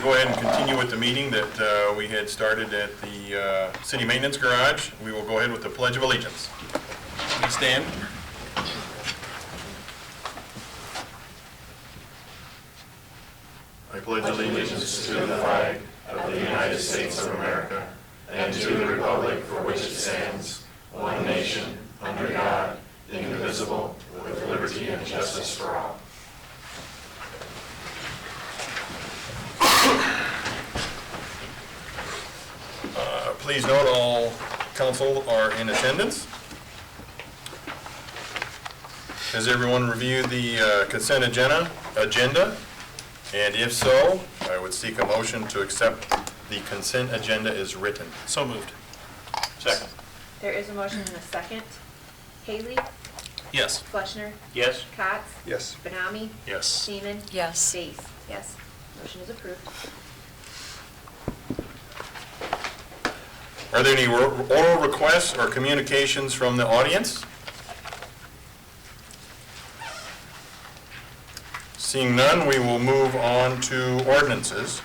go ahead and continue with the meeting that we had started at the City Maintenance Garage. We will go ahead with the Pledge of Allegiance. Please stand. I pledge allegiance to the flag of the United States of America and to the republic for which it stands, one nation, under God, indivisible, with liberty and justice for all. Please note all council are in attendance. Has everyone reviewed the consent agenda? And if so, I would seek a motion to accept the consent agenda as written. So moved. Second. There is a motion and a second. Haley? Yes. Fleischner? Yes. Cox? Yes. Benami? Yes. Seaman? Yes. Days? Yes. Motion is approved. Are there any oral requests or communications from the audience? Seeing none, we will move on to ordinances.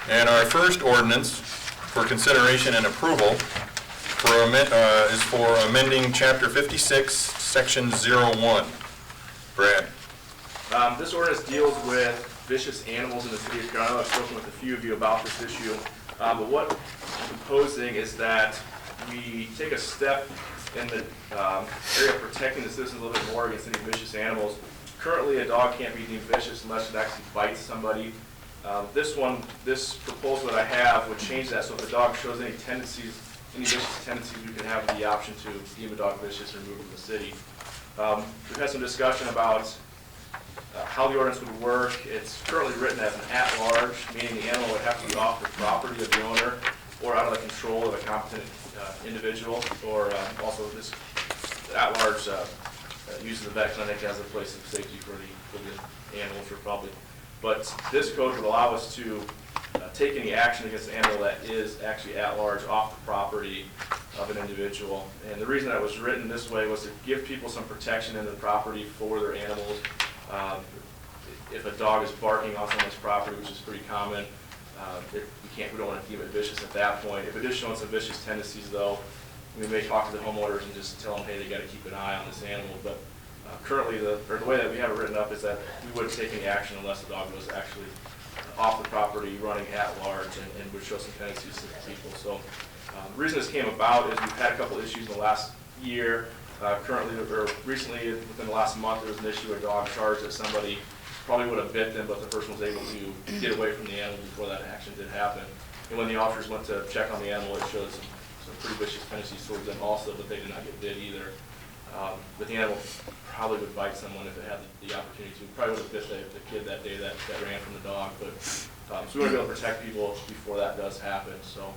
And our first ordinance for consideration and approval is for amending Chapter 56, Section 01. Brad. This ordinance deals with vicious animals in the city of Chicago. I've spoken with a few of you about this issue. But what I'm proposing is that we take a step in the area of protecting the citizens a little bit more against any vicious animals. Currently, a dog can't be deemed vicious unless it actually bites somebody. This proposal that I have would change that, so if a dog shows any vicious tendencies, we can have the option to deem a dog vicious and remove it from the city. We've had some discussion about how the ordinance would work. It's currently written as an at-large, meaning the animal would have to be off the property of the owner or out of the control of a competent individual, or also this at-large use of the vet clinic as a place of safety for the animals or public. But this code would allow us to take any action against an animal that is actually at-large off the property of an individual. And the reason that was written this way was to give people some protection in the property for their animals. If a dog is barking on someone's property, which is pretty common, we don't want to deem it vicious at that point. If it is showing some vicious tendencies, though, we may talk to the homeowners and just tell them, hey, they got to keep an eye on this animal. But currently, the way that we have it written up is that we wouldn't take any action unless the dog was actually off the property, running at large, and would show some tendencies to people. So the reason this came about is we've had a couple issues in the last year. Recently, within the last month, there was an issue where a dog charged that somebody probably would have bit them, but the person was able to get away from the animal before that action did happen. And when the officers went to check on the animal, it showed some pretty vicious tendencies towards them also, but they did not get bit either. But the animal probably would bite someone if it had the opportunity to. Probably would have bit the kid that day that ran from the dog. But so we want to be able to protect people before that does happen. So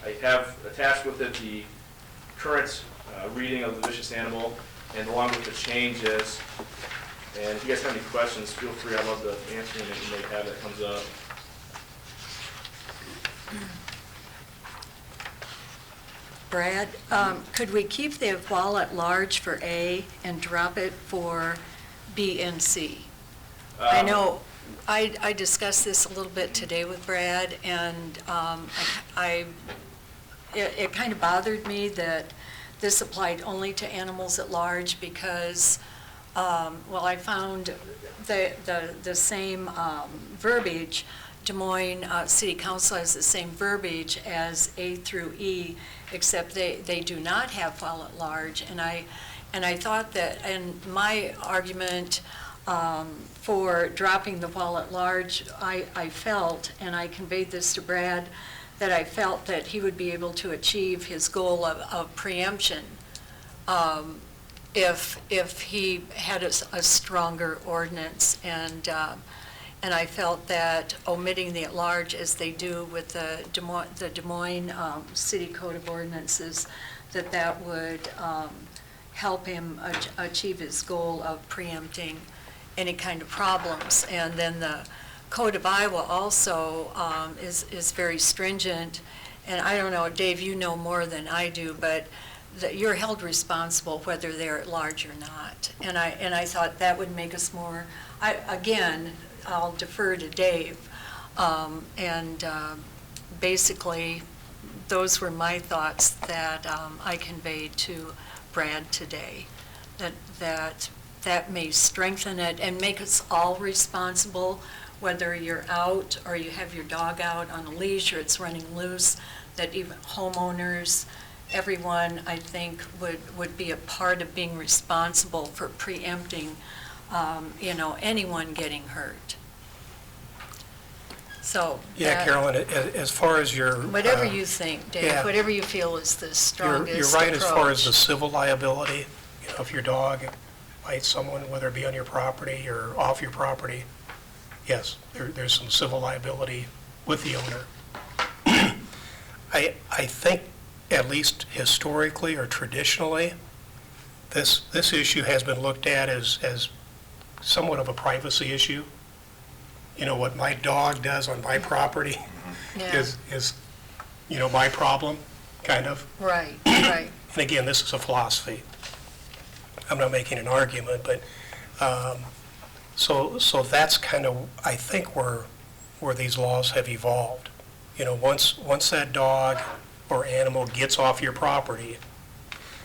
I have attached with it the current reading of the vicious animal, and along with the changes. And if you guys have any questions, feel free. I'd love to answer anything you may have that comes up. Brad, could we keep the ball at large for A and drop it for B and C? I know I discussed this a little bit today with Brad, and it kind of bothered me that this applied only to animals at large because, I found the same verbiage. Des Moines City Council has the same verbiage as A through E, except they do not have fowl at large. And I thought that, and my argument for dropping the fowl at large, I felt, and I conveyed this to Brad, that I felt that he would be able to achieve his goal of preemption if he had a stronger ordinance. And I felt that omitting the at-large, as they do with the Des Moines City Code of Ordinances, that would help him achieve his goal of preempting any kind of problems. And then the Code of Iowa also is very stringent. And I don't know, Dave, you know more than I do, but that you're held responsible whether they're at large or not. And I thought that would make us more, again, I'll defer to Dave. Basically, those were my thoughts that I conveyed to Brad today, that may strengthen it and make us all responsible, whether you're out or you have your dog out on a leash or it's running loose, that even homeowners, everyone, I think, would be a part of being responsible for preempting, anyone getting hurt. So. Yeah, Carolyn, as far as your... Whatever you think, Dave, yeah. whatever you feel is the strongest You're right as far as the approach. civil liability. If your dog bites someone, whether it be on your property or off your property, yes, there's some civil liability with the owner. I think, at least historically or traditionally, this issue has been looked at as somewhat of a privacy issue. What my dog does on my property Yeah. is my problem, kind of. Right, right. And again, this is a philosophy. I'm not making an argument, but, so that's kind of, I think, where these laws have evolved. Once that dog or animal gets off your property,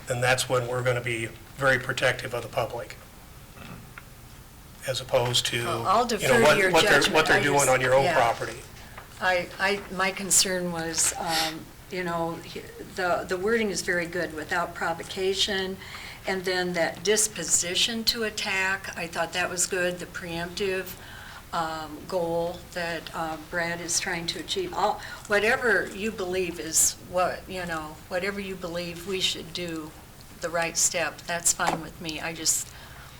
then that's when we're going to be very protective of the public, as opposed to, Well, I'll defer to your what judgment. they're doing on your own Yeah. property. My concern was, the wording is very good, without provocation, and then that disposition to attack, I thought that was good, the preemptive goal that Brad is trying to achieve. Whatever you believe is whatever you believe we should do, the right step, that's fine with me. I just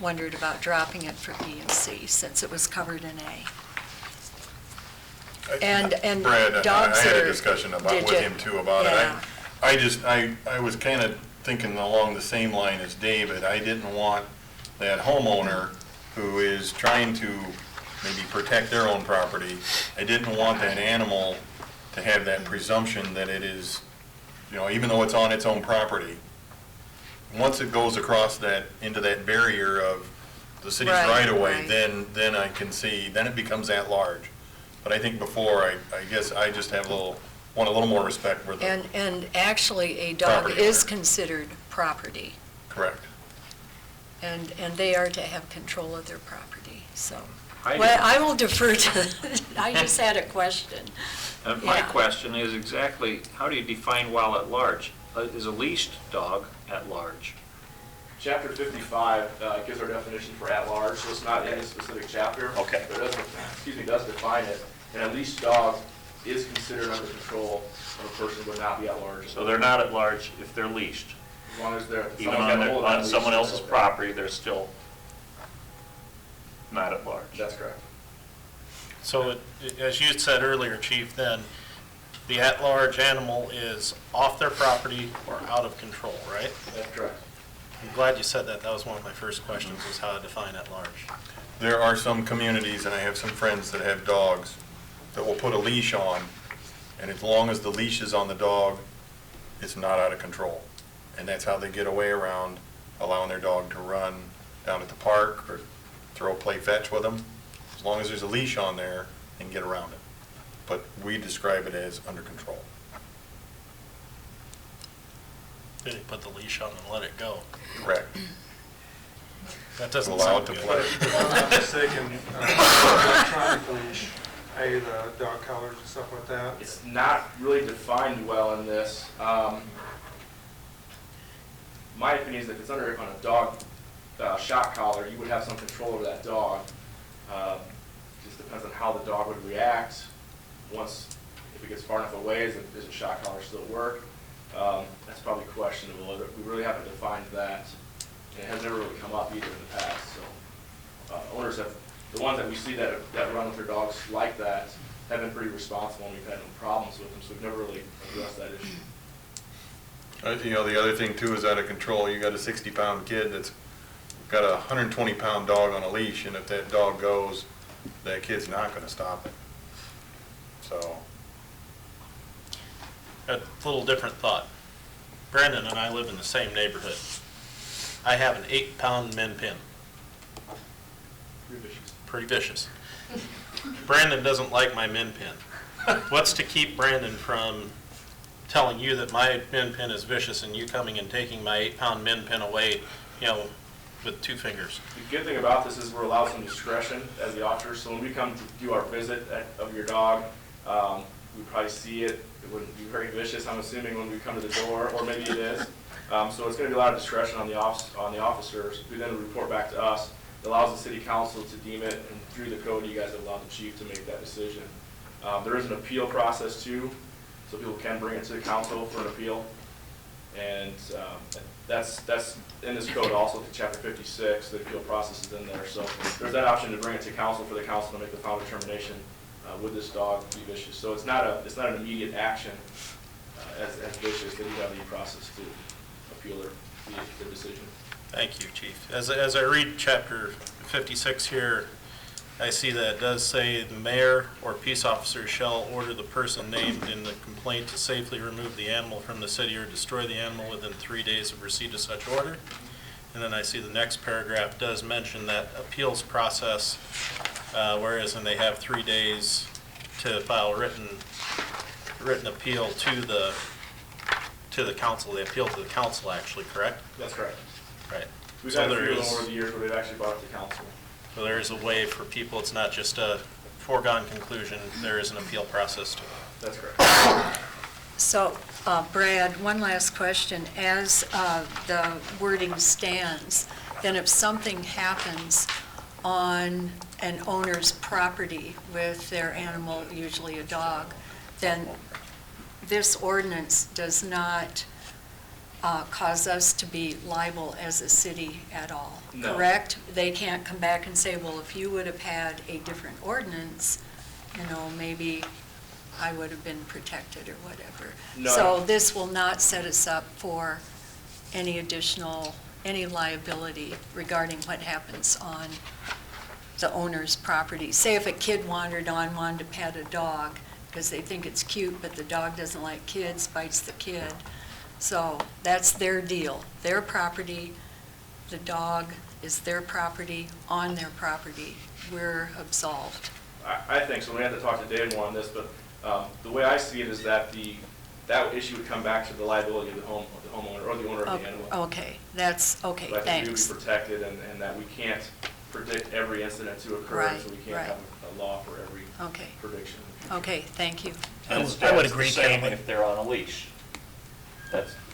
wondered about dropping it for B and C, since it was covered in A. And Brad, dogs I had a are- discussion did with you? him too about Yeah. it. I was kind of thinking along the same line as David. I didn't want that homeowner who is trying to maybe protect their own property, I didn't want that animal to have that presumption that it is, even though it's on its own property, once it goes across into that barrier of the city's Right, right-of-way, right. then I can see, then it becomes at large. But I think before, I guess I just want a little more respect for the, And actually, a dog Property is owner. considered property, correct. and they are to have control of their property, so. I Well, didn't- I will defer to, I just had a question. My Yeah. question is exactly, how do you define while at large? Is a leashed dog at large? Chapter 55 gives our definition for at-large, so it's not in a specific chapter. Okay. But it does define it. And a leashed dog is considered under control of a person who would not be at-large. So they're not at large if they're leashed. As long as they're. Even someone got a on hold of that leash, someone they're else's okay. property, they're still not at large. That's correct. So as you had said earlier, Chief, then the at-large animal is off their property or out of control, right? That's correct. I'm glad you said that. That was one of my first questions, was how to define at-large. There are some communities, and I have some friends that have dogs, that will put a leash on, and as long as the leash is on the dog, it's not out of control. And that's how they get away around allowing their dog to run down at the park or play fetch with them. As long as there's a leash on there, they can get around it. But we describe it as under control. They didn't put the leash on and let it go. Correct. That doesn't Allow it sound to good. play. If I'm not mistaken, electronic leash, the dog collars and stuff like that. It's not really defined well in this. My opinion is that if it's on a dog shock collar, you would have some control over that dog. Just depends on how the dog would react. Once, if it gets far enough away, does the shock collar still work? That's probably questionable. We really haven't defined that. And it has never really come up either in the past. So owners have, the ones that we see that run with their dogs like that, have been pretty responsible, and we've had no problems with them. So we've never really addressed that issue. The other thing too is out of control. You got a 60-pound kid that's got a 120-pound dog on a leash, and if that dog goes, that kid's not going to stop it. So, A little different thought. Brandon and I live in the same neighborhood. I have an 8-pound min pin, Pretty vicious. pretty vicious. Brandon doesn't like my min pin. What's to keep Brandon from telling you that my min pin is vicious and you coming and taking my 8-pound min pin away, with 2 fingers? The good thing about this is we're allowed some discretion as the officers, so when we come to do our visit of your dog, we probably see it. It wouldn't be very vicious, I'm assuming, when we come to the door, or maybe it is. So it's going to be a lot of discretion on the officers, who then report back to us. It allows the city council to deem it, and through the code, you guys have allowed the chief to make that decision. There is an appeal process too, so people can bring it to the council for an appeal. And that's in this code also, to chapter 56, the appeal process is in there. So there's that option to bring it to council for the council to make the final determination, would this dog be vicious? So it's not an immediate action as vicious, that you have the process to appeal the decision. Thank you, Chief. As I read chapter 56 here, I see that it does say the mayor or peace officer shall order the person named in the complaint to safely remove the animal from the city or destroy the animal within 3 days of receipt of such order. And then I see the next paragraph does mention that appeals process, whereas and they have 3 days to file written appeal to the council. They appeal to the council, actually, correct? That's correct. Right. We've So had a there few is- over the years where they've actually brought it to council. So there is a way for people, it's not just a foregone conclusion, there is an appeal process to it. That's correct. So, Brad, one last question. As the wording stands, then if something happens on an owner's property with their animal, usually a dog, then this ordinance does not cause us to be liable as a city at all, No. correct? They can't come back and say, well, if you would have had a different ordinance, maybe I would have been protected or whatever. No. So this will not set us up for any liability regarding what happens on the owner's property. Say if a kid wanted to pet a dog because they think it's cute, but the dog doesn't like kids, bites the kid. So that's their deal, their property, the dog is their property, on their property, we're absolved. I think so. We have to talk to Dave more on this, but the way I see it is that that issue would come back to the liability of the homeowner or the owner of the animal. Okay, that's, okay, But I think we thanks. would be protected, and that we can't predict every incident to occur, Right, so we can't right. have a law for every Okay, prediction. okay, thank you. I And would- it's I would the agree, same Calvin. if they're on a leash.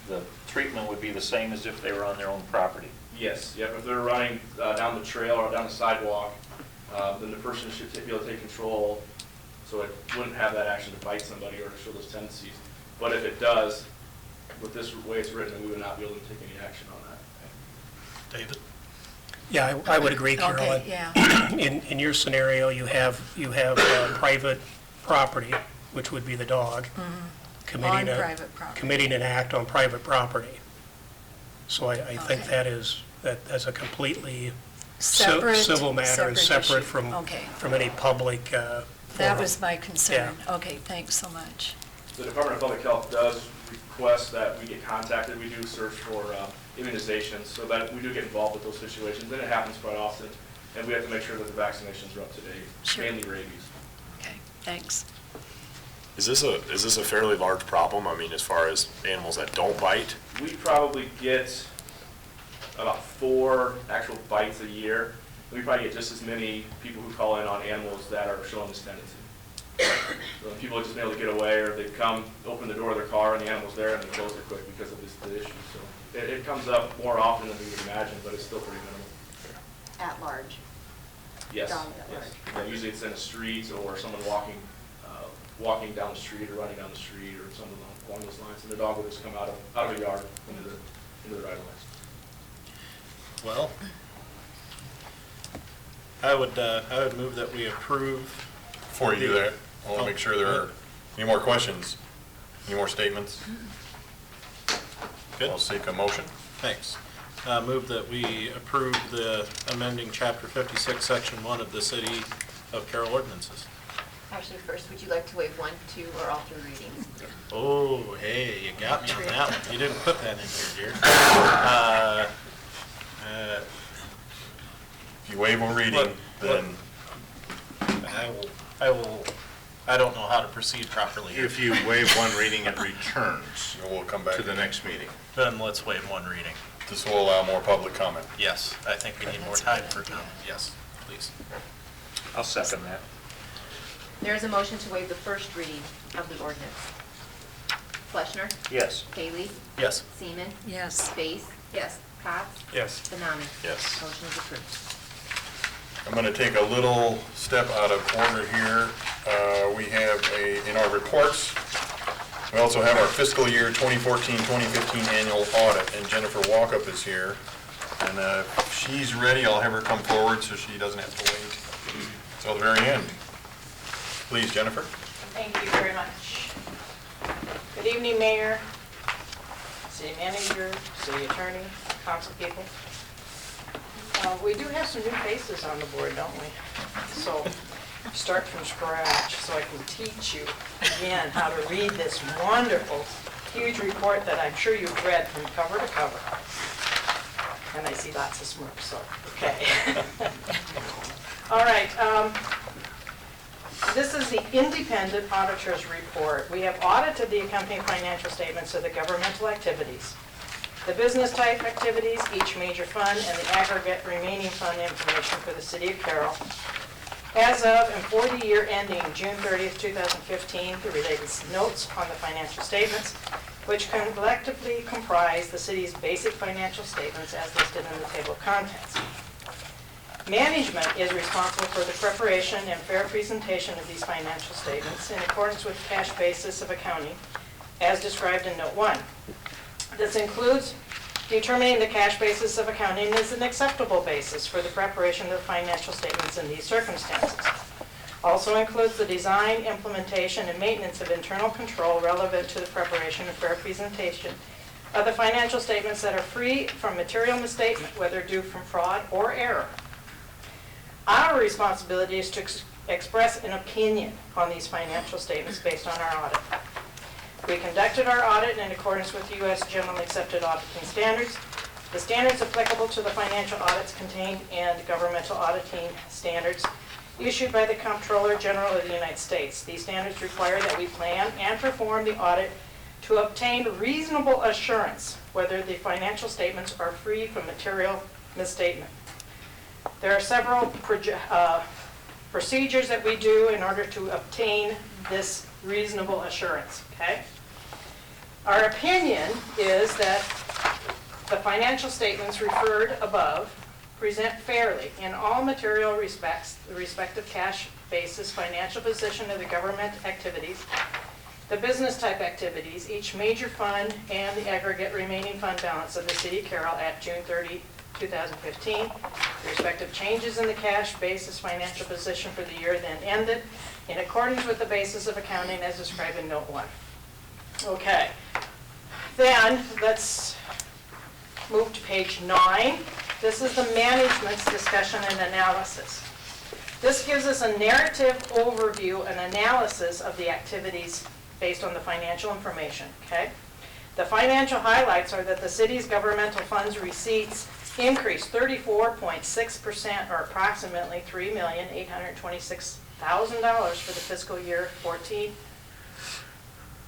The treatment would be the same as if they were on their own property. Yes, yep, if they're running down the trail or down the sidewalk, then the person should be able to take control, so it wouldn't have that action to bite somebody or show those tendencies. But if it does, with this way it's written, we would not be able to take any action on that. David? Yeah, I would agree, Carolyn. Okay, yeah, In your scenario, you have private property, which would be the dog, on private property. committing an act on private property. So I think Okay. that's a completely Separate- civil matter and separate issue. Okay. from any public That forum. was my concern. Okay, thanks so much. The Department of Public Health does request that we get contacted. We do search for immunizations, so that we do get involved with those situations, and it happens quite often. And we have to make sure that the vaccinations are up to date, Sure. mainly rabies. Okay, thanks. Is this a fairly large problem? I mean, as far as animals that don't bite? We probably get about 4 actual bites a year. We probably get just as many people who call in on animals that are showing this tendency. So people have just been able to get away, or they come, open the door of their car, and the animal's there, and they close it quick because of the issue. So it comes up more often than we would imagine, but it's still pretty minimal. At large. Yes, Dog at yes. large. Yeah, usually it's in a street, or someone walking down the street, or running down the street, or something along those lines, and the dog will just come out of a yard into the right of way. Well, I would move that we approve. Before you do that, I want to make sure there are any more questions, any more statements? Good. I'll seek a motion. Thanks. Move that we approve the amending Chapter 56, Section 1 of the City of Carroll ordinances. Actually, first, would you like to waive 1, 2, or all 3 readings? Oh, hey, you got me on that one. You didn't put that in here, dear. If you waive a reading, Look, then I don't know how to proceed properly. If you waive one reading, it returns We'll come back to the next meeting. Then let's waive one reading. This will allow more public comment. Yes, I think we need more time for comment. Yes, please. I'll second that. There is a motion to waive the first reading of the ordinance. Fleshner. Yes. Haley. Yes. Seaman. Yes. Space. Yes. Cox. Yes. Benami. Yes. Motion is approved. I'm going to take a little step out of order here. We have in our reports, we also have our fiscal year 2014-2015 annual audit, and Jennifer Walkup is here. And if she's ready, I'll have her come forward so she doesn't have to wait until the very end. Please, Jennifer. Thank you very much. Good evening, Mayor, City Manager, City Attorney, Council people. We do have some new faces on the board, don't we? So start from scratch so I can teach you again how to read this wonderful, huge report that I'm sure you've read from cover to cover. And I see lots of smirks, so, okay. All right. This is the independent auditor's report. We have audited the accompanying financial statements of the governmental activities, the business type activities, each major fund, and the aggregate remaining fund information for the City of Carroll. As of and for the year ending June 30th, 2015, the related notes on the financial statements, which collectively comprise the city's basic financial statements as listed in the table of contents. Management is responsible for the preparation and fair presentation of these financial statements in accordance with the cash basis of accounting as described in Note 1. This includes determining the cash basis of accounting is an acceptable basis for the preparation of the financial statements in these circumstances. Also includes the design, implementation, and maintenance of internal control relevant to the preparation and fair presentation of the financial statements that are free from material misstatement, whether due from fraud or error. Our responsibility is to express an opinion on these financial statements based on our audit. We conducted our audit in accordance with U.S. Generally Accepted Auditing Standards, the standards applicable to the financial audits contained in governmental auditing standards issued by the Comptroller General of the United States. These standards require that we plan and perform the audit to obtain reasonable assurance whether the financial statements are free from material misstatement. There are several procedures that we do in order to obtain this reasonable assurance, okay? Our opinion is that the financial statements referred above present fairly in all material respects the respective cash basis financial position of the government activities, the business type activities, each major fund, and the aggregate remaining fund balance of the City of Carroll at June 30, 2015, the respective changes in the cash basis financial position for the year then ended, in accordance with the basis of accounting as described in Note 1. Okay, then let's move to page 9. This is the management's discussion and analysis. This gives us a narrative overview and analysis of the activities based on the financial information, okay? The financial highlights are that the city's governmental funds receipts increased 34.6%, or approximately $3,826,000 for the fiscal year 14.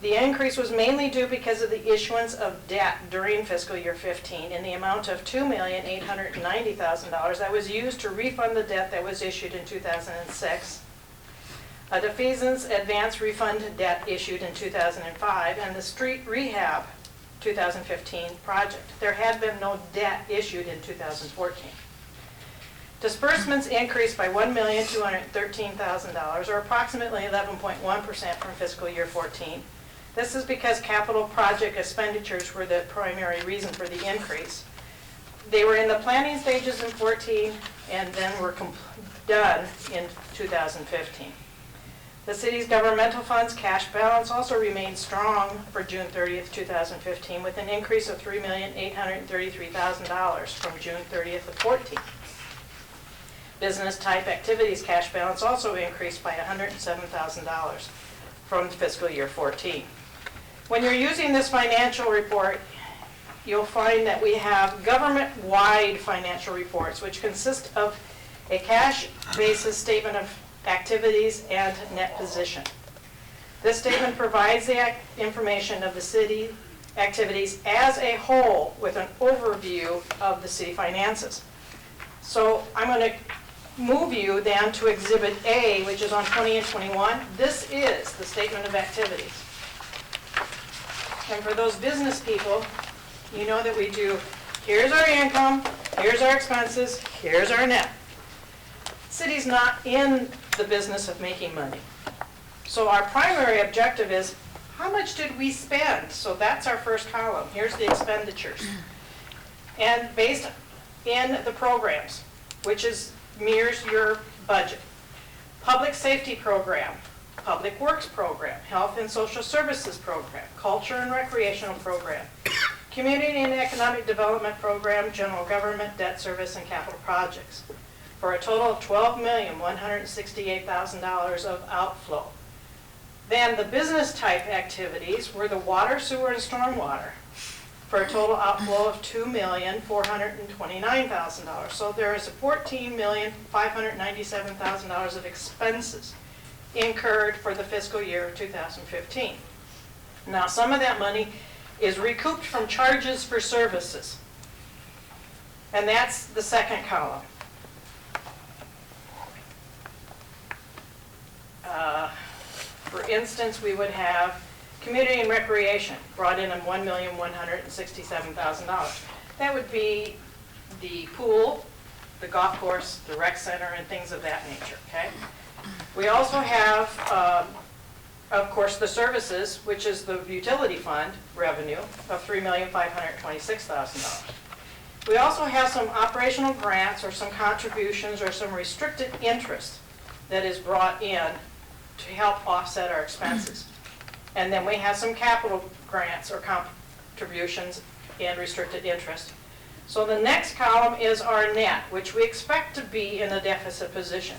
The increase was mainly due because of the issuance of debt during fiscal year 15 in the amount of $2,890,000 that was used to refund the debt that was issued in 2006, a defeasance advance refund debt issued in 2005, and the street rehab 2015 project. There had been no debt issued in 2014. Disbursements increased by $1,213,000, or approximately 11.1% from fiscal year 14. This is because capital project expenditures were the primary reason for the increase. They were in the planning stages in 14 and then were done in 2015. The city's governmental funds cash balance also remained strong for June 30th, 2015, with an increase of $3,833,000 from June 30th of 14. Business type activities cash balance also increased by $107,000 from fiscal year 14. When you're using this financial report, you'll find that we have government-wide financial reports, which consist of a cash basis statement of activities, and net position. This statement provides the information of the city activities as a whole with an overview of the city finances. So I'm going to move you then to Exhibit A, which is on 20 and 21. This is the statement of activities. And for those business people, you know that we do, here's our income, here's our expenses, here's our net. City's not in the business of making money. So our primary objective is, how much did we spend? So that's our first column. Here's the expenditures. And based in the programs, which mirrors your budget. Public safety program, public works program, health and social services program, culture and recreational program, community and economic development program, general government, debt service, and capital projects, for a total of $12,168,000 of outflow. Then the business type activities were the water, sewer, and stormwater, for a total outflow of $2,429,000. So there is $14,597,000 of expenses incurred for the fiscal year of 2015. Now, some of that money is recouped from charges for services, and that's the second column. For instance, we would have community and recreation brought in $1,167,000. That would be the pool, the golf course, the rec center, and things of that nature, okay? We also have, of course, the services, which is the utility fund revenue of $3,526,000. We also have some operational grants or some contributions or some restricted interest that is brought in to help offset our expenses. And then we have some capital grants or contributions and restricted interest. So the next column is our net, which we expect to be in a deficit position.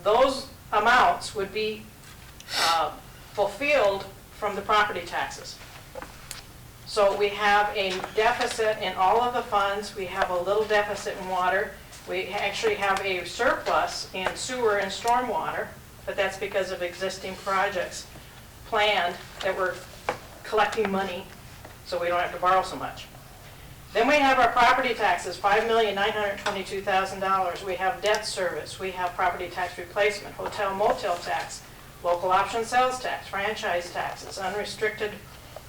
Those amounts would be fulfilled from the property taxes. So we have a deficit in all of the funds. We have a little deficit in water. We actually have a surplus in sewer and stormwater, but that's because of existing projects planned that we're collecting money so we don't have to borrow so much. Then we have our property taxes, $5,922,000. We have debt service. We have property tax replacement, hotel motel tax, local option sales tax, franchise taxes, unrestricted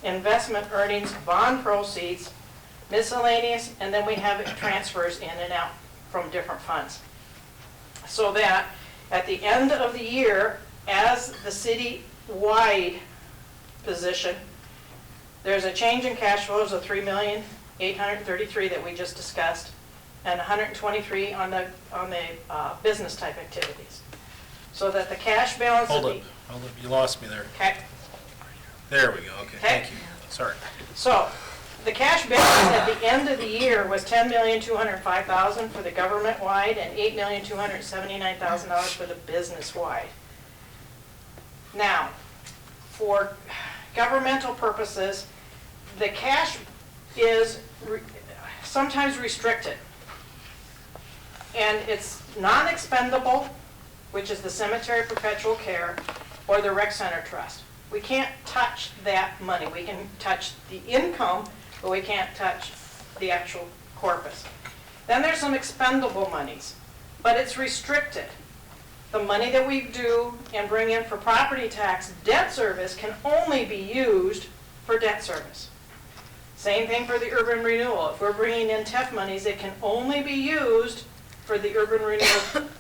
investment earnings, bond proceeds, miscellaneous, and then we have transfers in and out from different funds. So that at the end of the year, as the city-wide position, there's a change in cash flows of $3,833,000 that we just discussed, and $123,000 on the business type activities. So that the cash balance Hold up, you lost me there. Okay. There we go, okay, thank you. Sorry. So the cash balance at the end of the year was $10,205,000 for the government-wide and $8,279,000 for the business-wide. Now, for governmental purposes, the cash is sometimes restricted. And it's non-expendable, which is the cemetery perpetual care or the rec center trust. We can't touch that money. We can touch the income, but we can't touch the actual corpus. Then there's some expendable monies, but it's restricted. The money that we do and bring in for property tax debt service can only be used for debt service. Same thing for the urban renewal. If we're bringing in TIF monies, it can only be used for the urban renewal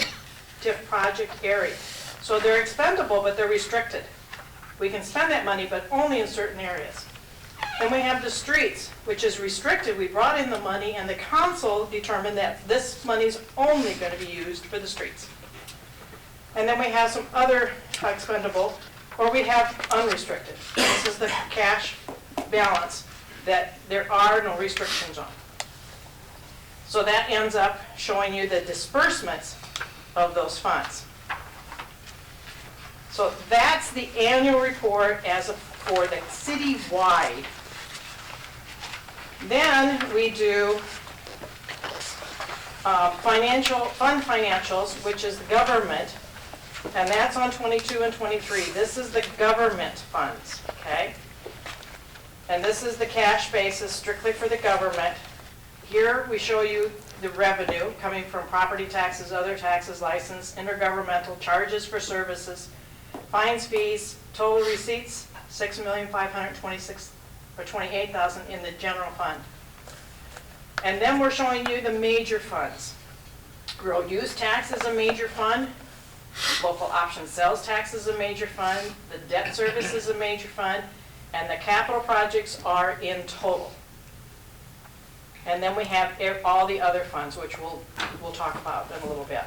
TIF project area. So they're expendable, but they're restricted. We can spend that money, but only in certain areas. Then we have the streets, which is restricted. We brought in the money, and the council determined that this money's only going to be used for the streets. And then we have some other expendable, or we have unrestricted. This is the cash balance that there are no restrictions on. So that ends up showing you the disbursements of those funds. So that's the annual report for the city-wide. Then we do fund financials, which is the government, And that's on 22 and 23. This is the government funds, okay? And this is the cash basis strictly for the government. Here, we show you the revenue coming from property taxes, other taxes, license, intergovernmental, charges for services, fines, fees, total receipts, $6,528,000 in the general fund. And then we're showing you the major funds. Road use tax is a major fund. Local option sales tax is a major fund. The debt service is a major fund. And the capital projects are in total. And then we have all the other funds, which we'll talk about in a little bit.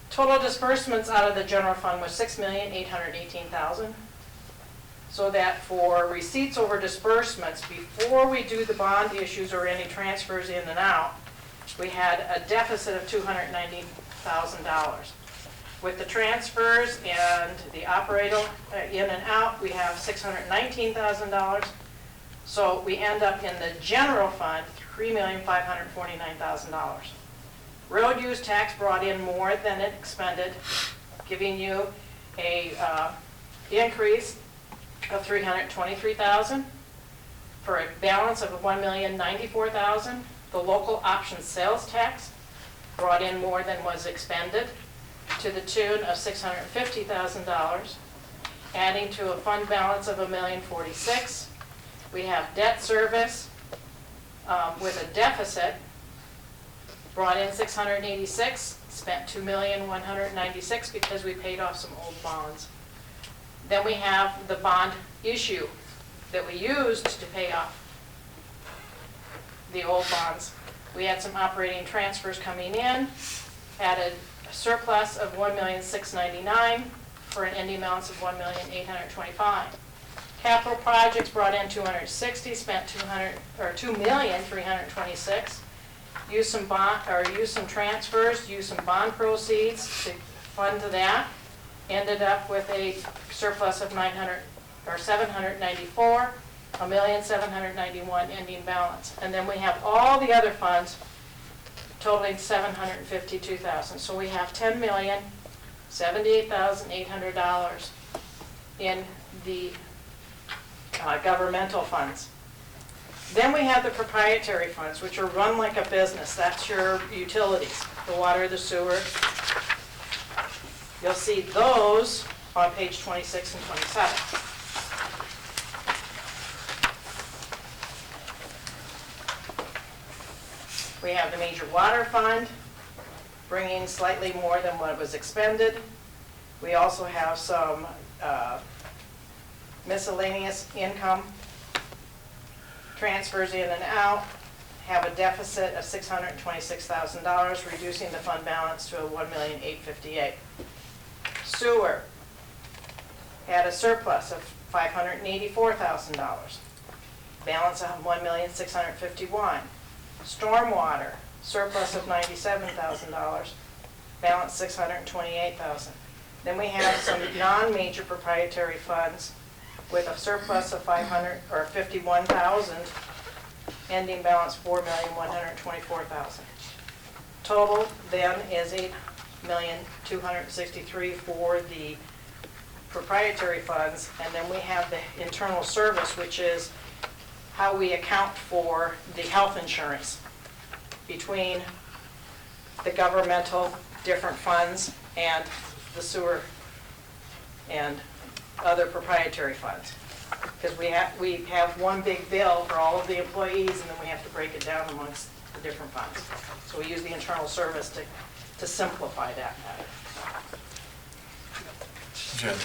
Total disbursements out of the general fund was $6,818,000. So that for receipts over disbursements, before we do the bond issues or any transfers in and out, we had a deficit of $290,000. With the transfers and the operator in and out, we have $619,000. So we end up in the general fund, $3,549,000. Road use tax brought in more than it expended, giving you a increase of $323,000 for a balance of $1,094,000. The local option sales tax brought in more than was expended to the tune of $650,000, adding to a fund balance of $1,046,000. We have debt service with a deficit, brought in $686,000, spent $2,196,000 because we paid off some old bonds. Then we have the bond issue that we used to pay off the old bonds. We had some operating transfers coming in, added a surplus of $1,699,000 for an ending balance of $1,825,000. Capital projects brought in $260,000, spent $2,326,000. Used some transfers, used some bond proceeds to fund that. Ended up with a surplus of $794,000, $1,791,000 ending balance. And then we have all the other funds totaling $752,000. So we have $10,078,800 in the governmental funds. Then we have the proprietary funds, which are run like a business. That's your utilities, the water, the sewer. You'll see those on page 26 and 27. We have the major water fund, bringing slightly more than what was expended. We also have some miscellaneous income transfers in and out, have a deficit of $626,000, reducing the fund balance to a $1,858,000. Sewer had a surplus of $584,000, balance of $1,651,000. Stormwater, surplus of $97,000, balance $628,000. Then we have some non-major proprietary funds with a surplus of $51,000, ending balance $4,124,000. Total then is $8,263,000 for the proprietary funds, and then we have the internal service, which is how we account for the health insurance between the governmental different funds and the sewer and other proprietary funds. Because we have one big bill for all of the employees, and then we have to break it down amongst the different funds. So we use the internal service to simplify that matter. Jen,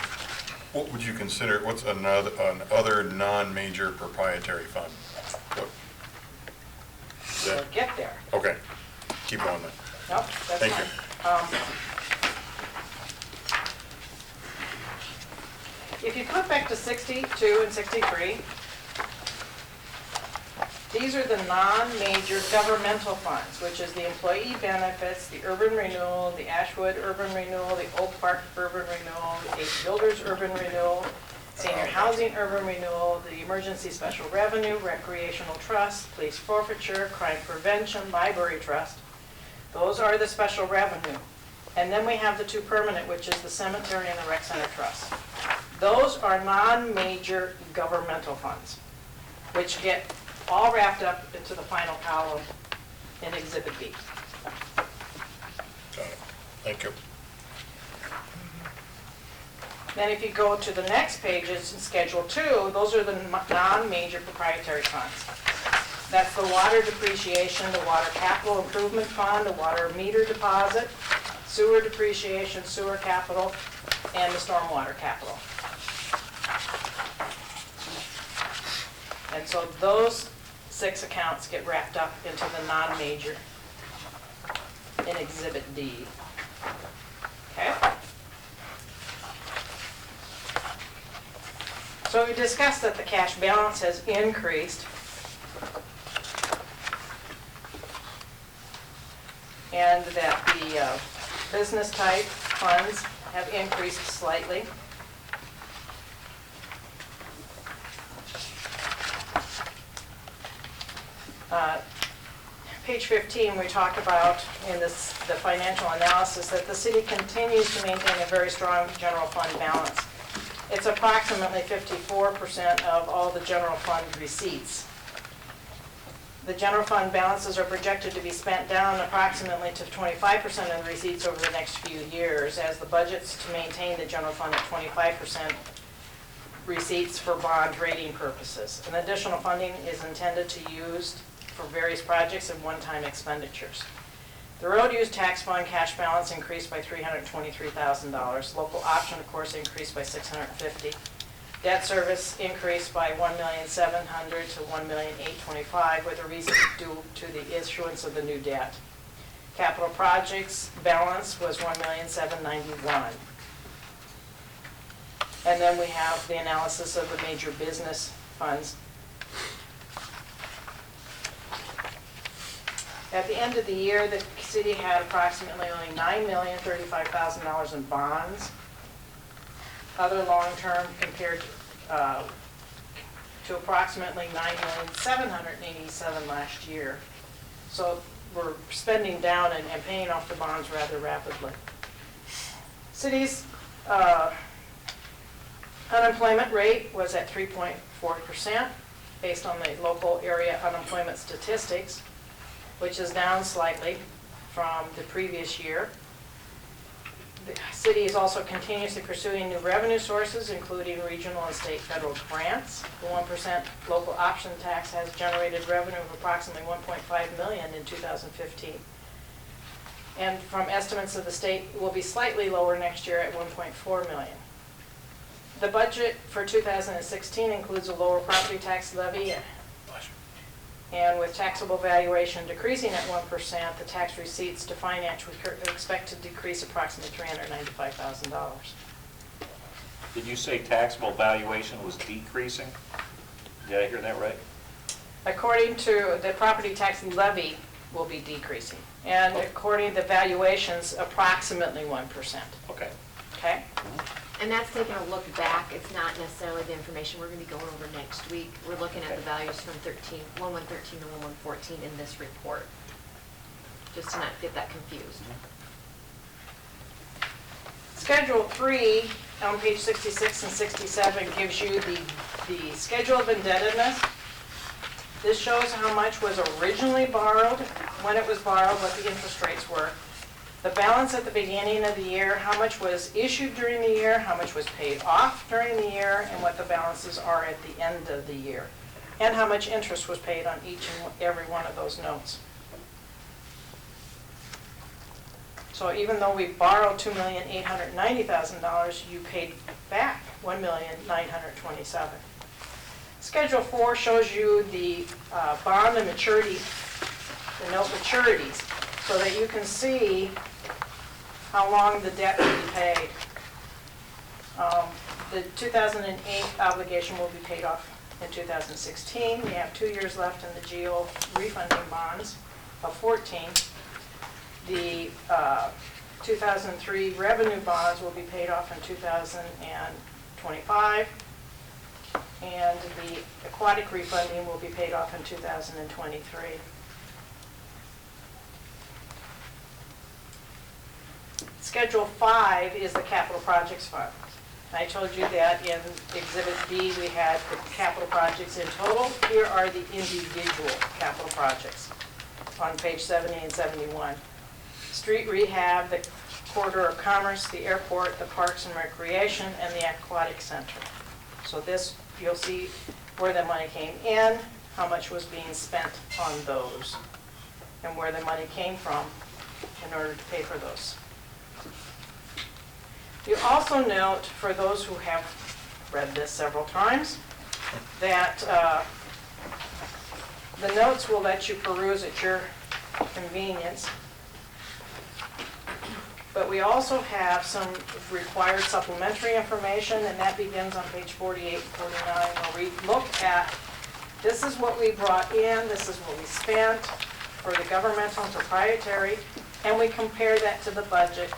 what would you consider, what's another non-major proprietary fund? What? Is We'll that, get there. okay, keep going then. Nope, that's Thank fine. If you flip back to 62 and 63, these are the non-major governmental funds, which is the employee benefits, the urban renewal, the Ashwood urban renewal, the Oak Park urban renewal, the Ace Builders urban renewal, senior housing urban renewal, the emergency special revenue, recreational trust, police forfeiture, crime prevention, library trust. Those are the special revenue. And then we have the two permanent, which is the cemetery and the rec center trust. Those are non-major governmental funds, which get all wrapped up into the final column in Exhibit B. Got it. Thank you. Then if you go to the next pages in Schedule 2, those are the non-major proprietary funds. That's the water depreciation, the water capital improvement fund, the water meter deposit, sewer depreciation, sewer capital, and the stormwater capital. And so those 6 accounts get wrapped up into the non-major in Exhibit D. Okay? So we discussed that the cash balance has increased. And that the business type funds have increased slightly. Page 15, we talk about in the financial analysis that the city continues to maintain a very strong general fund balance. It's approximately 54% of all the general fund receipts. The general fund balances are projected to be spent down approximately to 25% of the receipts over the next few years, as the budget's to maintain the general fund at 25% receipts for bond rating purposes. An additional funding is intended to use for various projects and one-time expenditures. The road use tax fund cash balance increased by $323,000. Local option, of course, increased by $650,000. Debt service increased by $1,700,000 to $1,825,000, with a reason due to the issuance of the new debt. Capital projects balance was $1,791,000. And then we have the analysis of the major business funds. At the end of the year, the city had approximately only $9,035,000 in bonds. Other long-term compared to approximately $9,787,000 last year. So we're spending down and paying off the bonds rather rapidly. City's unemployment rate was at 3.4% based on the local area unemployment statistics, which is down slightly from the previous year. The city is also continuously pursuing new revenue sources, including regional and state federal grants. The 1% local option tax has generated revenue of approximately $1.5 million in 2015. And from estimates of the state, it will be slightly lower next year at $1.4 million. The budget for 2016 includes a lower property tax levy, and with taxable valuation decreasing at 1%, the tax receipts to finance we expect to decrease approximately $395,000. Did you say taxable valuation was decreasing? Did I hear that right? According to the property tax levy will be decreasing, and according to the valuations, approximately 1%. Okay. Okay? And that's taking a look back. It's not necessarily the information we're going to be going over next week. We're looking at the values from 1113 to 1114 in this report, just to not get that confused. Schedule 3 on page 66 and 67 gives you the schedule of indebtedness. This shows how much was originally borrowed, when it was borrowed, what the interest rates were. The balance at the beginning of the year, how much was issued during the year, how much was paid off during the year, and what the balances are at the end of the year, and how much interest was paid on each and every one of those notes. So even though we borrowed $2,890,000, you paid back $1,927,000. Schedule 4 shows you the bond and maturity, the note maturities, so that you can see how long the debt will be paid. The 2008 obligation will be paid off in 2016. We have 2 years left in the GO refunding bonds of 14. The 2003 revenue bonds will be paid off in 2025. And the aquatic refunding will be paid off in 2023. Schedule 5 is the capital projects fund. I told you that in Exhibit B, we had the capital projects in total. Here are the individual capital projects on page 70 and 71. Street rehab, the corridor of commerce, the airport, the parks and recreation, and the aquatic center. So this, you'll see where the money came in, how much was being spent on those, and where the money came from in order to pay for those. You also note, for those who have read this several times, that the notes will let you peruse at your convenience. But we also have some required supplementary information, and that begins on page 48 and 49, where we look at, this is what we brought in, this is what we spent for the governmental and proprietary, and we compare that to the budget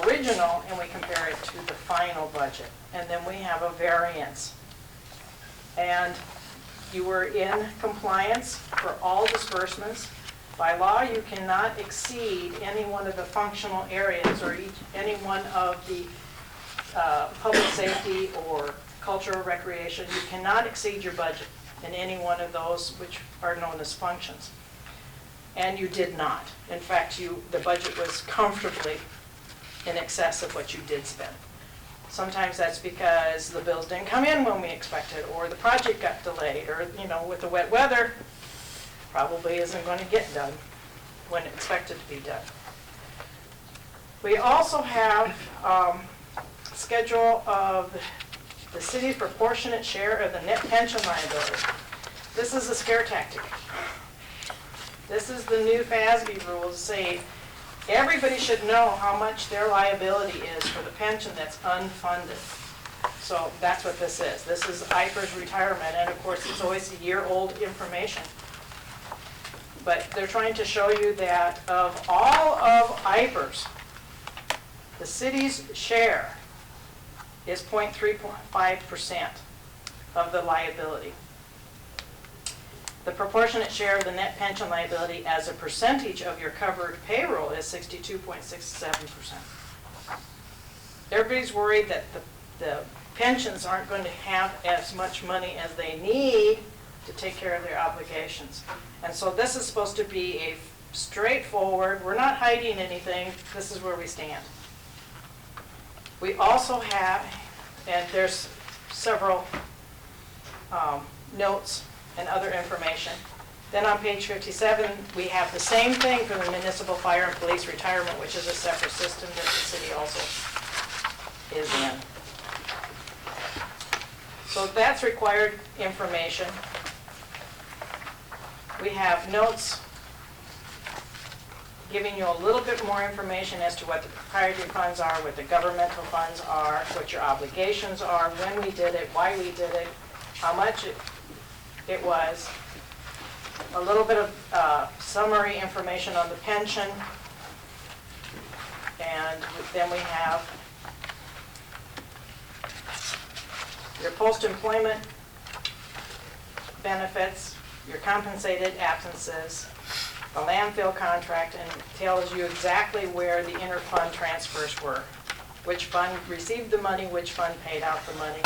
original, and we compare it to the final budget. And then we have a variance. And you were in compliance for all disbursements. By law, you cannot exceed any one of the functional areas or any one of the public safety or cultural recreation. You cannot exceed your budget in any one of those which are known as functions. And you did not. In fact, the budget was comfortably in excess of what you did spend. Sometimes that's because the bills didn't come in when we expected, or the project got delayed, or, with the wet weather, probably isn't going to get done when expected to be done. We also have schedule of the city's proportionate share of the net pension liability. This is a scare tactic. This is the new FASB rules saying everybody should know how much their liability is for the pension that's unfunded. So that's what this is. This is IPER's retirement, and of course it's always a year-old information. But they're trying to show you that of all of IPER's, the city's share is 0.35% of the liability. The proportionate share of the net pension liability as a percentage of your covered payroll is 62.67%. Everybody's worried that the pensions aren't going to have as much money as they need to take care of their obligations. And so this is supposed to be a straightforward, we're not hiding anything, this is where we stand. We also have, and there's several notes and other information. Then on page 57, we have the same thing for the municipal fire and police retirement, which is a separate system that the city also is in. So that's required information. We have notes giving you a little bit more information as to what the proprietary funds are, what the governmental funds are, what your obligations are, when we did it, why we did it, how much it was, a little bit of summary information on the pension, and then we have your post-employment benefits, your compensated absences, the landfill contract, and it tells you exactly where the inter-fund transfers were, which fund received the money, which fund paid out the money.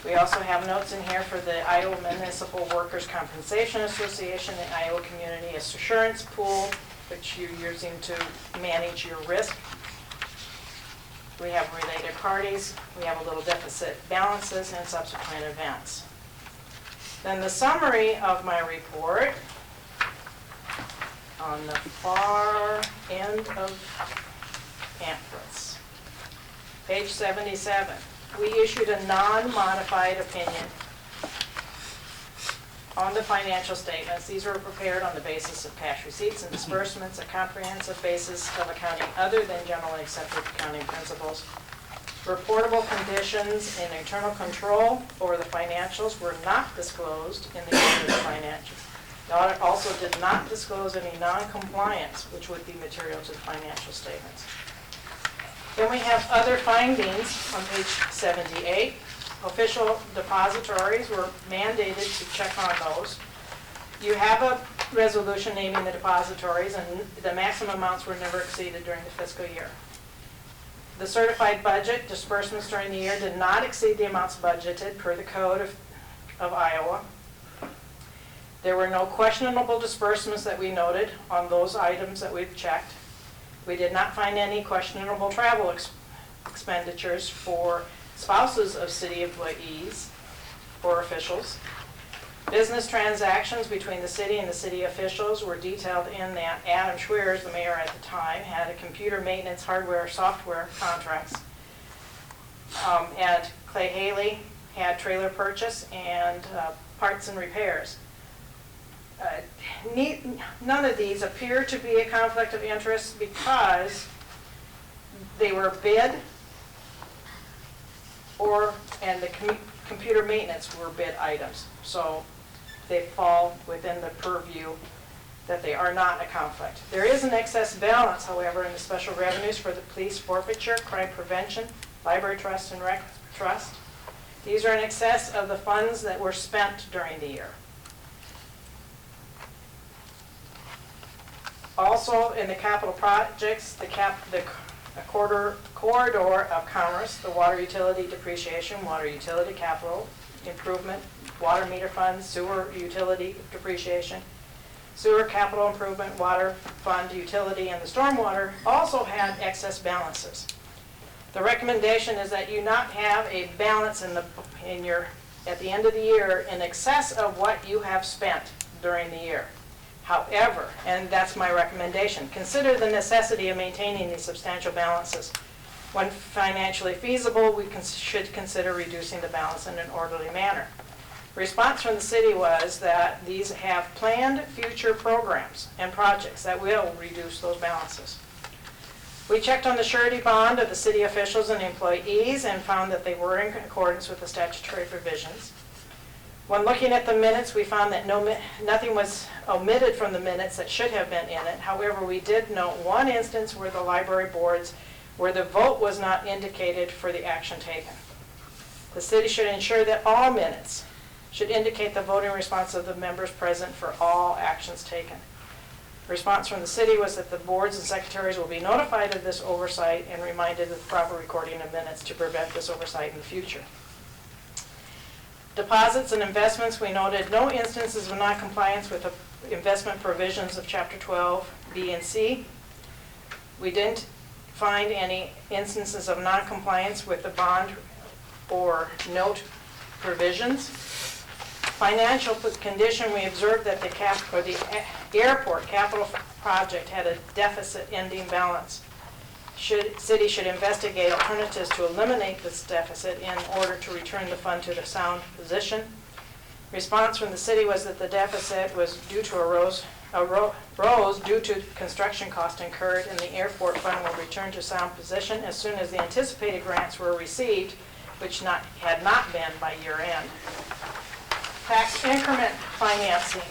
We also have notes in here for the Iowa Municipal Workers' Compensation Association, the Iowa Community Assurance Pool, which you're using to manage your risk. We have related parties. We have a little deficit balances and subsequent events. Then the summary of my report on the far end of pamphlets. Page 77. We issued a non-modified opinion on the financial statements. These were prepared on the basis of cash receipts and disbursements, a comprehensive basis of accounting other than generally accepted accounting principles. Reportable conditions and internal control over the financials were not disclosed in the audited financials. The audit also did not disclose any non-compliance, which would be material to the financial statements. Then we have other findings on page 78. Official depositories were mandated to check on those. You have a resolution naming the depositories, and the maximum amounts were never exceeded during the fiscal year. The certified budget disbursements during the year did not exceed the amounts budgeted per the code of Iowa. There were no questionable disbursements that we noted on those items that we've checked. We did not find any questionable travel expenditures for spouses of city employees or officials. Business transactions between the city and the city officials were detailed in that Adam Schweers, the mayor at the time, had a computer maintenance, hardware, software contracts. And Clay Haley had trailer purchase and parts and repairs. None of these appear to be a conflict of interest because they were bid and the computer maintenance were bid items. So they fall within the purview that they are not a conflict. There is an excess balance, however, in the special revenues for the police forfeiture, crime prevention, library trust, and rec trust. These are in excess of the funds that were spent during the year. Also, in the capital projects, the corridor of commerce, the water utility depreciation, water utility capital improvement, water meter funds, sewer utility depreciation, sewer capital improvement, water fund utility, and the stormwater also had excess balances. The recommendation is that you not have a balance at the end of the year in excess of what you have spent during the year. However, and that's my recommendation, consider the necessity of maintaining these substantial balances. When financially feasible, we should consider reducing the balance in an orderly manner. Response from the city was that these have planned future programs and projects that will reduce those balances. We checked on the surety bond of the city officials and employees and found that they were in accordance with the statutory provisions. When looking at the minutes, we found that nothing was omitted from the minutes that should have been in it. However, we did note one instance where the library boards, where the vote was not indicated for the action taken. The city should ensure that all minutes should indicate the voting response of the members present for all actions taken. Response from the city was that the boards and secretaries will be notified of this oversight and reminded of the proper recording of minutes to prevent this oversight in the future. Deposits and investments, we noted no instances of noncompliance with the investment provisions of Chapter 12, B and C. We didn't find any instances of noncompliance with the bond or note provisions. Financial condition, we observed that the airport capital project had a deficit ending balance. City should investigate alternatives to eliminate this deficit in order to return the fund to the sound position. Response from the city was that the deficit was due to rose due to construction costs incurred, and the airport fund will return to sound position as soon as the anticipated grants were received, which had not been by year end. Tax increment financing.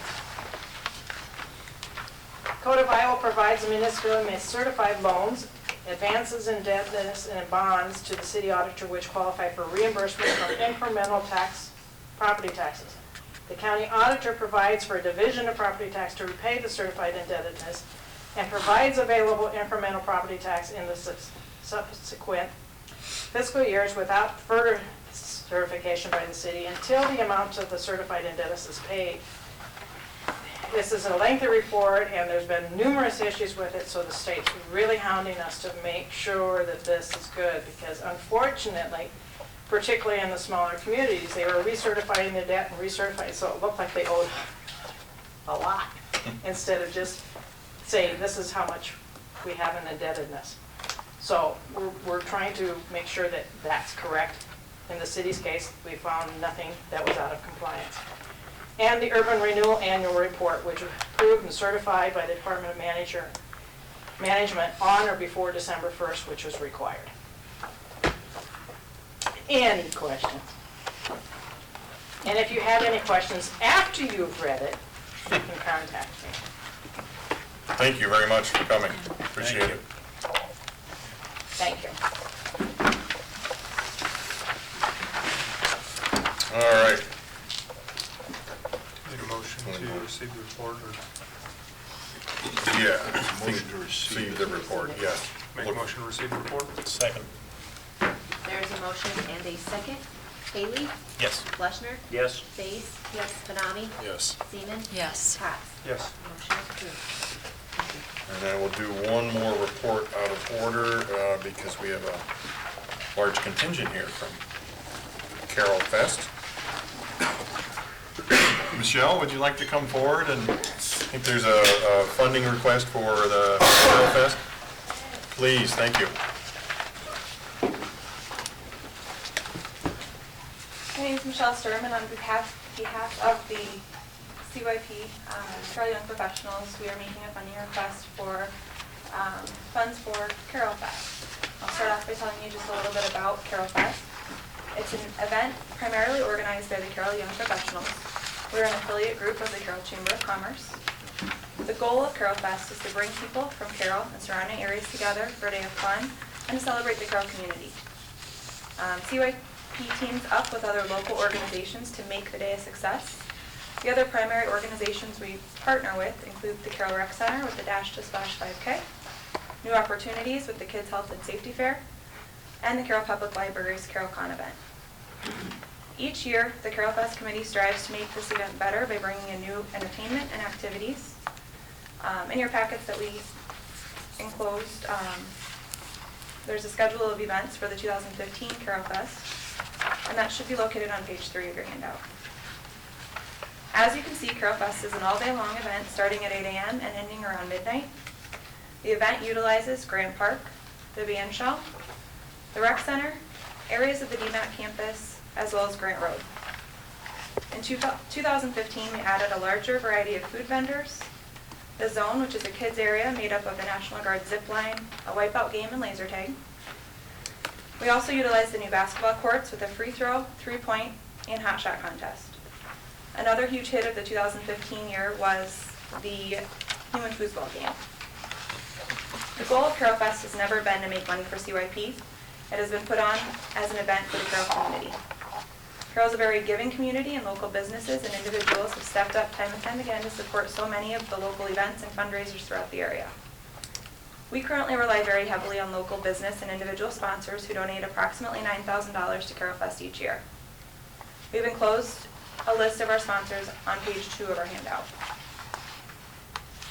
Code of Iowa provides municipally certified loans, advances, indebtedness, and bonds to the city auditor which qualify for reimbursement from incremental property taxes. The county auditor provides for a division of property tax to repay the certified indebtedness and provides available incremental property tax in the subsequent fiscal years without further certification by the city until the amount of the certified indebtedness is paid. This is a lengthy report, and there's been numerous issues with it, so the state's really hounding us to make sure that this is good, because unfortunately, particularly in the smaller communities, they were recertifying their debt and recertifying, so it looked like they owed a lot, instead of just saying, this is how much we have in indebtedness. So we're trying to make sure that that's correct. In the city's case, we found nothing that was out of compliance. And the Urban Renewal Annual Report, which was approved and certified by the Department of Management on or before December 1st, which was required. Any questions? And if you have any questions after you've read it, you can contact me. Thank you very much for coming. Appreciate it. Thank you. All right. Need a motion to receive the report or Yeah. Motion to receive. See the report, yes. Make a motion to receive the report? Second. There's a motion and a second. Haley? Yes. Fleshner? Yes. Faze? Yes. Benami? Yes. Seaman? Yes. Cox? Yes. Motion is approved. And I will do one more report out of order because we have a large contingent here from Carol Fest. Michelle, would you like to come forward? And I think there's a funding request for the Carol Fest. Please, thank you. My name is Michelle Sturman. On behalf of the CYP, Carol Young Professionals, we are making a funding request for funds for Carol Fest. I'll start off by telling you just a little bit about Carol Fest. It's an event primarily organized by the Carol Young Professionals. We're an affiliate group of the Carroll Chamber of Commerce. The goal of Carol Fest is to bring people from Carroll and surrounding areas together for a day of fun and to celebrate the Carroll community. CYP teams up with other local organizations to make the day a success. The other primary organizations we partner with include the Carroll Rec Center with the Dash to Splash 5K, New Opportunities with the Kids Health and Safety Fair, and the Carroll Public Library's Carroll Con event. Each year, the Carol Fest Committee strives to make this event better by bringing in new entertainment and activities. In your packets that we enclosed, there's a schedule of events for the 2015 Carol Fest, and that should be located on page 3 of your handout. As you can see, Carol Fest is an all-day-long event starting at 8 a.m. and ending around midnight. The event utilizes Grand Park, the band shell, the rec center, areas of the DMAC campus, as well as Grant Road. In 2015, we added a larger variety of food vendors, the Zone, which is a kids area made up of the National Guard zip line, a wipeout game, and laser tag. We also utilized the new basketball courts with a free throw, 3-point, and hot shot contest. Another huge hit of the 2015 year was the human foosball game. The goal of Carol Fest has never been to make money for CYP. It has been put on as an event for the Carroll community. Carroll is a very giving community, and local businesses and individuals have stepped up time and time again to support so many of the local events and fundraisers throughout the area. We currently rely very heavily on local business and individual sponsors who donate approximately $9,000 to Carol Fest each year. We've enclosed a list of our sponsors on page 2 of our handout.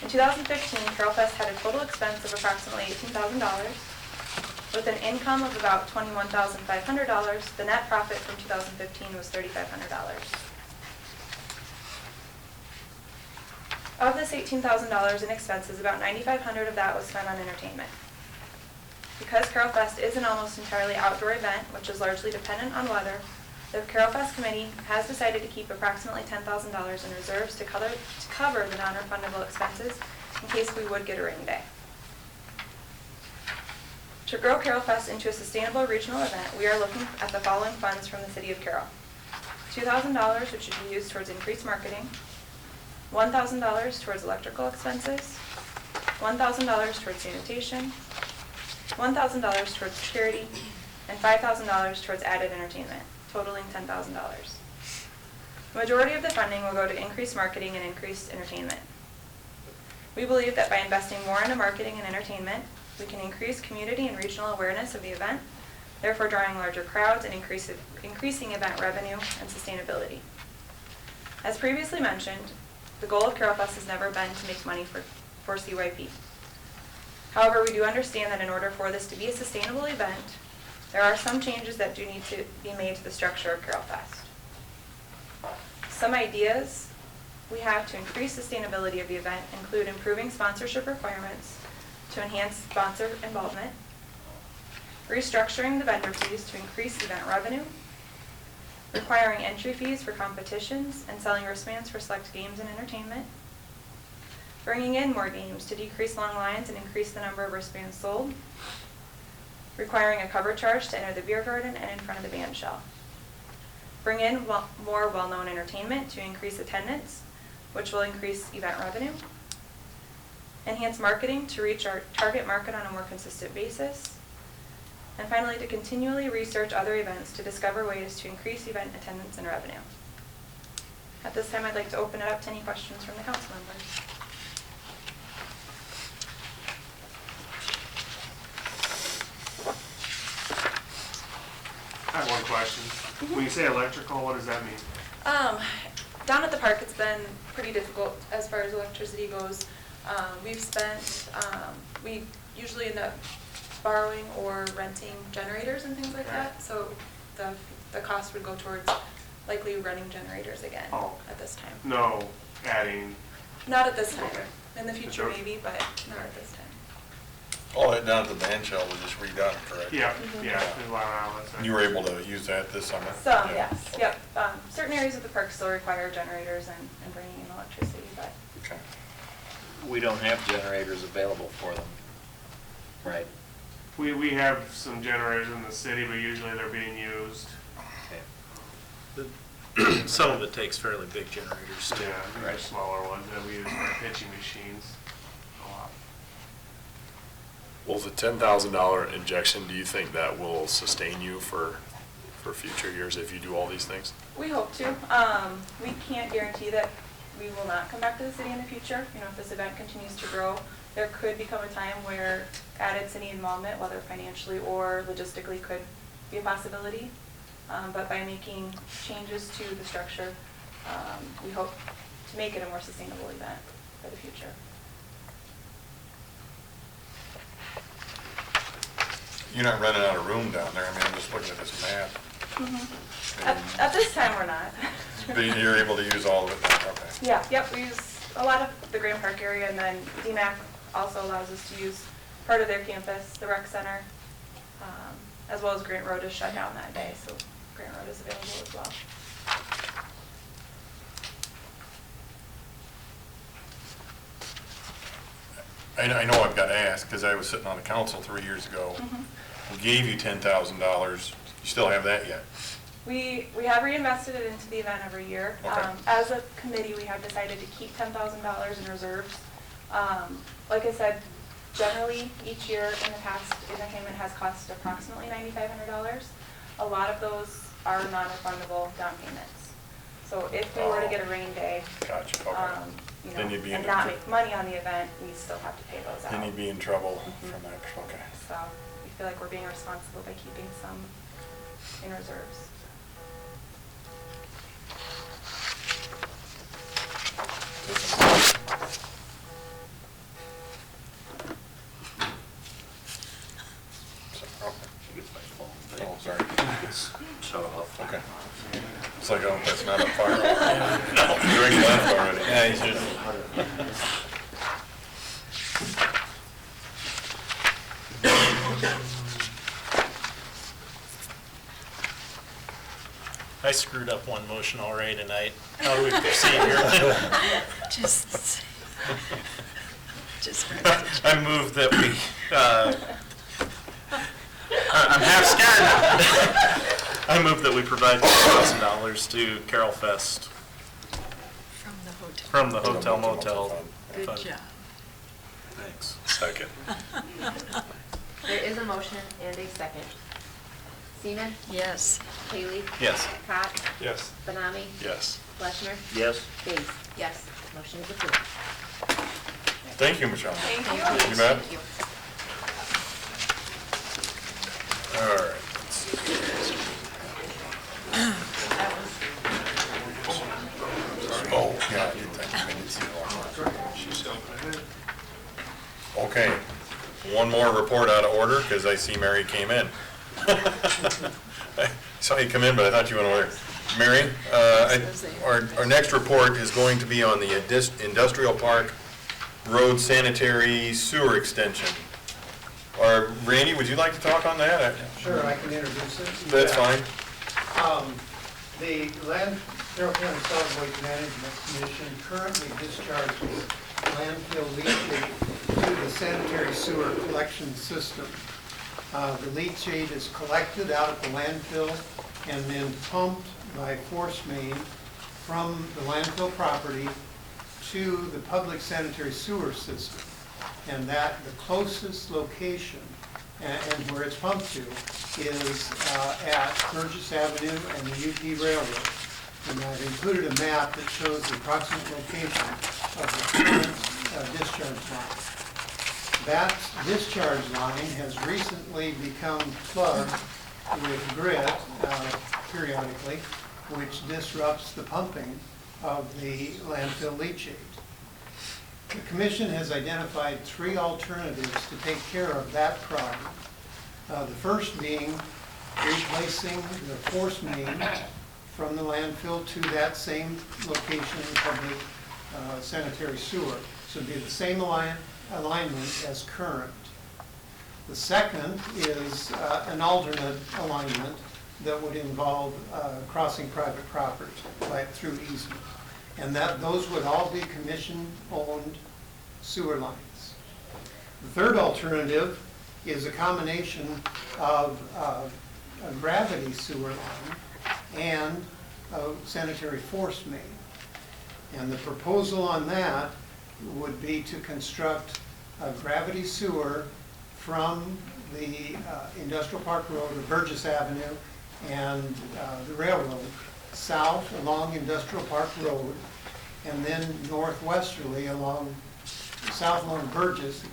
In 2015, Carol Fest had a total expense of approximately $18,000. With an income of about $21,500, the net profit from 2015 was $3,500. Of this $18,000 in expenses, about $9,500 of that was spent on entertainment. Because Carol Fest is an almost entirely outdoor event, which is largely dependent on weather, the Carol Fest Committee has decided to keep approximately $10,000 in reserves to cover the non-refundable expenses in case we would get a rain day. To grow Carol Fest into a sustainable regional event, we are looking at the following funds from the City of Carroll. $2,000, which should be used towards increased marketing, $1,000 towards electrical expenses, $1,000 towards sanitation, $1,000 towards security, and $5,000 towards added entertainment, totaling $10,000. The majority of the funding will go to increased marketing and increased entertainment. We believe that by investing more into marketing and entertainment, we can increase community and regional awareness of the event, therefore drawing larger crowds and increasing event revenue and sustainability. As previously mentioned, the goal of Carol Fest has never been to make money for CYP. However, we do understand that in order for this to be a sustainable event, there are some changes that do need to be made to the structure of Carol Fest. Some ideas we have to increase sustainability of the event include improving sponsorship requirements to enhance sponsor involvement, restructuring the vendor fees to increase event revenue, requiring entry fees for competitions and selling wristbands for select games and entertainment, bringing in more games to decrease long lines and increase the number of wristbands sold, requiring a cover charge to enter the beer garden and in front of the band shell, bring in more well-known entertainment to increase attendance, which will increase event revenue, enhance marketing to reach our target market on a more consistent basis, and finally, to continually research other events to discover ways to increase event attendance and revenue. At this time, I'd like to open it up to any questions from the council members. I have one question. When you say electrical, what does that mean? Down at the park, it's been pretty difficult as far as electricity goes. We've spent, we usually end up borrowing or renting generators and things like that. So the cost would go towards likely running generators again Oh. at this time. No adding, Not at this time. Okay. In the future Sure. maybe, but not at this time. All that down at the band shell was just redone, correct? yeah, there's a lot of outlets. You were able to use that this summer? Some, Yeah. yes, yep. Certain areas of the park still require generators and bringing in electricity, but Okay. We don't have generators available for them, right? We have some generators in the city, but usually they're being used. Some of it takes fairly big generators too. Yeah, these are smaller ones that we use for pitching machines a lot. Well, the $10,000 injection, do you think that will sustain you for future years if you do all these things? we hope to. We can't guarantee that we will not come back to the city in the future. You know, if this event continues to grow, there could become a time where added city involvement, whether financially or logistically, could be a possibility. But by making changes to the structure, we hope to make it a more sustainable event for the future. You're not running out of room down there. I mean, I'm just looking at this map. At this time, we're not. But you're able to use all of it now, okay. Yeah, yep, we use a lot of the Grand Park area, and then DMAC also allows us to use part of their campus, the rec center, as well as Grant Road is shut down that day, so Grant Road is available as well. I know I've got to ask, because I was sitting on the council 3 years ago. We gave you $10,000. You still have that yet? We have reinvested it into the event every year. Okay. As a committee, we have decided to keep $10,000 in reserves. Like I said, generally, each year in the past, entertainment has cost approximately $9,500. A lot of those are non-refundable down payments. So if we were to get a rain day, Gotcha, okay. you Then know, you'd be and in not the- make money on the event, we still have to pay those out. Then you'd be in trouble from that, okay. So we feel like we're being responsible by keeping some in reserves. Oh, sorry. Shut off. Okay. It's like, oh, that's not a fire. Drink left already. Yeah, you should. I screwed up one motion already tonight. How do we proceed here? Just I move that we, I'm half scared now. I move that we provide $2,000 to Carol Fest from the hotel. from the hotel motel. Good fund. job. Thanks. Second. There is a motion and a second. Seaman? Yes. Haley? Yes. Cott? Yes. Benami? Yes. Fleshner? Yes. Bates? Yes. Motion is approved. Thank you, Michelle. Thank Thank you. you. You bet. Thank you. All right. Oh, yeah, I did think, I did see it. Okay, one more report out of order, because I see Mary came in. I saw you come in, but I thought you went over. Mary, our next report is going to be on the Industrial Park Road Sanitary Sewer Extension. Or Randy, would you like to talk on that? Sure, I can introduce it. That's fine. The Carroll County Solid Waste Management Commission currently discharges landfill leachate to the sanitary sewer collection system. The leachate is collected out at the landfill and then pumped by force main from the landfill property to the public sanitary sewer system. And that, the closest location and where it's pumped to is at Burgess Avenue and the UP Railroad. And I've included a map that shows the approximate location of the current discharge line. That discharge line has recently become plugged with grit obviously, which disrupts the pumping of the landfill leachate. The commission has identified 3 alternatives to take care of that problem. The first being replacing the force main from the landfill to that same location in public sanitary sewer. So it'd be the same alignment as current. The second is an alternate alignment that would involve crossing private property through easement. And those would all be commission-owned sewer lines. The third alternative is a combination of a gravity sewer line and a sanitary force main. And the proposal on that would be to construct a gravity sewer from the Industrial Park Road or Burgess Avenue and the railroad south along Industrial Park Road, and then northwesterly along, south along Burgess,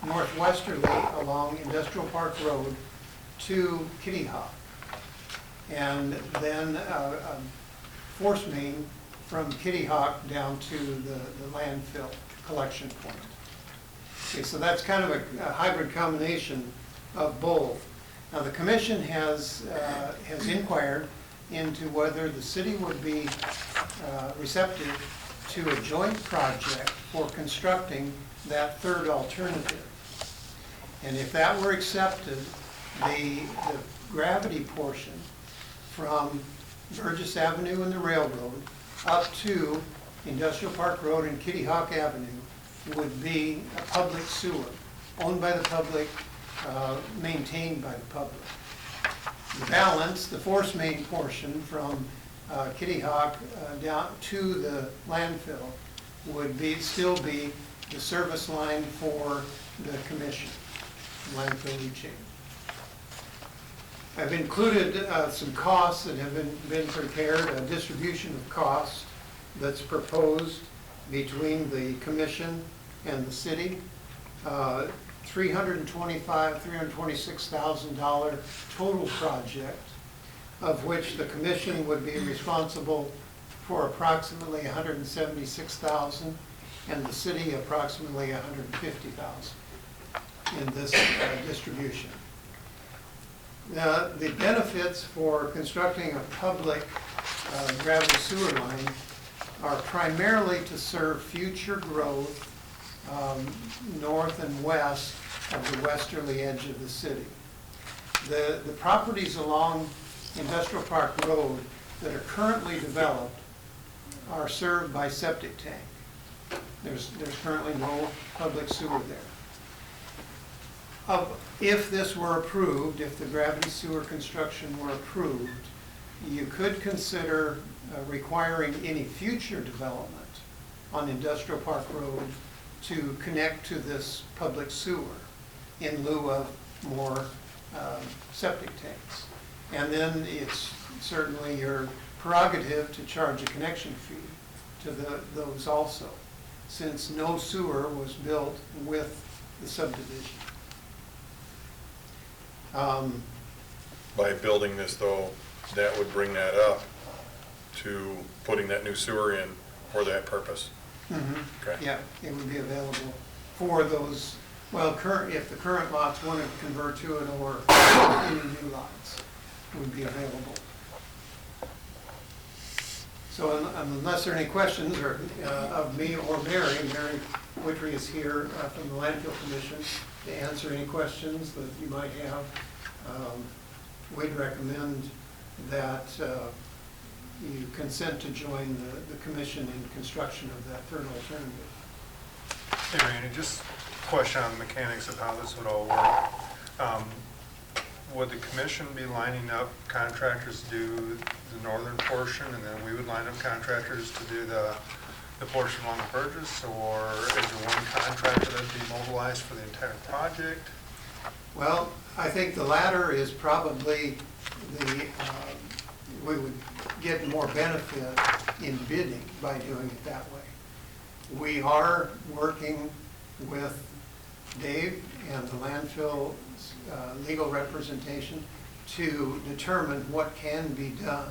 northwesterly along Industrial Park Road to Kitty Hawk. And then a force main from Kitty Hawk down to the landfill collection point. Okay, so that's kind of a hybrid combination of both. Now, the commission has inquired into whether the city would be receptive to a joint project for constructing that third alternative. And if that were accepted, the gravity portion from Burgess Avenue and the railroad up to Industrial Park Road and Kitty Hawk Avenue would be a public sewer, owned by the public, maintained by the public. The balance, the force main portion from Kitty Hawk down to the landfill would still be the service line for the commission, landfill leachate. I've included some costs that have been prepared, a distribution of costs that's proposed between the commission and the city. $326,000 total project, of which the commission would be responsible for approximately $176,000 and the city approximately $150,000 in this distribution. The benefits for constructing a public gravity sewer line are primarily to serve future growth north and west of the westerly edge of the city. The properties along Industrial Park Road that are currently developed are served by septic tank. There's currently no public sewer there. If this were approved, if the gravity sewer construction were approved, you could consider requiring any future development on Industrial Park Road to connect to this public sewer in lieu of more septic tanks. And then it's certainly your prerogative to charge a connection fee to those also, since no sewer was built with the subdivision. By building this, though, that would bring that up to putting that new sewer in for that purpose. Mm-hmm. Okay. Yeah, it would be available for those, well, if the current lots want to convert to it or any new lots would be available. So unless there are any questions of me or Mary Whitry is here from the Landfill Commission to answer any questions that you might have. We'd recommend that you consent to join the commission in construction of that third alternative. Hey, Randy, just a question on the mechanics of how this would all work. Would the commission be lining up contractors to do the northern portion, and then we would line up contractors to do the portion along Burgess, or is there one contractor that would be mobilized for the entire project? Well, I think the latter is probably we would get more benefit in bidding by doing it that way. We are working with Dave and the landfill legal representation to determine what can be done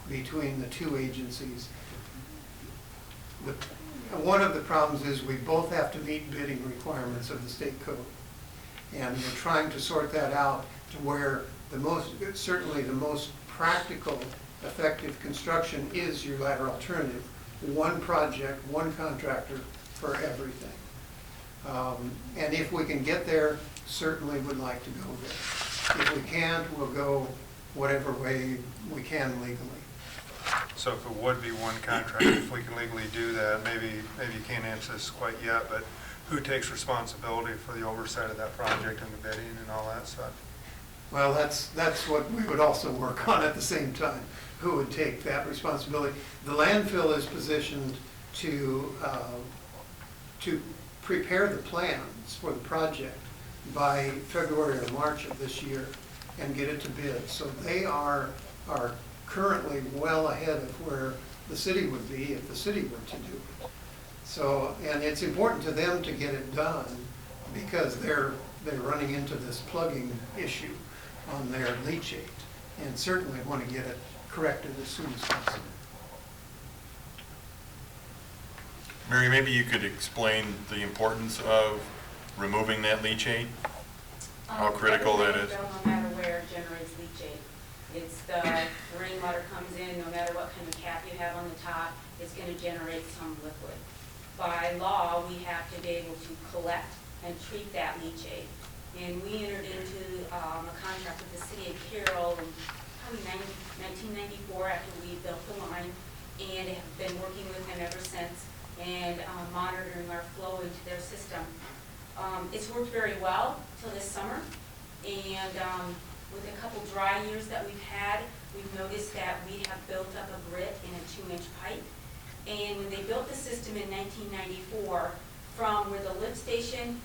between the two agencies. One of the problems is we both have to meet bidding requirements of the state code. And we're trying to sort that out to where certainly the most practical, effective construction is your latter alternative. One project, one contractor for everything. And if we can get there, certainly would like to go there. If we can't, we'll go whatever way we can legally. So if it would be one contract, if we can legally do that, maybe you can't answer this quite yet, but who takes responsibility for the oversight of that project and the bidding and all that stuff? Well, that's what we would also work on at the same time. Who would take that responsibility? The landfill is positioned to prepare the plans for the project by February or March of this year and get it to bid. So they are currently well ahead of where the city would be if the city were to do it. So, and it's important to them to get it done because they're running into this plugging issue on their leachate and certainly want to get it corrected as soon as possible. Mary, maybe you could explain the importance of removing that leachate? How critical that is? No matter where it generates leachate. It's the rainwater comes in, no matter what kind of cap you have on the top, it's going to generate some liquid. By law, we have to be able to collect and treat that leachate. And we entered into a contract with the city of Carroll in probably 1994 after we built the line, and have been working with them ever since and monitoring our flow into their system. It's worked very well till this summer, and with a couple dry years that we've had, we've noticed that we have built up a grit in a 2-inch pipe. And when they built the system in 1994, from where the lift station,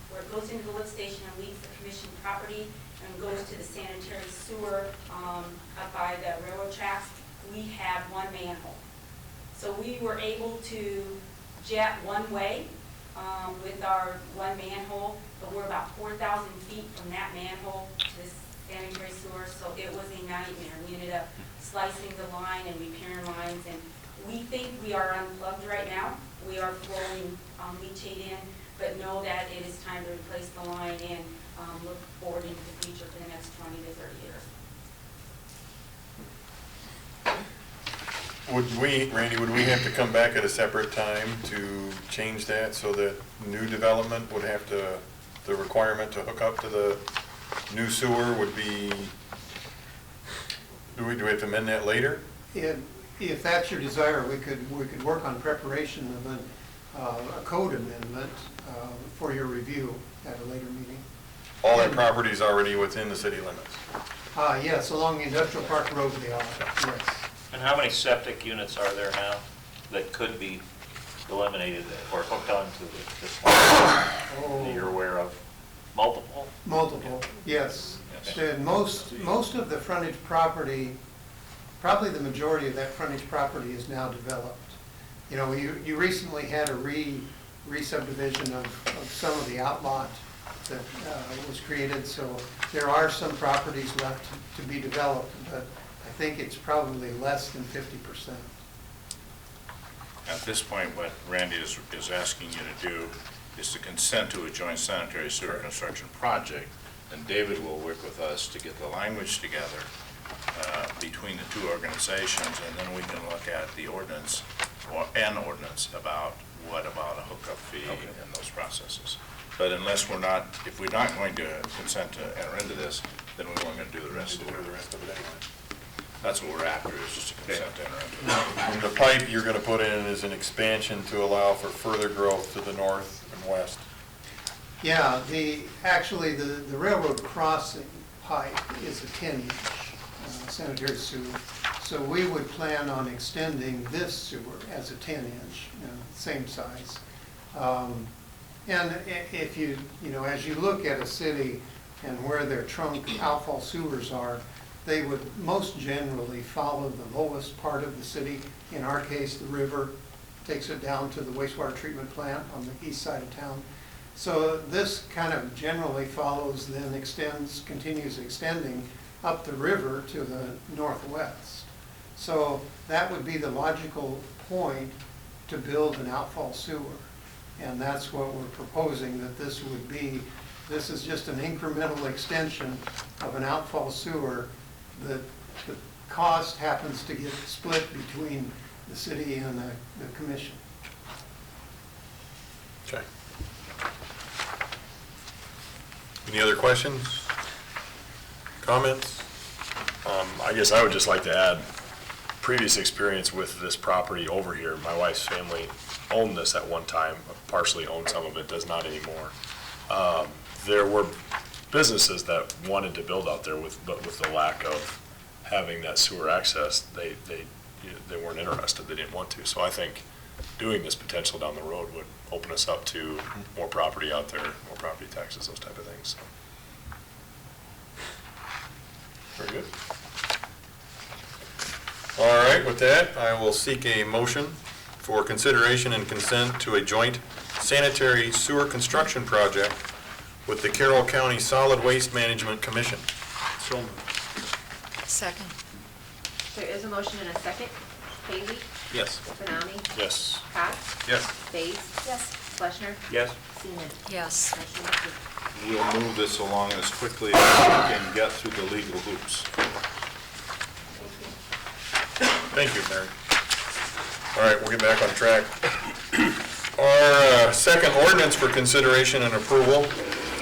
where it goes into the lift station and leaves the commission property and goes to the sanitary sewer up by the railroad tracks, we have one manhole. So we were able to jet one way with our one manhole, but we're about 4,000 feet from that manhole to the sanitary sewer, so it was a nightmare. We ended up slicing the line and repairing lines, and we think we are unplugged right now. We are flowing leachate in, but know that it is time to replace the line and look forward into the future for the next 20 to 30 years. Randy, would we have to come back at a separate time to change that so that new development would have to, the requirement to hook up to the new sewer would be, do we have to amend that later? If that's your desire, we could work on preparation of a code amendment for your review at a later meeting. All that property is already within the city limits? Yes, along the Industrial Park Road they are, yes. And how many septic units are there now that could be eliminated or hooked onto this line that you're aware of? Multiple? Multiple, yes. Okay. And most of the frontage property, probably the majority of that frontage property is now developed. You know, you recently had a re-subdivision of some of the outlot that was created, so there are some properties left to be developed, but I think it's probably less than 50%. At this point, what Randy is asking you to do is to consent to a joint sanitary sewer construction project, and David will work with us to get the language together between the two organizations, and then we can look at the ordinance, or an ordinance about what about a hookup fee and those processes. But unless if we're not going to consent to enter into this, then we weren't going to do the rest of it. That's what we're after, is just a consent to enter into it. And the pipe you're going to put in is an expansion to allow for further growth to the north and west? Yeah, actually the railroad crossing pipe is a 10-inch sanitary sewer. So we would plan on extending this sewer as a 10-inch, same size. And if you know, as you look at a city and where their trunk outfall sewers are, they would most generally follow the lowest part of the city. In our case, the river takes it down to the wastewater treatment plant on the east side of town. So this kind of generally follows, then continues extending up the river to the northwest. So that would be the logical point to build an outfall sewer. And that's what we're proposing, that this would be. This is just an incremental extension of an outfall sewer. The cost happens to get split between the city and the commission. Okay. Any other questions? Comments? I guess I would just like to add, previous experience with this property over here. My wife's family owned this at one time, partially owned some of it, does not anymore. There were businesses that wanted to build out there but with the lack of having that sewer access, they weren't interested, they didn't want to. So I think doing this potential down the road would open us up to more property out there, more property taxes, those type of things. Very good. All right, with that, I will seek a motion for consideration and consent to a joint sanitary sewer construction project with the Carroll County Solid Waste Management Commission. So moved. Second. There is a motion and a second. Haley? Yes. Benami? Yes. Cox? Yes. Bates? Yes. Fleshner? Yes. Seaman? Yes. Motion approved. We'll move this along as quickly as we can get through the legal hoops. Thank you, Mary. All right, we'll get back on track. Our second ordinance for consideration and approval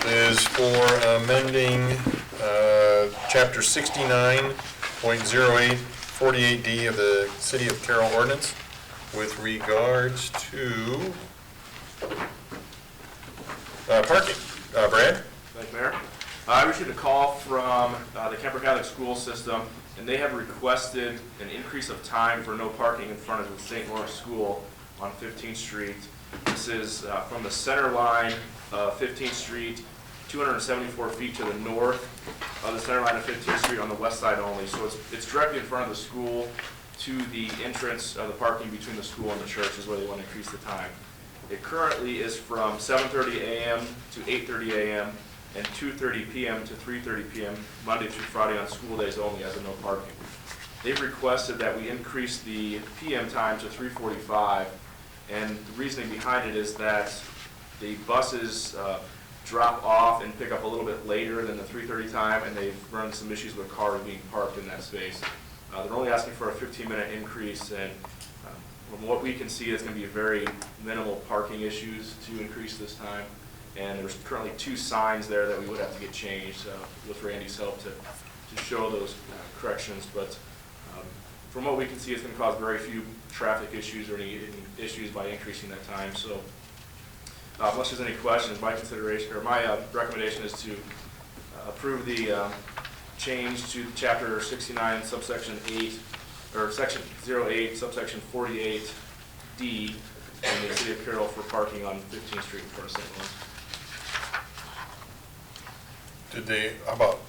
is for amending Chapter 69.08, 48D of the City of Carroll ordinance with regards to parking. Brad? Thank you, Mayor. I received a call from the Kemper Catholic School System, and they have requested an increase of time for no parking in front of the St. Lawrence School on 15th Street. This is from the center line of 15th Street, 274 feet to the north of the center line of 15th Street on the west side only. So it's directly in front of the school to the entrance of the parking between the school and the church is where they want to increase the time. It currently is from 7:30 a.m. to 8:30 a.m. and 2:30 p.m. to 3:30 p.m. Monday through Friday on school days only as a no parking. They've requested that we increase the p.m. time to 3:45, and the reasoning behind it is that the buses drop off and pick up a little bit later than the 3:30 time, and they've run into some issues with cars being parked in that space. They're only asking for a 15-minute increase, and from what we can see, it's going to be very minimal parking issues to increase this time. And there's currently 2 signs there that we would have to get changed with Randy's help to show those corrections. But from what we can see, it's going to cause very few traffic issues or any issues by increasing that time. So unless there's any questions, my recommendation is to approve the change to Chapter 69, subsection 8, or Section 08, subsection 48D in the City of Carroll for parking on 15th Street in front of St. Lawrence. Did they, how about,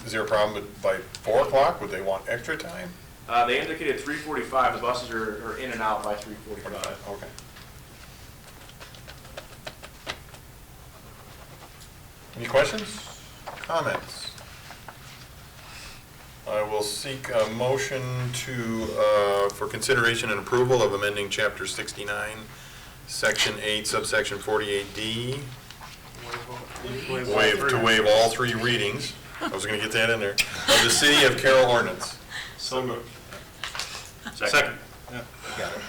is there a problem with by 4 o'clock? Would they want extra time? They indicated 3:45. The buses are in and out by 3:45. Okay. Any questions? Comments? I will seek a motion for consideration and approval of amending Chapter 69, Section 8, subsection 48D. To waive all 3 readings. I was going to get that in there. Of the City of Carroll ordinance. So moved. Second. Yeah, got it.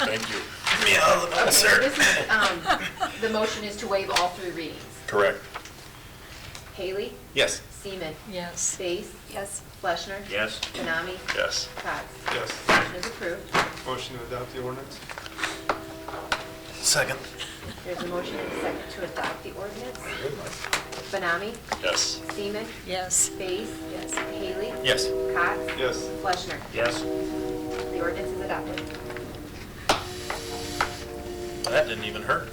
Thank you. Okay, this is, the motion is to waive all 3 readings. Correct. Haley? Yes. Seaman? Yes. Bates? Yes. Fleshner? Yes. Benami? Yes. Cox? Yes. Motion is approved. Motion to adopt the ordinance? Second. There's a motion and a second to adopt the ordinance. Benami? Yes. Seaman? Yes. Bates? Yes. Haley? Yes. Cox? Yes. Fleshner? Yes. The ordinance is adopted. That didn't even hurt.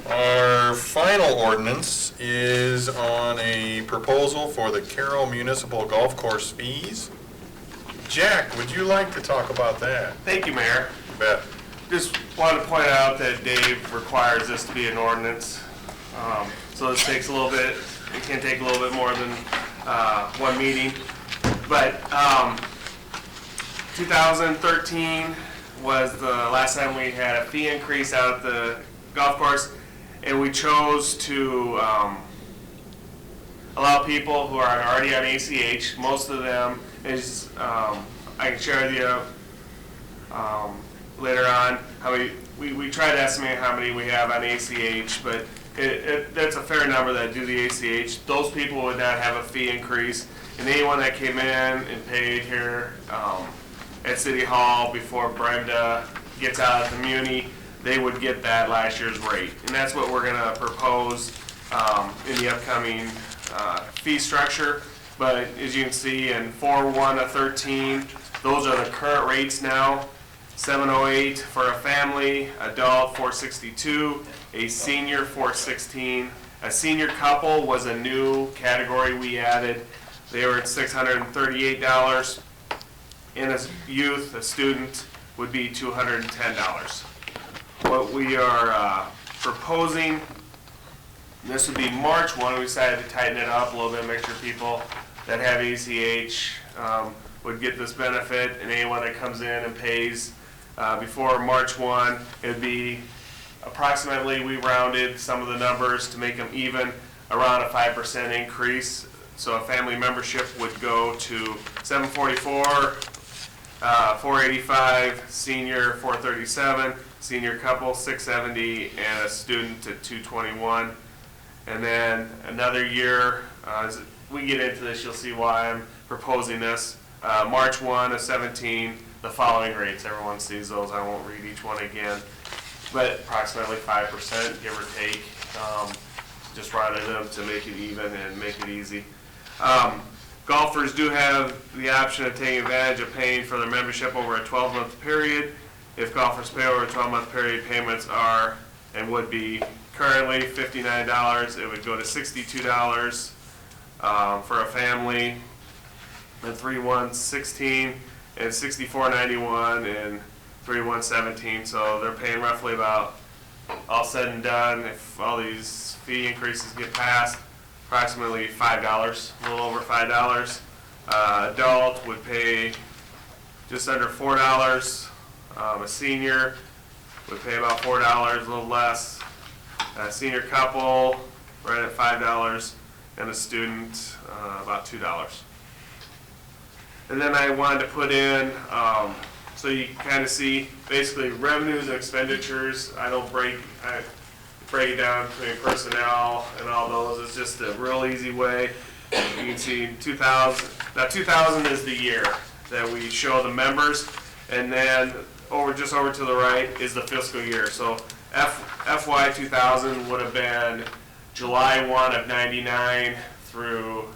Our final ordinance is on a proposal for the Carroll Municipal Golf Course fees. Jack, would you like to talk about that? Thank you, Mayor. You bet. Just wanted to point out that Dave requires this to be an ordinance. So this takes a little bit, it can take a little bit more than one meeting. But 2013 was the last time we had a fee increase out at the golf course, and we chose to allow people who are already on ACH. Most of them is, I can share with you later on how many, we try to estimate how many we have on ACH, but that's a fair number that do the ACH. Those people would not have a fee increase. And anyone that came in and paid here at City Hall before Brenda gets out of the muni, they would get that last year's rate. And that's what we're gonna propose in the upcoming fee structure. But as you can see in 4-1 of 13, those are the current rates now. $708 for a family, adult $462, a senior $416. A senior couple was a new category we added. They were at $638. And a youth, a student, would be $210. What we are proposing, this would be March 1. We decided to tighten it up a little bit, make sure people that have ACH would get this benefit, and anyone that comes in and pays before March 1, it would be approximately, we rounded some of the numbers to make them even, around a 5% increase. So a family membership would go to $744, $485, senior $437, senior couple $670, and a student at $221. And then another year, as we get into this, you'll see why I'm proposing this. March 1 of 17, the following rates. Everyone sees those. I won't read each one again. But approximately 5%, give or take. Just rounded them to make it even and make it easy. Golfers do have the option of taking advantage of paying for their membership over a 12-month period. If golfers pay over a 12-month period, payments are and would be currently $59. It would go to $62 for a family, and 3/1/16, and $64.91 and 3/1/17. So they're paying roughly about, all said and done, if all these fee increases get passed, approximately $5, a little over $5. Adult would pay just under $4. A senior would pay about $4, a little less. A senior couple, right at $5, and a student, about $2. And then I wanted to put in, so you can kind of see basically revenues and expenditures. I break it down between personnel and all those. It's just a real easy way. You can see 2000. Now 2000 is the year that we show the members, and then just over to the right is the fiscal year. So FY 2000 would have been July 1 of 99 through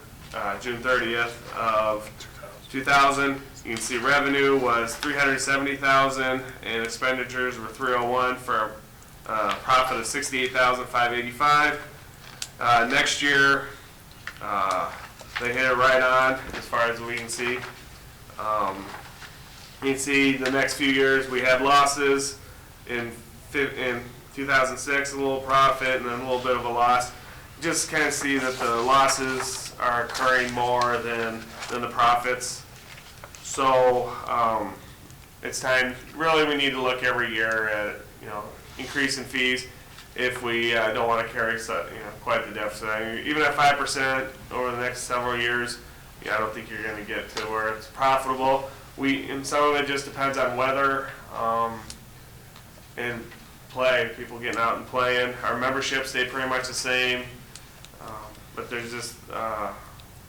June 30th of 2000. You can see revenue was $370,000 and expenditures were $301 for a profit of $68,585. Next year, they hit it right on as far as we can see. You can see the next few years we had losses. In 2006, a little profit and then a little bit of a loss. Just kind of see that the losses are occurring more than the profits. So it's time, really we need to look every year at, increase in fees if we don't want to carry quite the deficit. I mean, even at 5% over the next several years, I don't think you're going to get to where it's profitable. And some of it just depends on weather and play, people getting out and playing. Our membership stayed pretty much the same, but there's just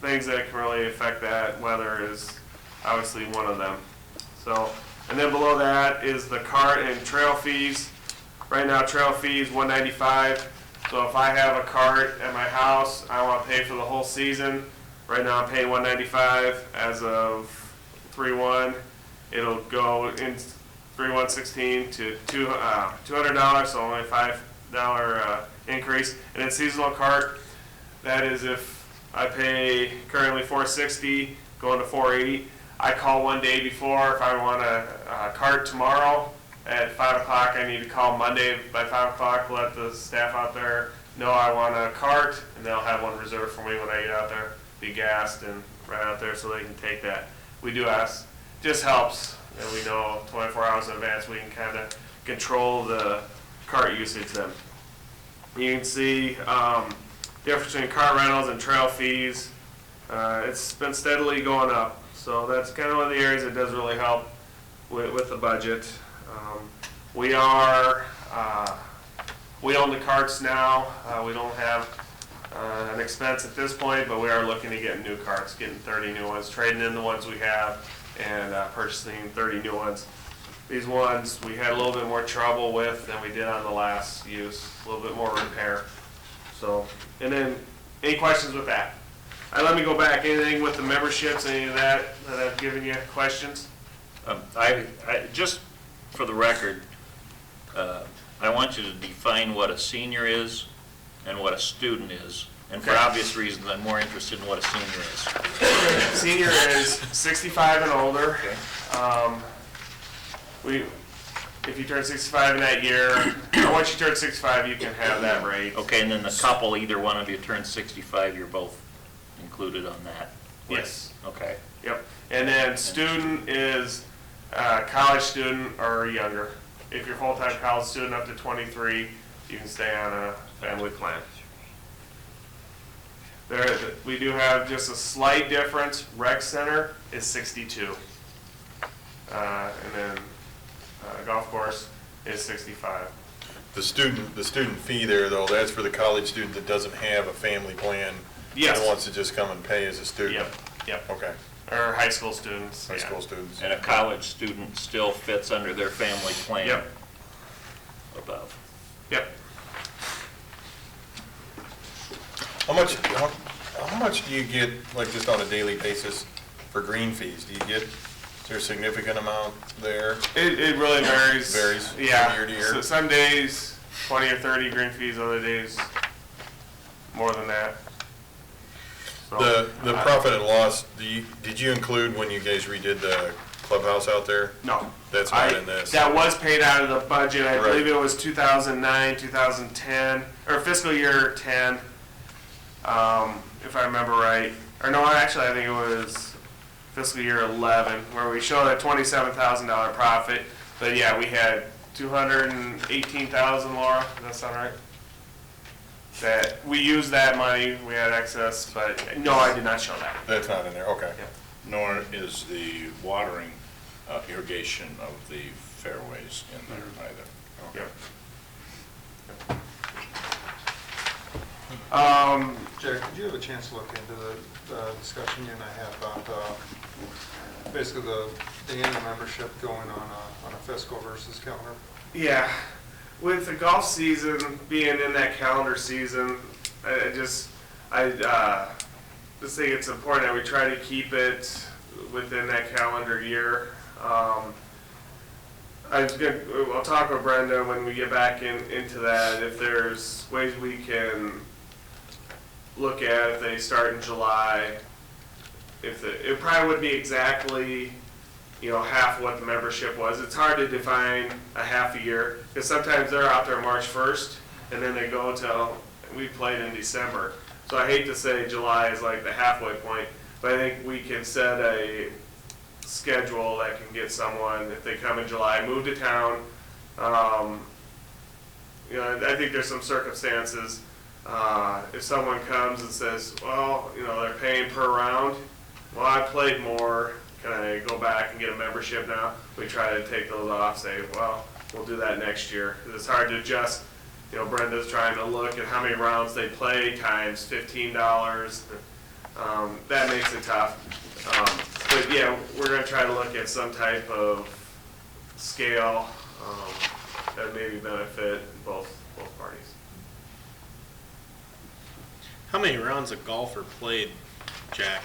things that can really affect that. Weather is obviously one of them. So, and then below that is the cart and trail fees. Right now, trail fees $195. So if I have a cart at my house, I want to pay for the whole season. Right now, I'm paying $195 as of 3/1. It'll go in 3/1/16 to $200, so only a $5 increase. And it's seasonal cart. That is if I pay currently $460, going to $480. I call one day before if I want a cart tomorrow at 5 o'clock. I need to call Monday by 5 o'clock, let the staff out there know I want a cart, and they'll have one reserved for me when I get out there. be gassed and right out there so they can take that. We do ask, just helps, and we know 24 hours in advance we can kind of control the cart usage then. You can see difference between cart rentals and trail fees. It's been steadily going up, so that's kind of one of the areas that does really help with the budget. We own the carts now. We don't have an expense at this point, but we are looking to get new carts, getting 30 new ones, trading in the ones we have, and purchasing 30 new ones. These ones we had a little bit more trouble with than we did on the last use, a little bit more repair. So, and then, any questions with that? Let me go back, anything with the memberships, any of that I've given you questions? I just for the record, I want you to define what a senior is and what a student is. And for obvious reasons, I'm more interested in what a senior is. Senior is 65 and older. If you turn 65 in that year, or once you turn 65, you can have that rate. Okay, and then the couple, either one of you turns 65, you're both included on that? Yes. Okay. Yep. And then student is college student or younger. If you're full-time college student up to 23, you can stay on a family plan. We do have just a slight difference. Rec center is 62. And then golf course is 65. The student fee there, though, that's for the college student that doesn't have a family plan. Yes. And wants to just come and pay as a student. Yep. Okay. Or high school students. High school students. And a college student still fits under their family plan? Yep. Above? Yep. How much do you get, like, just on a daily basis for green fees? Do you get, is there a significant amount there? It really varies. Varies from Yeah. year to year? So some days, 20 or 30 green fees, other days, more than that. So, The profit and loss, did you include when you guys redid the clubhouse out there? No. That's not in this. That was paid out of the budget. I Right. believe it was 2009, 2010, or fiscal year 10, if I remember right. Or no, actually, I think it was fiscal year 11, where we showed a $27,000 profit. But yeah, we had 218,000, Laura, does that sound right? That we used that money, we had excess, but no, I did not show that. That's not in there, okay. Nor is the watering, irrigation of the fairways in there either. Yep. Jack, did you have a chance to look into the discussion you and I had about basically the annual membership going on a fiscal versus calendar? Yeah, with the golf season being in that calendar season, I just think it's important that we try to keep it within that calendar year. I'll talk with Brenda when we get back into that, if there's ways we can look at if they start in July. It probably would be exactly, half what the membership was. It's hard to define a half a year, because sometimes they're out there March 1st, and then they go till, we played in December. So I hate to say July is like the halfway point, but I think we can set a schedule that can get someone, if they come in July, move to town. I think there's some circumstances, if someone comes and says, well, they're paying per round, well, I played more, can I go back and get a membership now? We try to take those off, say, well, we'll do that next year. It's hard to adjust. Brenda's trying to look at how many rounds they play times $15. That makes it tough. But yeah, we're going to try to look at some type of scale that maybe benefit both parties. How many rounds of golf are played, Jack?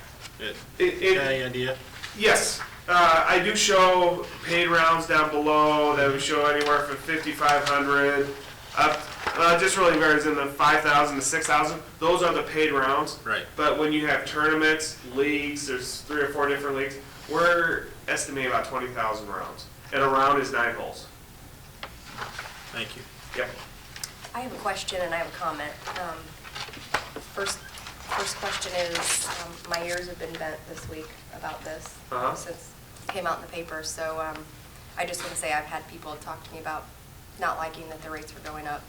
Any idea? Yes, I do show paid rounds down below that we show anywhere from 5,500 up. It just really varies in the 5,000 to 6,000. Those are the paid rounds. Right. But when you have tournaments, leagues, there's 3 or 4 different leagues. We're estimating about 20,000 rounds, and a round is 9 holes. Thank you. Yep. I have a question and I have a comment. First, first question is, my ears have been bent this week about this, since it came out in the paper. So I just want to say I've had people talk to me about not liking that the rates were going up.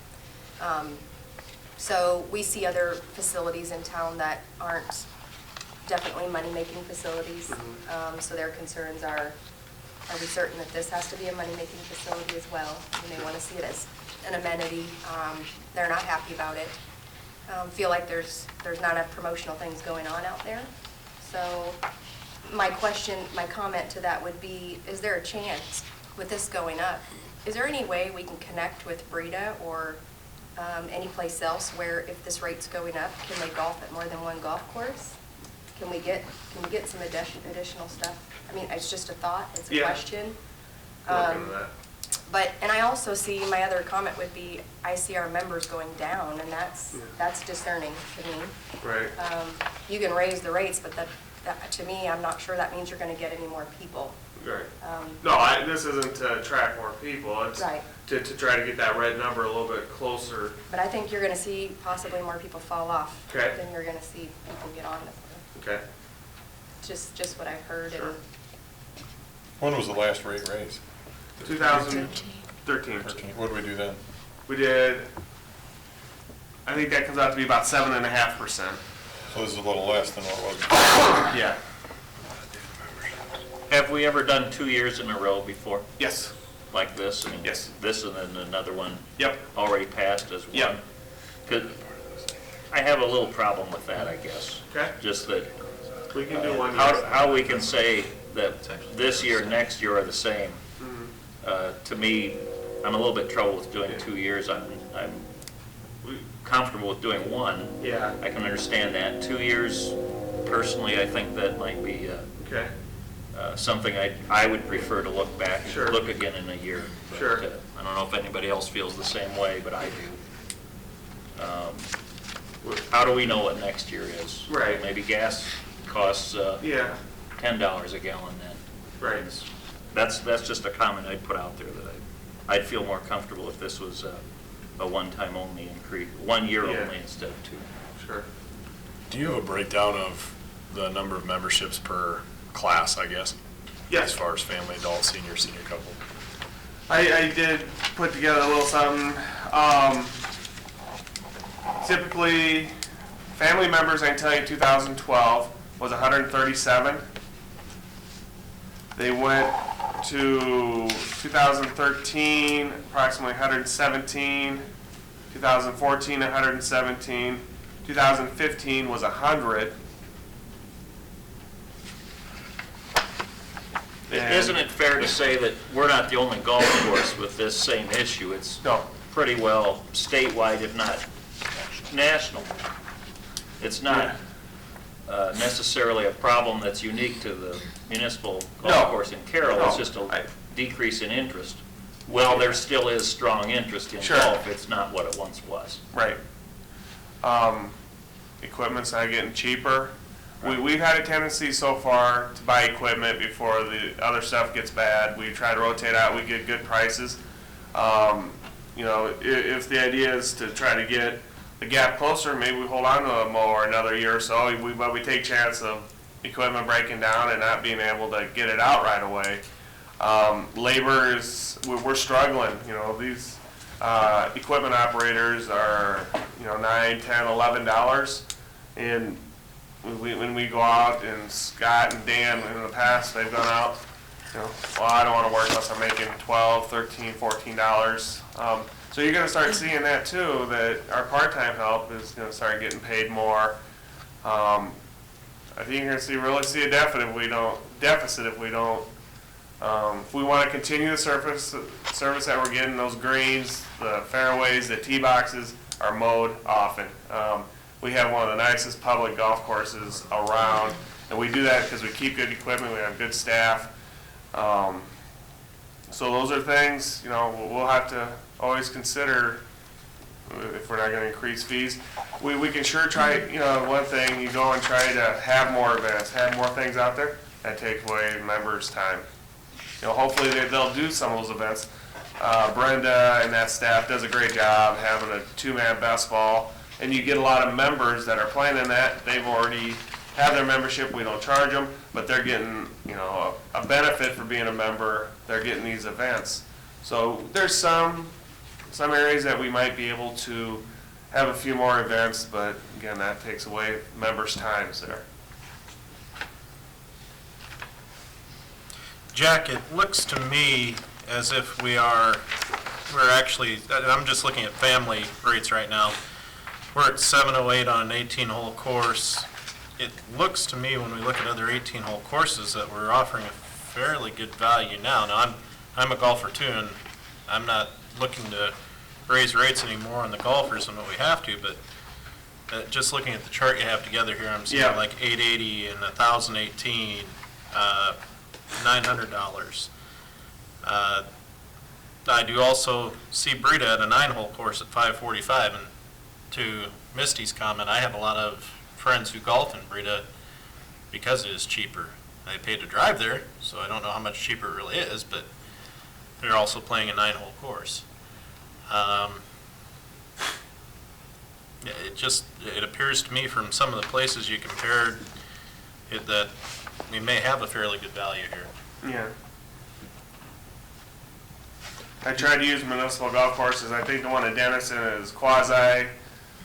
So we see other facilities in town that aren't definitely money-making facilities. So their concerns are we certain that this has to be a money-making facility as well? And they want to see it as an amenity. They're not happy about it. Feel like there's not enough promotional things going on out there. So my comment to that would be, is there a chance with this going up, is there any way we can connect with Breda or any place else where if this rate's going up, can they golf at more than one golf course? Can we get some additional stuff? I mean, it's just a thought, it's a question. But, and I also see, my other comment would be, I see our members going down, and that's discerning to me. Right. You can raise the rates, but that, to me, I'm not sure that means you're gonna get any more people. Right. No, this isn't to attract more people. It's Right. to try to get that red number a little bit closer. But I think you're gonna see possibly more people fall off Okay. than you're gonna see people get on. Okay. Just what I've heard. Sure. And When was the last rate raise? 2013. What did we do then? We did, I think that comes out to be about 7.5%. So this is a little less than what it was. Yeah. Have we ever done 2 years in a row before? Yes. Like this? And Yes. This and then another one? Yep. Already passed as one? Yep. 'Cause I have a little problem with that, I guess. Okay. Just that, We can do 1 year. how we can say that this year, next year are the same. To me, I'm a little bit trouble with doing 2 years. I'm comfortable with doing one. Yeah. I can understand that. 2 years, personally, I think that might be Okay. something I would prefer to look back and Sure. look again in a year. Sure. But, I don't know if anybody else feels the same way, but I do. How do we know what next year is? Right. Maybe gas costs Yeah. $10 a gallon then. Right. That's just a comment I'd put out there that I'd feel more comfortable if this was a one-time only increase, 1 year Yeah. only instead of 2. Sure. Do you have a breakdown of the number of memberships per class, I guess? Yes. As far as family, adult, senior couple? I did put together a little something. Typically, family members, I can tell you, 2012 was 137. They went to 2013, approximately 117. 2014, 117. 2015 was 100. Isn't it fair to say that we're not the only golf course with this same issue? It's pretty well statewide, if not national. It's not necessarily a problem that's unique to the municipal golf course in Carroll. It's just a decrease in interest. Well, there still is strong interest in golf. It's not what it once was. Right. Equipment's not getting cheaper. We've had a tendency so far to buy equipment before the other stuff gets bad. We try to rotate out, we get good prices. You know, if the idea is to try to get the gap closer, maybe we hold on to a mower another year or so, but we take chance of equipment breaking down and not being able to get it out right away. Labor is, we're struggling, you know, these equipment operators are, you know, $9, $10, $11, and when we go out, and Scott and Dan in the past, they've gone out, you know, well, I don't want to work unless I'm making $12, $13, $14. So you're going to start seeing that too, that our part-time help is going to start getting paid more. I think you're going to really see a deficit if we don't. If we want to continue the service that we're getting, those greens, the fairways, the tee boxes are mowed often. We have one of the nicest public golf courses around, and we do that because we keep good equipment, we have good staff. So those are things, you know, we'll have to always consider if we're not going to increase fees. We can sure try, you know, one thing, you go and try to have more events, have more things out there, that takes away members' time. You know, hopefully they'll do some of those events. Brenda and that staff does a great job having a 2-man best ball. and you get a lot of members that are playing in that. They've already have their membership, we don't charge them, but they're getting, you know, a benefit for being a member. They're getting these events. So there's some areas that we might be able to have a few more events, but again, that takes away members' times there. Jack, it looks to me as if we're actually, I'm just looking at family rates right now. We're at 708 on an 18-hole course. It looks to me when we look at other 18-hole courses that we're offering a fairly good value now. Now, I'm a golfer too, and I'm not looking to raise rates anymore on the golfers than what we have to, but just looking at the chart you have together here, I'm seeing like 880 and 1,018, $900. I do also see Brita at a 9-hole course at 545, and to Misty's comment, I have a lot of friends who golf in Brita because it is cheaper. They pay to drive there, so I don't know how much cheaper it really is, but they're also playing a 9-hole course. It appears to me from some of the places you compared it that we may have a fairly good value here. Yeah. I tried to use municipal golf courses. I think the one in Denison is quasi. I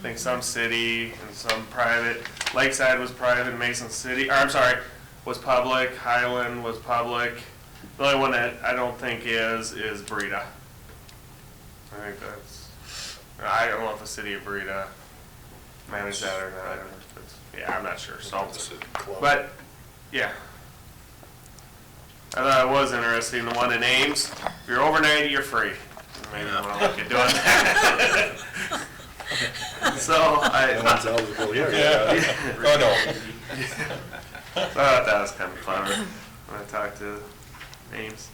think some city and some private. Lakeside was private. Mason City, or I'm sorry, was public. Highland was public. The only one that I don't think is Brita. I think I don't know if the city of Brita managed that or not. I don't know if it's, yeah, I'm not sure. So, but yeah. I thought it was interesting, the one in Ames. If you're over 90, you're free. Maybe I want to look at doing that. So I thought that was kind of clever when I talked to Ames.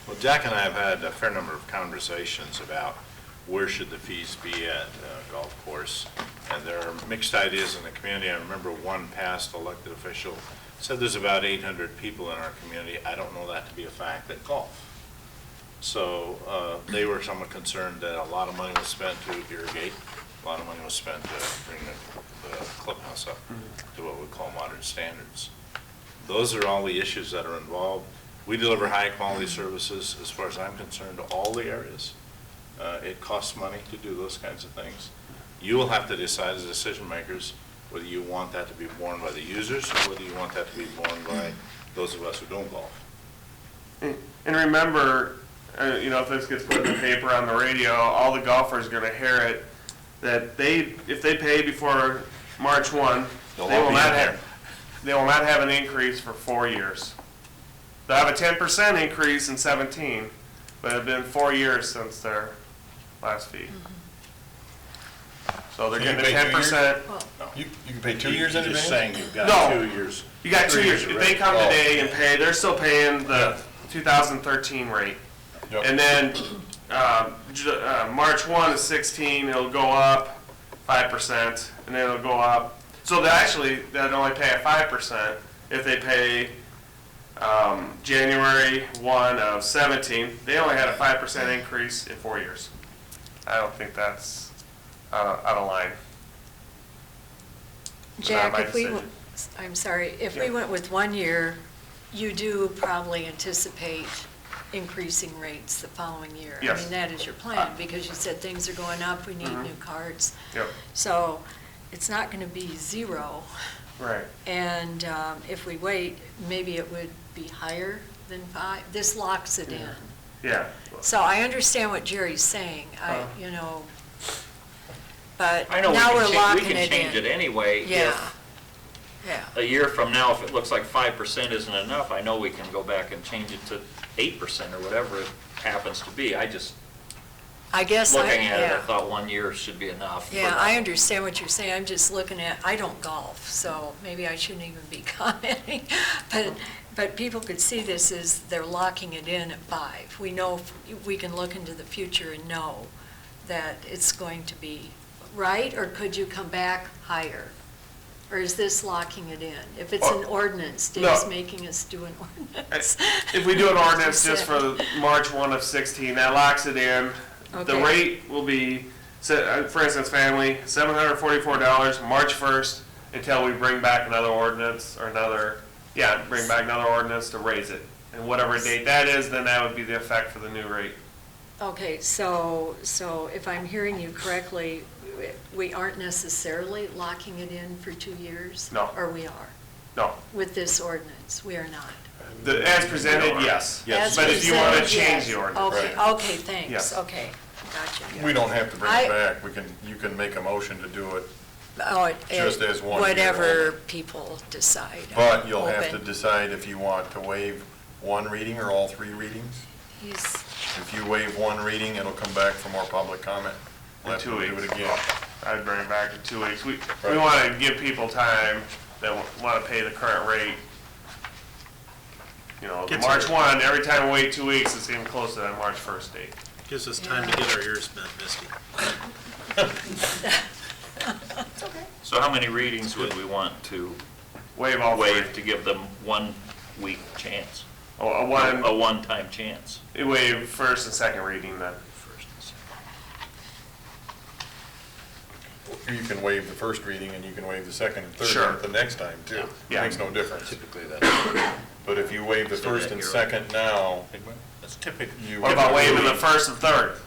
Well, Jack and I have had a fair number of conversations about where should the fees be at a golf course, and there are mixed ideas in the community. I remember one past elected official said there's about 800 people in our community. I don't know that to be a fact that golf. So they were somewhat concerned that a lot of money was spent to irrigate, a lot of money was spent to bring the clubhouse up to what we call modern standards. Those are all the issues that are involved. We deliver high quality services, as far as I'm concerned, to all the areas. It costs money to do those kinds of things. You will have to decide as decision makers whether you want that to be borne by the users or whether you want that to be borne by those of us who don't golf. And remember, you know, if this gets put in the paper, on the radio, all the golfers are going to hear it, that if they pay before March 1, they will not have an increase for 4 years. They'll have a 10% increase in 17, but it's been 4 years since their last fee. So they're getting a 10%. You can pay 2 years in advance? Just saying you've got 2 years. You got 2 years. If they come today and pay, they're still paying the 2013 rate. Yep. And then March 1 is 16, it'll go up 5%, and then it'll go up. So they'd only pay at 5% if they pay January 1 of 17. They only had a 5% increase in 4 years. I don't think that's out of line. Jack, if we, decision. I'm sorry, if we went with 1 year, you do probably anticipate increasing rates the following year. I Yes. mean, that is your plan, because you said things are going up, we need new cards. Yep. So it's not going to be zero. Right. And if we wait, maybe it would be higher than 5. This locks it in. Yeah. So I understand what Jerry's saying, you know, but I know now we're we locking can it change in. it anyway. Yeah, If yeah. a year from now, if it looks like 5% isn't enough, I know we can go back and change it to 8% or whatever it happens to be. I just, I guess looking at it, I yeah. thought 1 year should be enough. for Yeah, now. I understand what you're saying. I'm just looking at, I don't golf, so maybe I shouldn't even be commenting. But people could see this as they're locking it in at 5. We know, we can look into the future and know that it's going to be right, or could you come back higher? Or is this locking it in? If it's an ordinance, Dave's making us do an ordinance. If we do an ordinance just for March 1 of 16, that locks it in. The Okay. rate will be So, for instance, family, $744, March 1st, until we bring back another ordinance or bring back another ordinance to raise it. And whatever date that is, then that would be the effect for the new rate. Okay, so if I'm hearing you correctly, we aren't necessarily locking it in for 2 years? No. Or we are? No. With this ordinance, we are not? As presented, yes. As But if you want to presented, change yes. the ordinance. Okay, Right. okay, thanks, Yes. okay, gotcha. We don't have to bring I- it back. You can make a motion to do it, Oh, Just as 1 year whatever only. people decide. but you'll have to Open. decide if you want to waive 1 reading or all 3 readings. He's- If you waive 1 reading, it'll come back for more public comment. We'll In have 2 to do weeks. it again. I'd bring it back in 2 weeks. We Right. want to give people time that want to pay the current rate. You know, Gets March it. 1, every time we wait 2 weeks, it's getting close to that March 1st date. Gives us time to get our ears bent, Misty. So how many readings would we want to Waive all three. waive to give them 1 week chance? Oh, a one, A one-time chance? waive first and second reading then. First and second. You can waive the first reading and you can waive the second and third Sure. the next time too. Yeah. Makes no difference. Typically, that's, But if you waive the So first that and you're- second now, that's typically, you. What about waiving the first and third?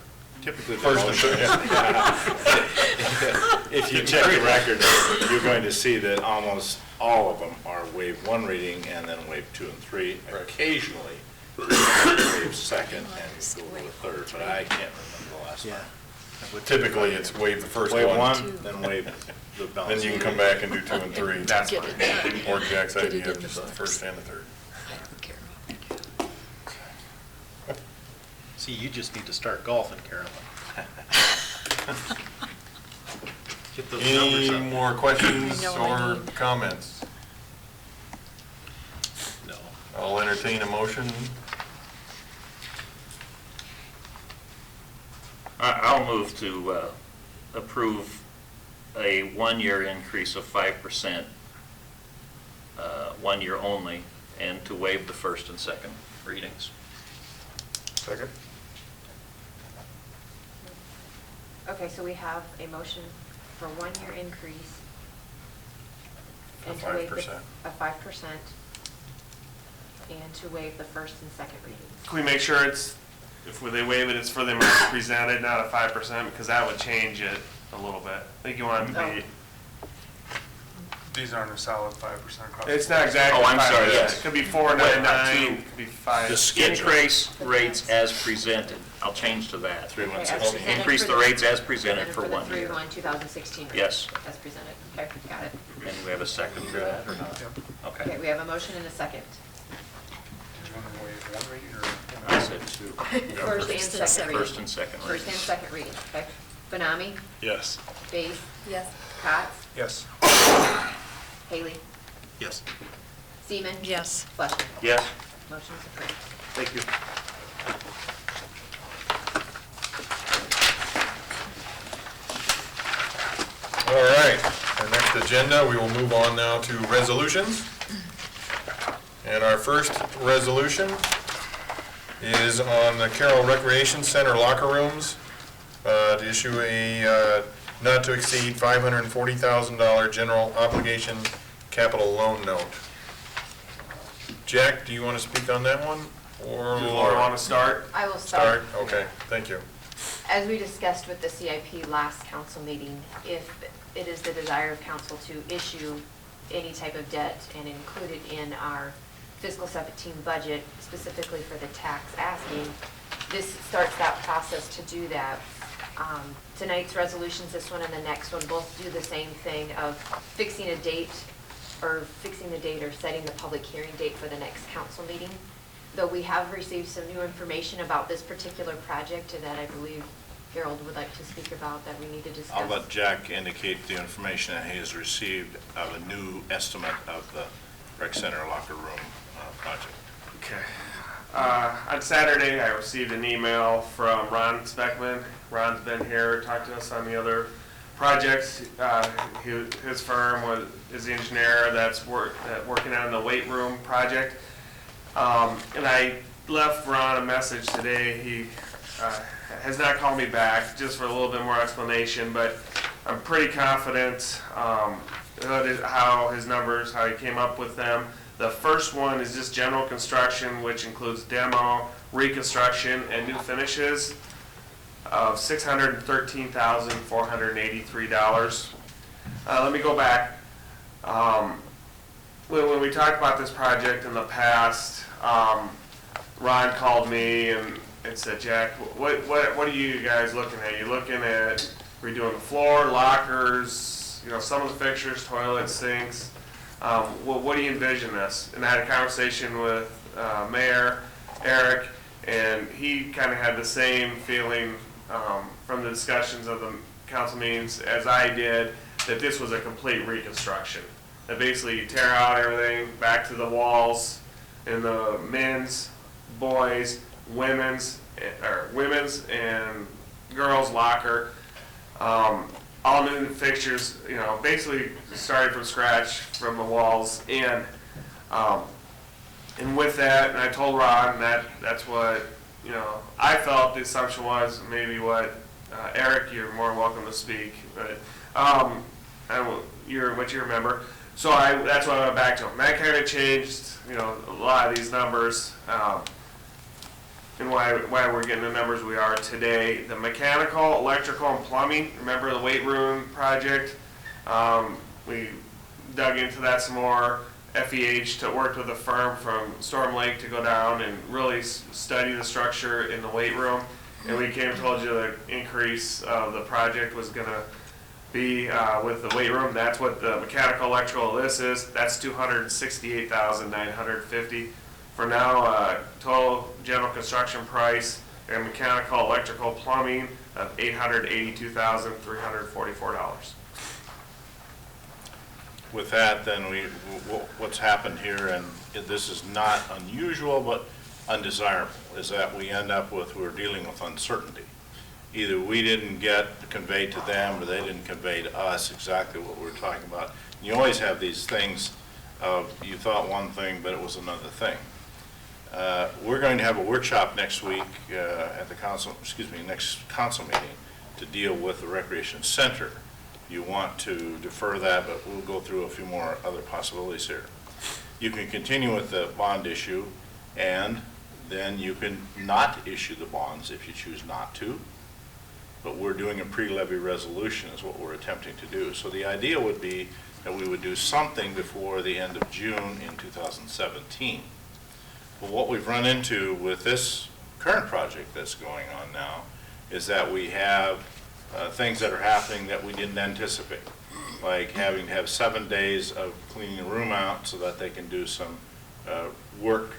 typically the First and motion. third, yeah. If you check the record, you're going to see that almost all of them are waive 1 reading and then waive 2 and 3. Right. Occasionally, waive second and go to the third, but I can't remember the last time. Typically, it's waive the first Waive one, 1, then waive the then balance. you can come back and do 2 and 3. That's Get fine. it done. Or Jack's Get it idea in of the just the books. first and the third. I don't care. See, you just need to start golfing, Carolyn. Get those numbers Any up. more questions I know I or need- comments? No. I'll entertain a motion. I'll move to approve a 1-year increase of 5%, 1 year only, and to waive the first and second readings. Second. Okay, so we have a motion for 1-year increase. For and to waive the- 5%. A 5%, and to waive the first and second readings. Can we make sure if they waive it, it's for the amount presented, not a 5%, because that would change it a little bit. I think you want it to be, These aren't a solid 5% across. it's not exactly Oh, I'm 5%. sorry, yes. It could be 4.99, it could be 5. The increase rates as presented, I'll change to that. 3.116. Increase the rates as presented for 1 For the year. 3/1/2016 rate. Yes. As presented. Okay, got it. And we have a second for that, or not? Okay, Okay. we have a motion and a second. Do you want to waive 1 reading or? I said 2. First and second reading. First and second First and readings. second reading, okay. Benami, Yes. Bates, Yes. Cox, Yes. Haley, Yes. Seaman. Yes. Fleishman. Yes? Motion is approved. Thank you. All right, our next agenda, we will move on now to resolutions. And our first resolution is on the Carroll Recreation Center locker rooms, to issue a not to exceed $540,000 general obligation capital loan note. Jack, do you want to speak on that one? Or Does Laura want to start? I will start. Okay, thank you. As we discussed with the CIP last council meeting, if it is the desire of council to issue any type of debt and include it in our fiscal 17 budget, specifically for the tax asking, this starts that process to do that. Tonight's resolutions, this one and the next one, both do the same thing of fixing a date or setting the public hearing date for the next council meeting. Though we have received some new information about this particular project that I believe Harold would like to speak about that we need to discuss. I'll let Jack indicate the information that he has received of a new estimate of the rec center locker room project. Okay. On Saturday, I received an email from Ron Speckman. Ron's been here, talked to us on the other projects. His firm is the engineer that's working on the weight room project. And I left Ron a message today. has not called me back, just for a little bit more explanation, but I'm pretty confident how his numbers, how he came up with them. The first one is just general construction, which includes demo, reconstruction, and new finishes of $613,483. Let me go back. When we talked about this project in the past, Ron called me and said, Jack, what are you guys looking at? You're looking at redoing the floor, lockers, some of the fixtures, toilets, sinks. What do you envision this? And I had a conversation with Mayor Eric, and he kind of had the same feeling from the discussions of the council meetings as I did, that this was a complete reconstruction. That basically you tear out everything back to the walls in the men's, boys, women's and girls' locker. All new fixtures, basically started from scratch from the walls in. And with that, and I told Ron that's what, I felt the assumption was, maybe what, Eric, you're more than welcome to speak, but what you remember. So that's what I went back to him. That kind of changed, a lot of these numbers, and why we're getting the numbers we are today. The mechanical, electrical, and plumbing, remember the weight room project? We dug into that some more. FEH worked with a firm from Storm Lake to go down and really study the structure in the weight room. And we told you the increase of the project was going to be with the weight room. That's what the mechanical, electrical, this is. That's $268,950. For now, total general construction price and mechanical, electrical, plumbing of $882,344. With that, then, what's happened here, and this is not unusual but undesirable, is that we end up we're dealing with uncertainty. Either we didn't get conveyed to them, or they didn't convey to us exactly what we're talking about. You always have these things of you thought one thing, but it was another thing. We're going to have a workshop next week at the next council meeting to deal with the recreation center. You want to defer that, but we'll go through a few more other possibilities here. You can continue with the bond issue, and then you can not issue the bonds if you choose not to. But we're doing a pre-levy resolution is what we're attempting to do. So the idea would be that we would do something before the end of June in 2017. But what we've run into with this current project that's going on now is that we have things that are happening that we didn't anticipate, like having to have 7 days of cleaning the room out so that they can do some work,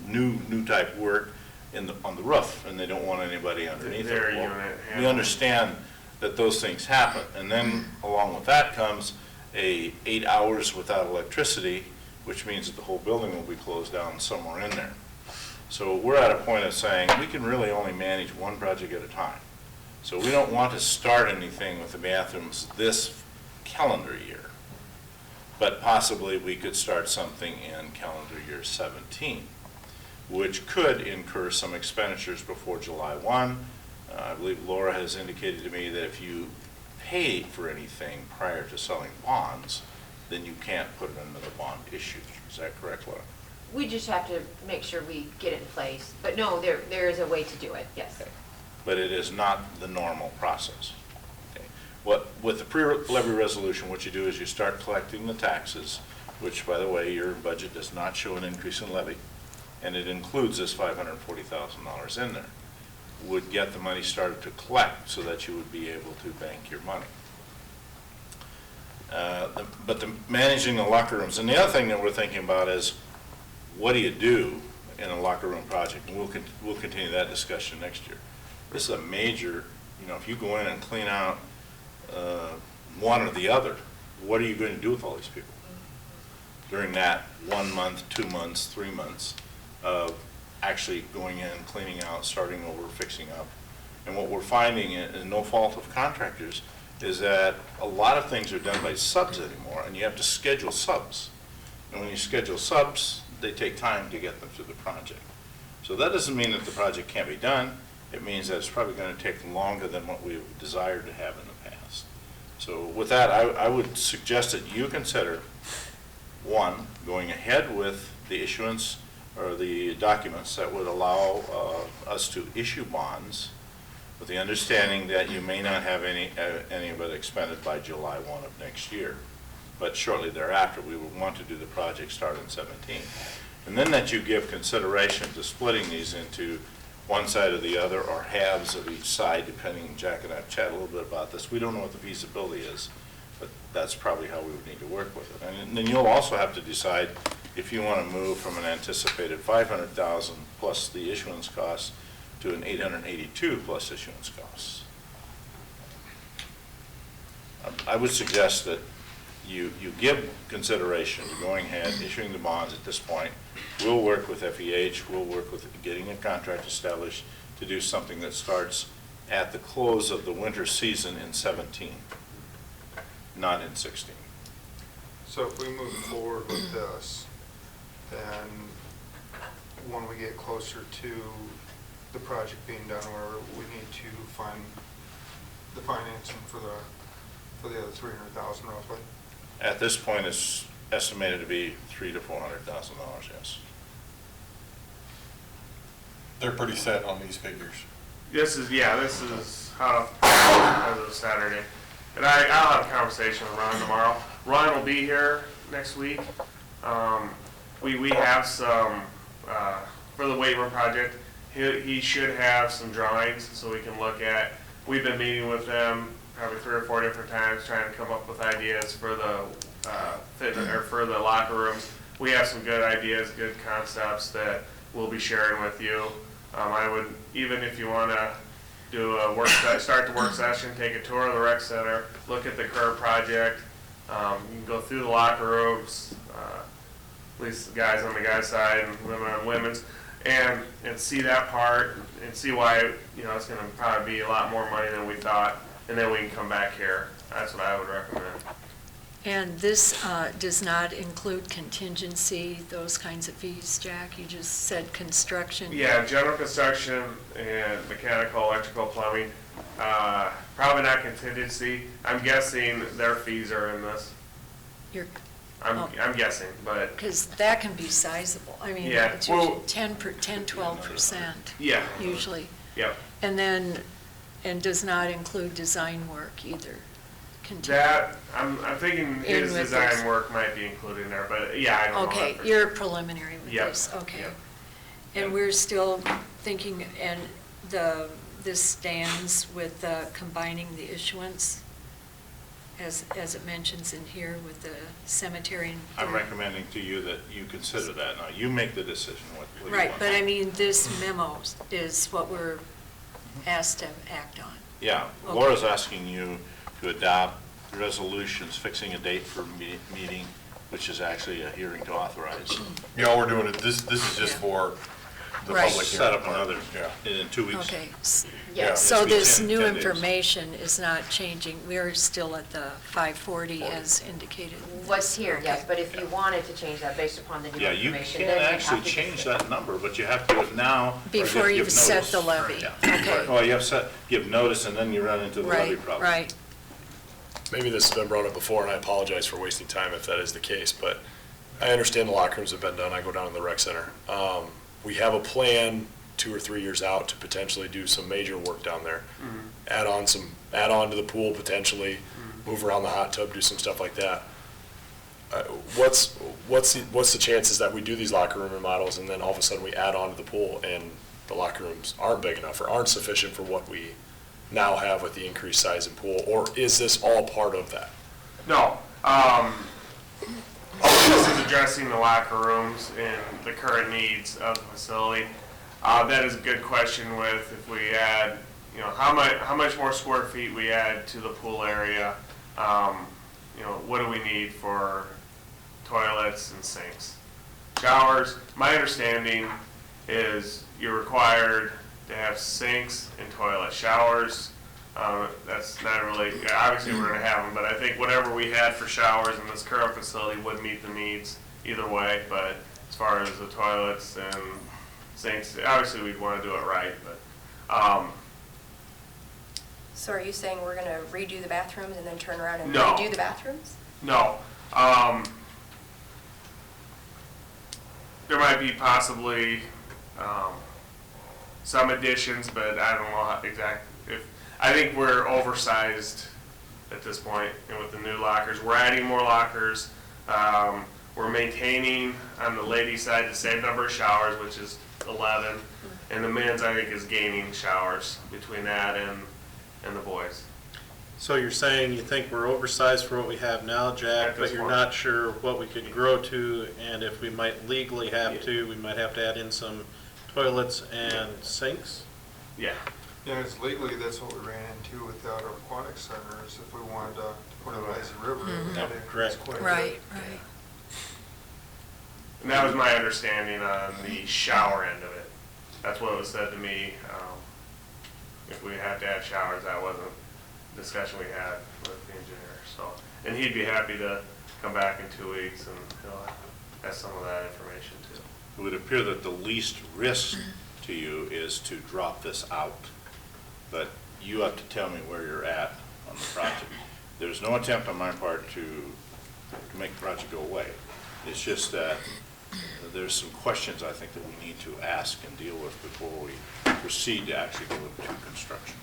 new type work on the roof, and they don't want anybody underneath it. Well, we understand that those things happen, and then along with that comes 8 hours without electricity, which means that the whole building will be closed down somewhere in there. So we're at a point of saying we can really only manage one project at a time. So we don't want to start anything with the bathrooms this calendar year, but possibly we could start something in calendar year 17, which could incur some expenditures before July 1. I believe Laura has indicated to me that if you pay for anything prior to selling bonds, then you can't put it into the bond issue. Is that correct, Laura? We just have to make sure we get it in place. But no, there is a way to do it, yes. Okay. But it is not the normal process. Okay. With the pre-levy resolution, what you do is you start collecting the taxes, which, by the way, your budget does not show an increase in levy, and it includes this $540,000 in there. Would get the money started to collect so that you would be able to bank your money. But managing the locker rooms, and the other thing that we're thinking about is, what do you do in a locker room project? And we'll continue that discussion next year. This is a major, if you go in and clean out one or the other, what are you going to do with all these people during that 1 month, 2 months, 3 months of actually going in, cleaning out, starting over, fixing up? And what we're finding, and no fault of contractors, is that a lot of things are done by subs anymore, and you have to schedule subs. And when you schedule subs, they take time to get them through the project. So that doesn't mean that the project can't be done. it means that it's probably going to take longer than what we desired to have in the past. So with that, I would suggest that you consider, one, going ahead with the issuance or the documents that would allow us to issue bonds with the understanding that you may not have any of it expended by July 1 of next year. But shortly thereafter, we would want to do the project start in 17. And then that you give consideration to splitting these into one side or the other, or halves of each side, depending, Jack and I have chatted a little bit about this. We don't know what the feasibility is, but that's probably how we would need to work with it. And then you'll also have to decide if you want to move from an anticipated 500,000 plus the issuance costs to an 882 plus issuance costs. I would suggest that you give consideration to going ahead, issuing the bonds at this point. We'll work with FEH, we'll work with getting a contract established to do something that starts at the close of the winter season in 17, not in 16. So if we move forward with this, then when we get closer to the project being done, where we need to find the financing for the other 300,000 roughly. At this point, it's estimated to be $300,000 to $400,000, yes. They're pretty set on these figures. This is how, as of Saturday. And I'll have a conversation with Ron tomorrow. Ron will be here next week. We have some, for the weight room project, he should have some drawings so we can look at. We've been meeting with them probably 3 or 4 different times, trying to come up with ideas for the fitness or for the locker rooms. We have some good ideas, good concepts that we'll be sharing with you. I would, even if you want to do a start the work session, take a tour of the rec center, look at the current project. You can go through the locker rooms, at least the guys on the guys' side and women on women's, and see that part and see why it's going to probably be a lot more money than we thought. And then we can come back here. That's what I would recommend. And this does not include contingency, those kinds of fees, Jack? You just said construction. Yeah, general construction and mechanical, electrical, plumbing. Probably not contingency. I'm guessing their fees are in this. I'm guessing, but. Because that can be sizable. I mean, Yeah, it's well- usually 12%. Yeah. Usually. Yep. And does not include design work either. That, I'm thinking his with design this. work might be included in there, but yeah, I don't know. Okay, that for you're sure. preliminary with Yep, this, okay. yep. And we're still thinking, and this stands with combining the issuance, as it mentions in here with the cemetery. And I'm recommending to you that you consider that. Now, you make the decision what you Right, want. but I mean, this memo is what we're asked to act on. Yeah, Okay. Laura's asking you to adopt resolutions fixing a date for meeting, which is actually a hearing to authorize. Yeah, all we're doing, this is just for the Right. public Set hearing. up another, Yeah. in 2 weeks. Okay, Yeah. so This week, this 10 new 10 days. information is not changing, we're still at the 540 as indicated. What's here, yes, Okay. but if you wanted to change that based upon the new Yeah, you information, can then you actually have to. change that number, but you have to do it now. or Before give you've set notice. the levy. Yeah. Okay. Well, you have to give notice, and then you run into the levy Right, problem. right. Maybe this has been brought up before, and I apologize for wasting time if that is the case, but I understand the locker rooms have been done. I go down to the rec center. We have a plan 2 or 3 years out to potentially do some major work down there. Add on to the pool potentially, move around the hot tub, do some stuff like that. What's the chances that we do these locker room remodels and then all of a sudden we add on to the pool and the locker rooms aren't big enough or aren't sufficient for what we now have with the increased size in pool? Or is this all part of that? No. This is addressing the locker rooms and the current needs of the facility. That is a good question with if we add, how much more square feet we add to the pool area. What do we need for toilets and sinks? Showers, my understanding is you're required to have sinks and toilet showers. That's not really, obviously we're gonna have them, but I think whatever we had for showers in this current facility would meet the needs either way, but as far as the toilets and sinks, obviously we'd wanna do it right, but So are you saying we're gonna redo the bathrooms and then turn around and No. redo the bathrooms? No. There might be possibly some additions, but I don't know how I think we're oversized at this point, and with the new lockers, we're adding more lockers. We're maintaining on the ladies' side the same number of showers, which is 11, and the men's, I think, is gaining showers between that and the boys. So you're saying you think we're oversized for what we have now, Jack, At but this you're point. not sure what we could grow to, and if we might legally have to, we might have to add in some toilets and sinks? Yeah. Yeah, it's legally, that's what we ran into with the outdoor aquatic centers. If we wanted to put a lazy river, we had to increase quite a bit. Right, right. And that was my understanding on the shower end of it. That's what was said to me. If we had to have showers, that wasn't a discussion we had with the engineer. So, and he'd be happy to come back in 2 weeks and he'll have some of that information too. It would appear that the least risk to you is to drop this out, but you have to tell me where you're at on the project. There's no attempt on my part to make the project go away. It's just that there's some questions I think that we need to ask and deal with before we proceed to actually go into construction.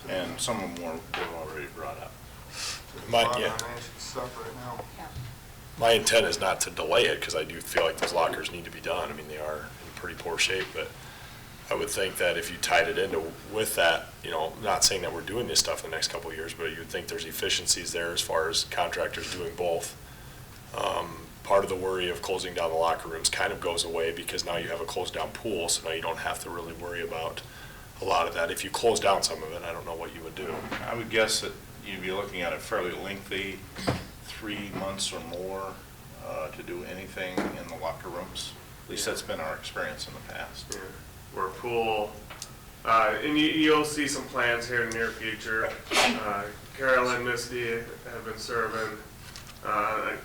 And some of them were already brought up. My- A lot of yeah. unanswered stuff right now. My intent is not to delay it, because I do feel like those lockers need to be done. I mean, they are in pretty poor shape, but I would think that if you tied it into with that, you know, not saying that we're doing this stuff in the next couple of years, but you'd think there's efficiencies there as far as contractors doing both. Part of the worry of closing down the locker rooms kind of goes away, because now you have a closed down pool, so now you don't have to really worry about a lot of that. If you close down some of it, I don't know what you would do. I would guess that you'd be looking at a fairly lengthy 3 months or more to do anything in the locker rooms. At least that's been our experience in the past. Yeah. We're a pool, and you'll see some plans here in the near future. Carol and Misty have been serving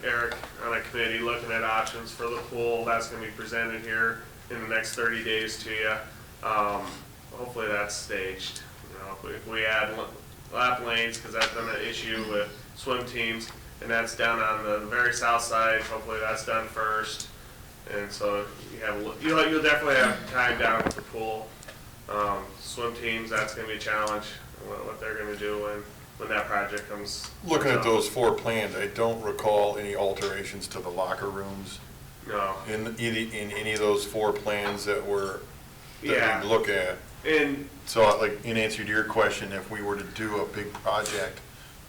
Eric on a committee looking at options for the pool. That's going to be presented here in the next 30 days to you. Hopefully that's staged. You know, if we add lap lanes, because that's been an issue with swim teams, and that's down on the very south side. Hopefully that's done first. And so you'll definitely have time down at the pool. Swim teams, that's going to be a challenge, what they're going to do when that project comes. Looking at those 4 plans, I don't recall any alterations to the locker rooms No. in any of those 4 plans that Yeah. we look at. And So, like, in answer to your question, if we were to do a big project,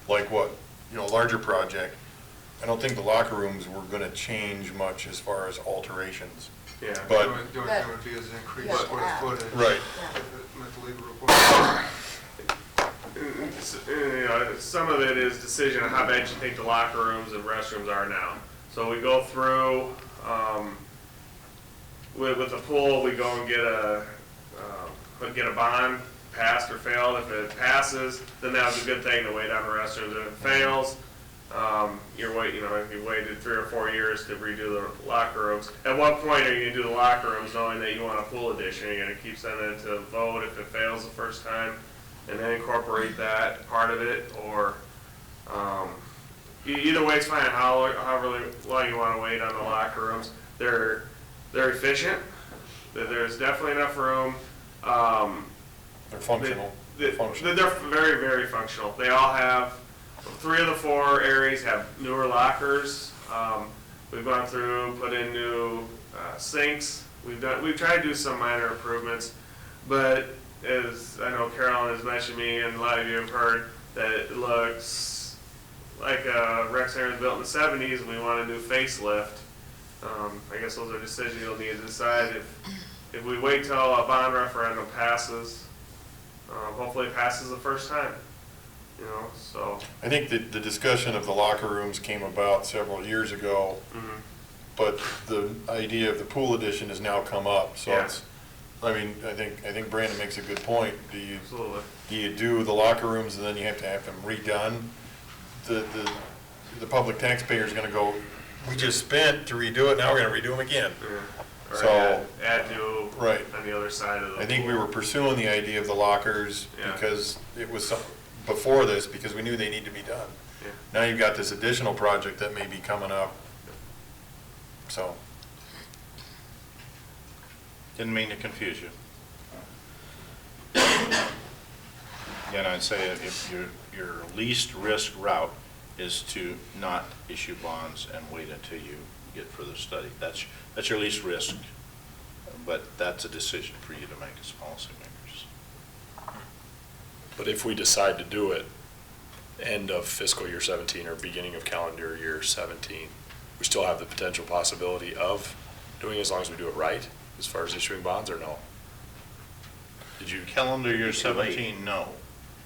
like what, you know, a larger project, I don't think the locker rooms were gonna change much as far as alterations. yeah. But, The only thing would be is increased Yeah. square footage. right, With the legal requirements. You know, some of it is decision on how bad you think the locker rooms and restrooms are now. So we go through, with the pool, we go and get a bond, passed or failed. If it passes, then that's a good thing to wait on the restrooms. If it fails, you waited 3 or 4 years to redo the locker rooms. At what point are you gonna do the locker rooms knowing that you want a pool addition? Are you gonna keep sending it to vote if it fails the first time and then incorporate that part of it? Or, either way, it's fine, however long you wanna wait on the locker rooms. They're efficient, there's definitely enough room. they're functional. They're very, very functional. They all have, 3 of the 4 areas have newer lockers. We've gone through, put in new sinks. We've tried to do some minor improvements, but as I know Carolyn has mentioned to me, and a lot of you have heard, that it looks like a rec center was built in the 70s, and we want to do facelift. I guess those are decisions you'll need to decide. If we wait till a bond referendum passes, hopefully it passes the first time, you know, so. I think that the discussion of the locker rooms came about several years ago, but the idea of the pool addition has now come up, so Yeah. it's, I mean, I think Brandon makes a good point. Absolutely. Do you do the locker rooms and then you have to have them redone? The public taxpayer is gonna go, we just spent to redo it, now we're gonna redo them again. Or So- add new Right. on the other side of the I think we pool. were pursuing the idea of the lockers Yeah. because it was before this, because we knew they need to be done. Yeah. Now you've got this additional project that may be coming up, so. Didn't mean to confuse you. Again, I'd say if your least risk route is to not issue bonds and wait until you get further study. That's your least risk, but that's a decision for you to make as policymakers. But if we decide to do it end of fiscal year 17 or beginning of calendar year 17, we still have the potential possibility of doing it as long as we do it right, as far as issuing bonds, or no? Did you calendar year 17? No,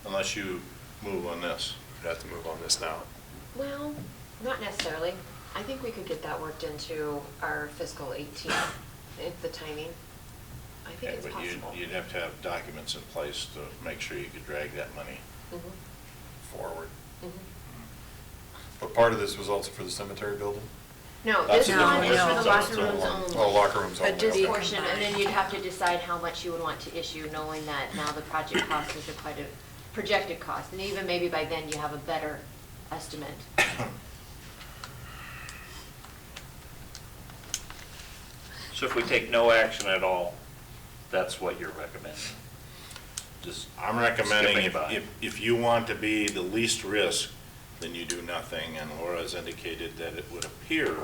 unless you move on this. We'd have to move on this now. Well, not necessarily. I think we could get that worked into our fiscal 18, if the timing. I think it's But possible. you'd have to have documents in place to make sure you could drag that money Mhm. Forward. Mhm. But part of this was also for the cemetery building? No, That's this a one is different- for the that's locker a rooms different only. Oh, locker rooms But only, just okay. portion, and then you'd have to decide how much you would want to issue, knowing that now the project cost is quite a projected cost. And even maybe by then you have a better estimate. So if we take no action at all, that's what you're recommending? Just I'm recommending skipping by. if you want to be the least risk, then you do nothing. And Laura has indicated that it would appear,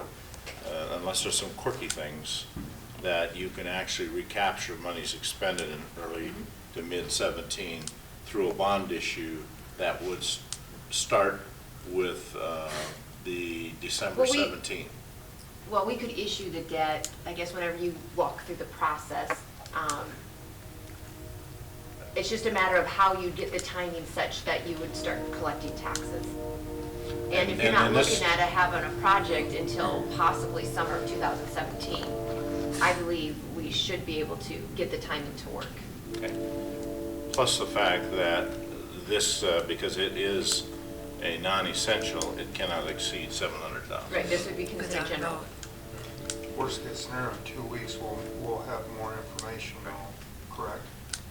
unless there's some quirky things, that you can actually recapture monies expended in early to mid-17 through a bond issue that would start with the December Well, we- 17. Well, we could issue the debt, I guess, whenever you walk through the process. It's just a matter of how you get the timing such that you would start collecting taxes. And if you're not And this- looking at having a project until possibly summer of 2017, I believe we should be able to get the timing to work. Okay. Plus the fact that this, because it is a non-essential, it cannot exceed 700,000. Right, this would be considered general. Worst case scenario, in 2 weeks, we'll have more information now, correct?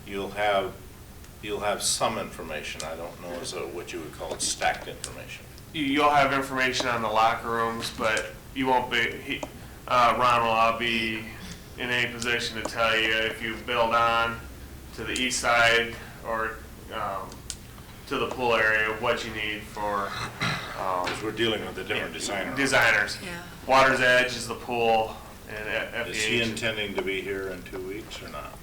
You'll have some information. I don't know as what you would call it, stacked information. You'll have information on the locker rooms, but you won't be, Ron will not be in any position to tell you if you build on to the east side or to the pool area, what you need for. Because we're dealing with a different designer. Designers. Yeah. Water's Edge is the pool, and Is he FDH. intending to be here in 2 weeks or not?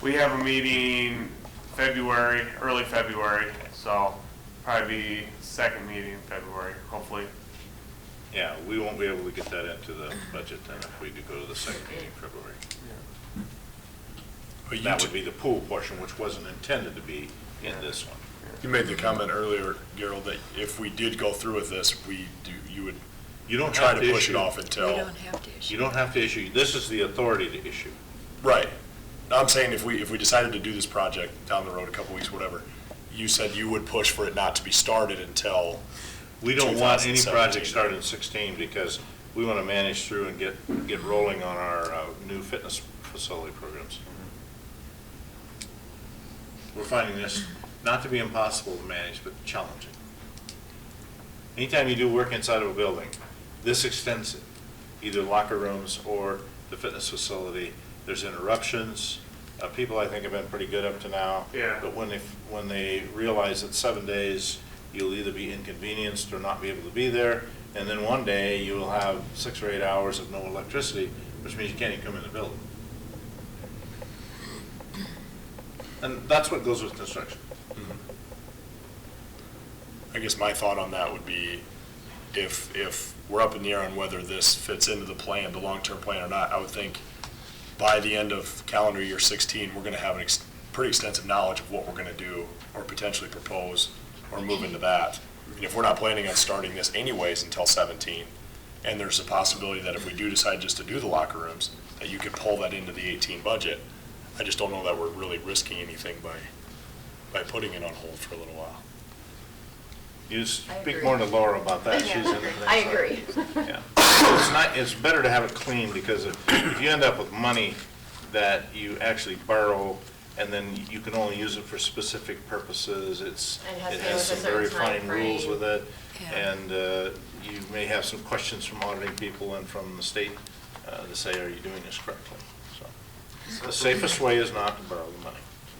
We have a meeting February, early February, so probably be second meeting in February, hopefully. Yeah, we won't be able to get that into the budget then if we do go to the second meeting in February. But you That t- would be the pool portion, which wasn't intended to be in this one. You made the comment earlier, Gerald, that if we did go through with this, you would You don't try have to to push it issue. off We until. don't have to issue. You don't have to issue, this is the authority to issue. Right. I'm saying if we decided to do this project down the road, a couple weeks, whatever, you said you would push for it not to be started until. We don't want any 2017. project started in 16 because we want to manage through and get rolling on our new fitness facility programs. We're finding this not to be impossible to manage, but challenging. Anytime you do work inside of a building, this extensive, either locker rooms or the fitness facility, there's interruptions. People, I think, have been pretty good up to now. Yeah. But when they realize that 7 days, you'll either be inconvenienced or not be able to be there, and then one day you will have 6 or 8 hours of no electricity, which means you can't even come in the building. And that's what goes with construction. I guess my thought on that would be if we're up in the air on whether this fits into the plan, the long-term plan or not, I would think by the end of calendar year 16, we're going to have pretty extensive knowledge of what we're going to do or potentially propose or move into that. And if we're not planning on starting this anyways until 17, and there's a possibility that if we do decide just to do the locker rooms, that you could pull that into the 18 budget, I just don't know that we're really risking anything by putting it on hold for a little while. You speak agree. more to Laura about that. She's in the I agree. Yeah. It's better to have it clean because if you end up with money that you actually borrow, and then you can only use it for specific purposes. And it has It to be has with a some very certain fine rules timeframe. with it. Yeah. And you may have some questions from auditing people and from the state to say, are you doing this correctly? So the safest way is not to borrow the money.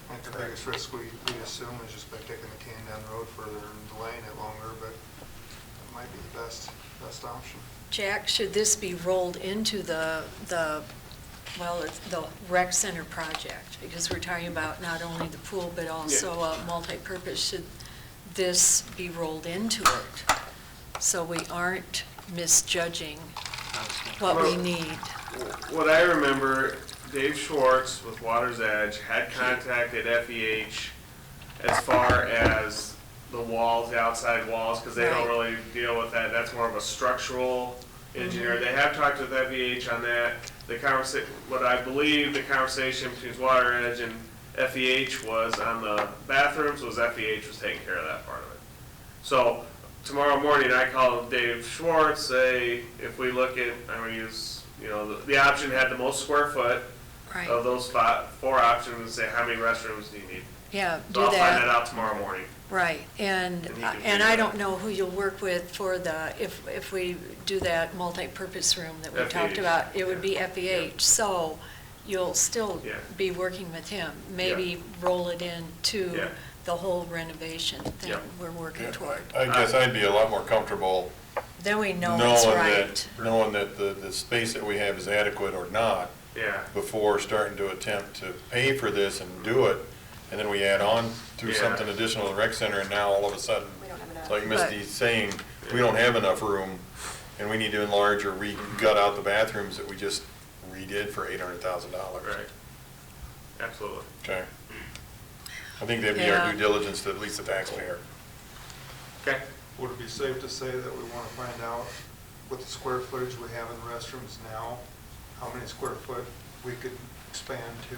I think the biggest risk we assume is just by kicking the can down the road further and delaying it longer, but it might be the best option. Jack, should this be rolled into it's the rec center project? Because we're talking about not only the pool, but also multi-purpose. Should this be rolled into it? So we aren't misjudging what we need. What I remember, Dave Schwartz with Water's Edge had contacted FEH as far as the walls, the outside walls, because they don't really deal with that. That's more of a structural engineer. They have talked with FEH on that. What I believe the conversation between Water Edge and FEH was on the bathrooms was FEH was taking care of that part of it. So tomorrow morning I called Dave Schwartz, say if we look at, I'm going to use, the option had the most square foot of those 4 options, and say how many restrooms do you need? Yeah, do So I'll that. find that out tomorrow morning. Right, and I don't know who you'll work with for if we do that multi-purpose room that we talked FEH. about, it would be FEH. So you'll still be working with him. Maybe roll it into the whole renovation thing we're working toward. I guess I'd be a lot more comfortable Then we know it's right. knowing that the space that we have is adequate or not, before starting to attempt to pay for this and do it, and then we add on to something additional to the rec center, and now all of a sudden, it's like Misty's saying, we don't have enough room, and we need to enlarge or gut out the bathrooms that we just redid for $800,000. Right. Absolutely. Okay. I think that'd be our due diligence to at least the taxpayer. Okay. Would it be safe to say that we want to find out with the square footage we have in the restrooms now, how many square foot we could expand to?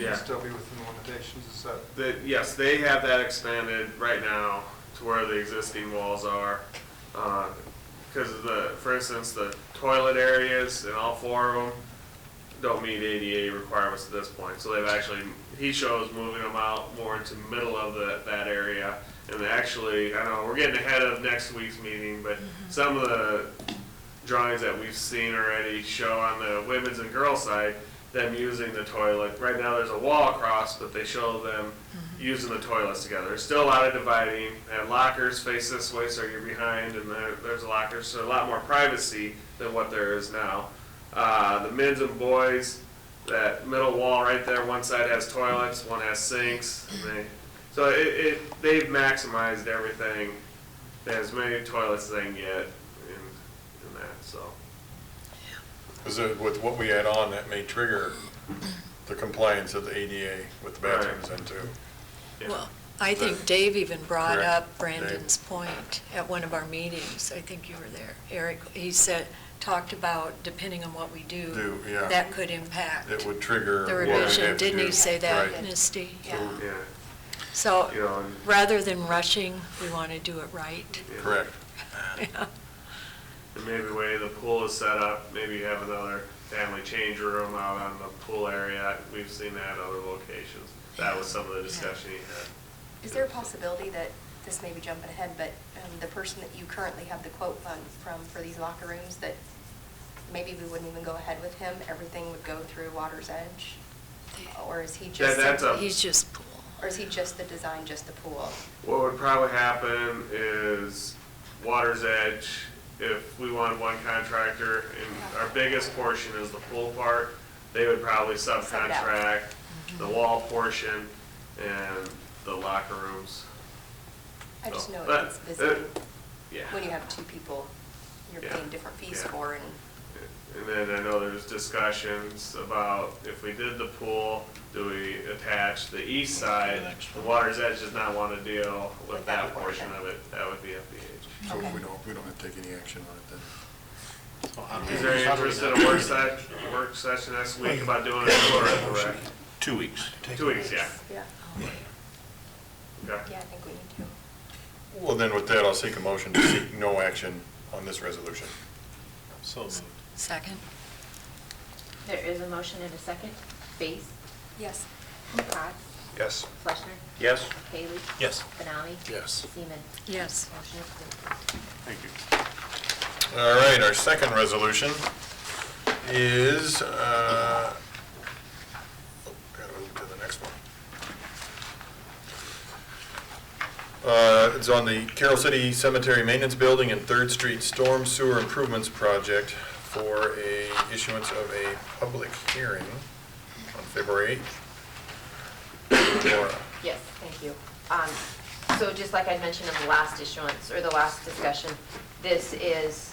Yeah. And still be within the limitations, is that? Yes, they have that expanded right now to where the existing walls are. Because for instance, the toilet areas in all 4 of them don't meet ADA requirements at this point. So they've actually, he shows moving them out more into the middle of that area. And actually, I don't know, we're getting ahead of next week's meeting, but some of the drawings that we've seen already show on the women's and girls side them using the toilet. Right now there's a wall across, but they show them using the toilets together. There's still a lot of dividing, and lockers face this way so you're behind, and there's lockers, so a lot more privacy than what there is now. The men's and boys, that middle wall right there, one side has toilets, one has sinks. So they've maximized everything, as many toilets as they can get in that, so. Because with what we add on, that may trigger the compliance of the ADA with the bathrooms then too. Well, I think Dave even brought Correct. up Brandon's point at one of our meetings. I think you were there, Eric. He talked about, depending on what we do, that could impact It would trigger the what we'd revision. have to Didn't he do. say that, Right. Misty? Yeah. So, You know, rather than rushing, we want to do it right. Correct. Yeah. And maybe the way the pool is set up, maybe you have another family change room out on the pool area. We've seen that at other locations. That was some of the discussion he had. Is there a possibility that, this may be jumping ahead, but the person that you currently have the quote from for these locker rooms, that maybe we wouldn't even go ahead with him, everything would go through Water's Edge? Or is he just, He's just pool. or is he just the design, just the pool? What would probably happen is Water's Edge, if we wanted one contractor, and our biggest portion is the pool part, they would probably subcontract the wall portion and the locker rooms. I just know But, it's busy. Yeah. When you have 2 people, you're paying different fees for, and And then I know there's discussions about if we did the pool, do we attach the east side? The Water's Edge does not want to deal with that portion of it. That would be FBH. So we don't have to take any action on it then. Is there any interest in a work session next week about doing it or at the rec? 2 weeks. 2 weeks, yeah. yeah, Okay. I think we need to. Well, then with that, I'll seek a motion to seek no action on this resolution. So moved. Second? There is a motion and a second. Base, Yes. Cox, Yes. Fleischner, Yes? Haley, Yes. Benali, Yes. Seaman. Yes. Motion approved. Thank you. All right, our second resolution is, gotta move to the next one. It's on the Carroll City Cemetery Maintenance Building and Third Street Storm Sewer Improvements Project for a issuance of a public hearing on February 8th. Laura. Yes, thank you. So just like I mentioned in the last issuance, or the last discussion, this is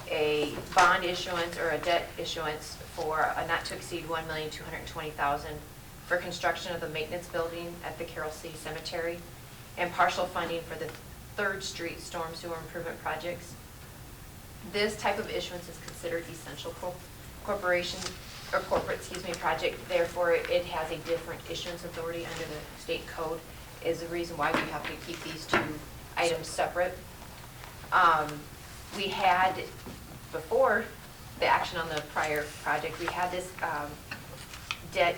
a bond issuance or a debt issuance for a not to exceed $1,220,000 for construction of the maintenance building at the Carroll City Cemetery and partial funding for the Third Street Storm Sewer Improvement Projects. This type of issuance is considered essential corporation, or corporate, project. Therefore, it has a different issuance authority under the state code, is the reason why we have to keep these two items separate. We had, before the action on the prior project, we had this debt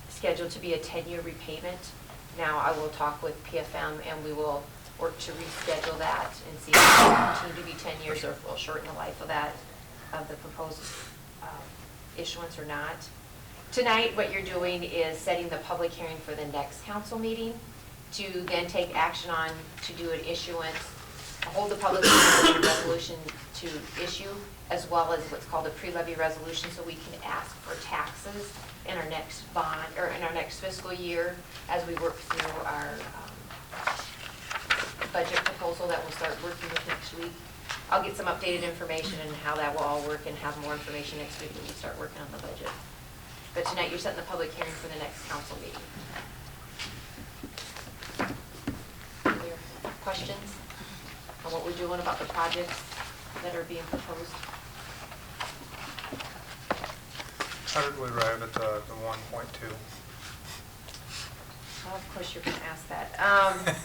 scheduled to be a 10-year repayment. Now, I will talk with PFM and we will work to reschedule that and see if it will continue to be 10 years or if we'll shorten the life of that, of the proposed issuance or not. Tonight, what you're doing is setting the public hearing for the next council meeting to then take action on, to do an issuance, hold the public hearing for resolution to issue, as well as what's called a pre-levy resolution, so we can ask for taxes in our next bond, or in our next fiscal year, as we work through our budget proposal that we'll start working with next week. I'll get some updated information and how that will all work and have more information next week when we start working on the budget. But tonight, you're setting the public hearing for the next council meeting. Any questions on what we're doing about the projects that are being proposed? How did we arrive at the 1.2? Well, of course, you're going to ask that.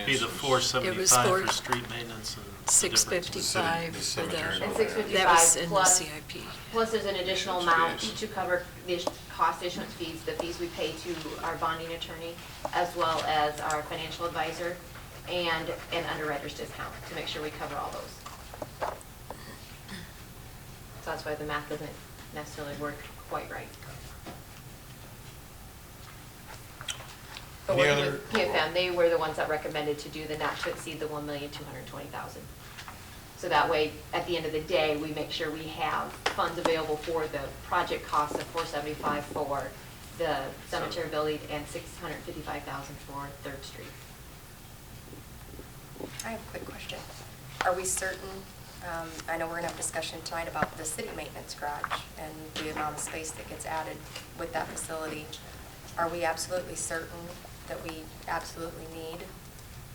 Be the 475 4 for street maintenance and. the difference. 655 The for cemetery. the, And 655 that was in the plus- CIP. Plus, there's an additional amount to cover the cost issuance fees, the fees we pay to our bonding attorney, as well as our financial advisor, and an underwriter's discount, to make sure we cover all those. So that's why the math doesn't necessarily work quite right. But Any working other- with PFM, they were the ones that recommended to do the not to exceed the $1,220,000. So that way, at the end of the day, we make sure we have funds available for the project costs of $475 for the cemetery building and $655,000 for Third Street. I have a quick question. Are we certain, I know we're gonna have discussion tonight about the city maintenance garage and the amount of space that gets added with that facility. Are we absolutely certain that we absolutely need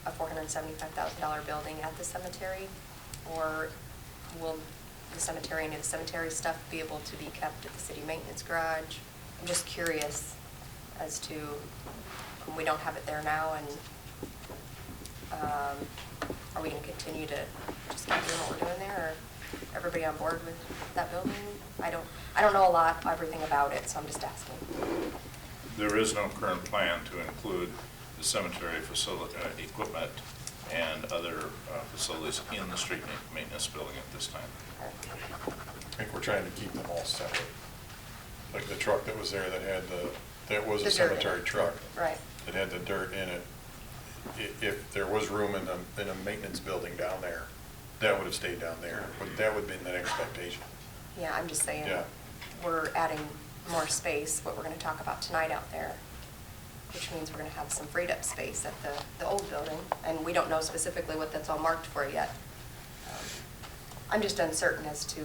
a $475,000 building at the cemetery? Or will the cemetery and the cemetery stuff be able to be kept at the city maintenance garage? I'm just curious as to, we don't have it there now, and are we going to continue to just keep doing what we're doing there, or everybody on board with that building? I don't know a lot, everything about it, so I'm just asking. There is no current plan to include the cemetery facility, equipment and other facilities in the street maintenance building at this time. I think we're trying to keep them all separate. Like the truck that was there that was The a dirt in cemetery it. truck. Right. That had the dirt in it. If there was room in a maintenance building down there, that would have stayed down there. But that would have been the expectation. Yeah, I'm just saying, Yeah. we're adding more space, what we're going to talk about tonight out there, which means we're going to have some freed up space at the old building, and we don't know specifically what that's all marked for yet. I'm just uncertain as to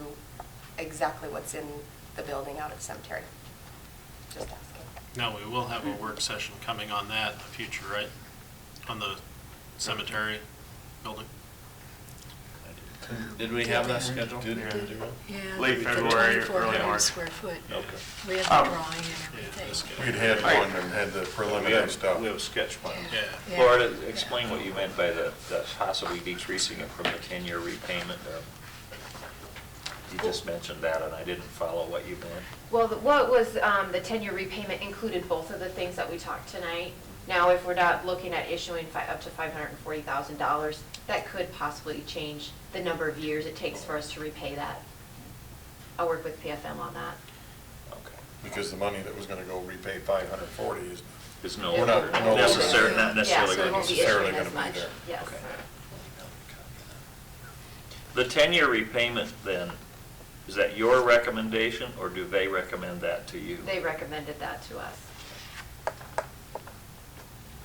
exactly what's in the building out at the cemetery. Just asking. No, we will have a work session coming on that in the future, right? On the cemetery building? Did we have that scheduled? Yeah. Late the February, 2,400 early March. square foot. Okay. We have the drawing and everything. We'd had one and had the We preliminary stuff. have a sketch plan. Yeah. Yeah. Florida, explain what you meant by the possibly decreasing it from the 10-year repayment. You just mentioned that, and I didn't follow what you meant. Well, what was, the 10-year repayment included both of the things that we talked tonight. Now, if we're not looking at issuing up to $540,000, that could possibly change the number of years it takes for us to repay that. I'll work with PFM on that. Okay. Because the money that was gonna go repay 540 is, Is no We're not- longer no longer- necessarily, not Yeah, necessarily so it going won't to be necessarily issuing as gonna be much. there. Yes. Okay. The 10-year repayment then, is that your recommendation, or do they recommend that to you? They recommended that to us.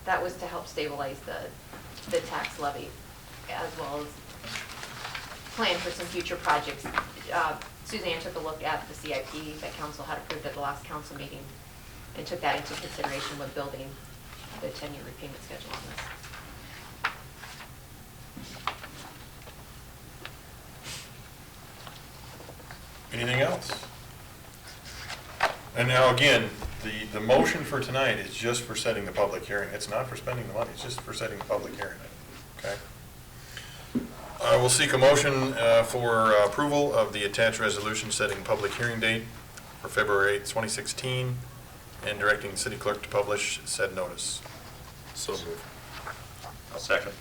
That was to help stabilize the tax levy, as well as plan for some future projects. Suzanne took a look at the CIP that council had approved at the last council meeting and took that into consideration when building the 10-year repayment schedule on this. anything else? And now, again, the motion for tonight is just for setting the public hearing. It's not for spending the money, it's just for setting the public hearing, okay? I will seek a motion for approval of the attached resolution setting public hearing date for February 8th, 2016, and directing the city clerk to publish said notice. So moved. I'll second.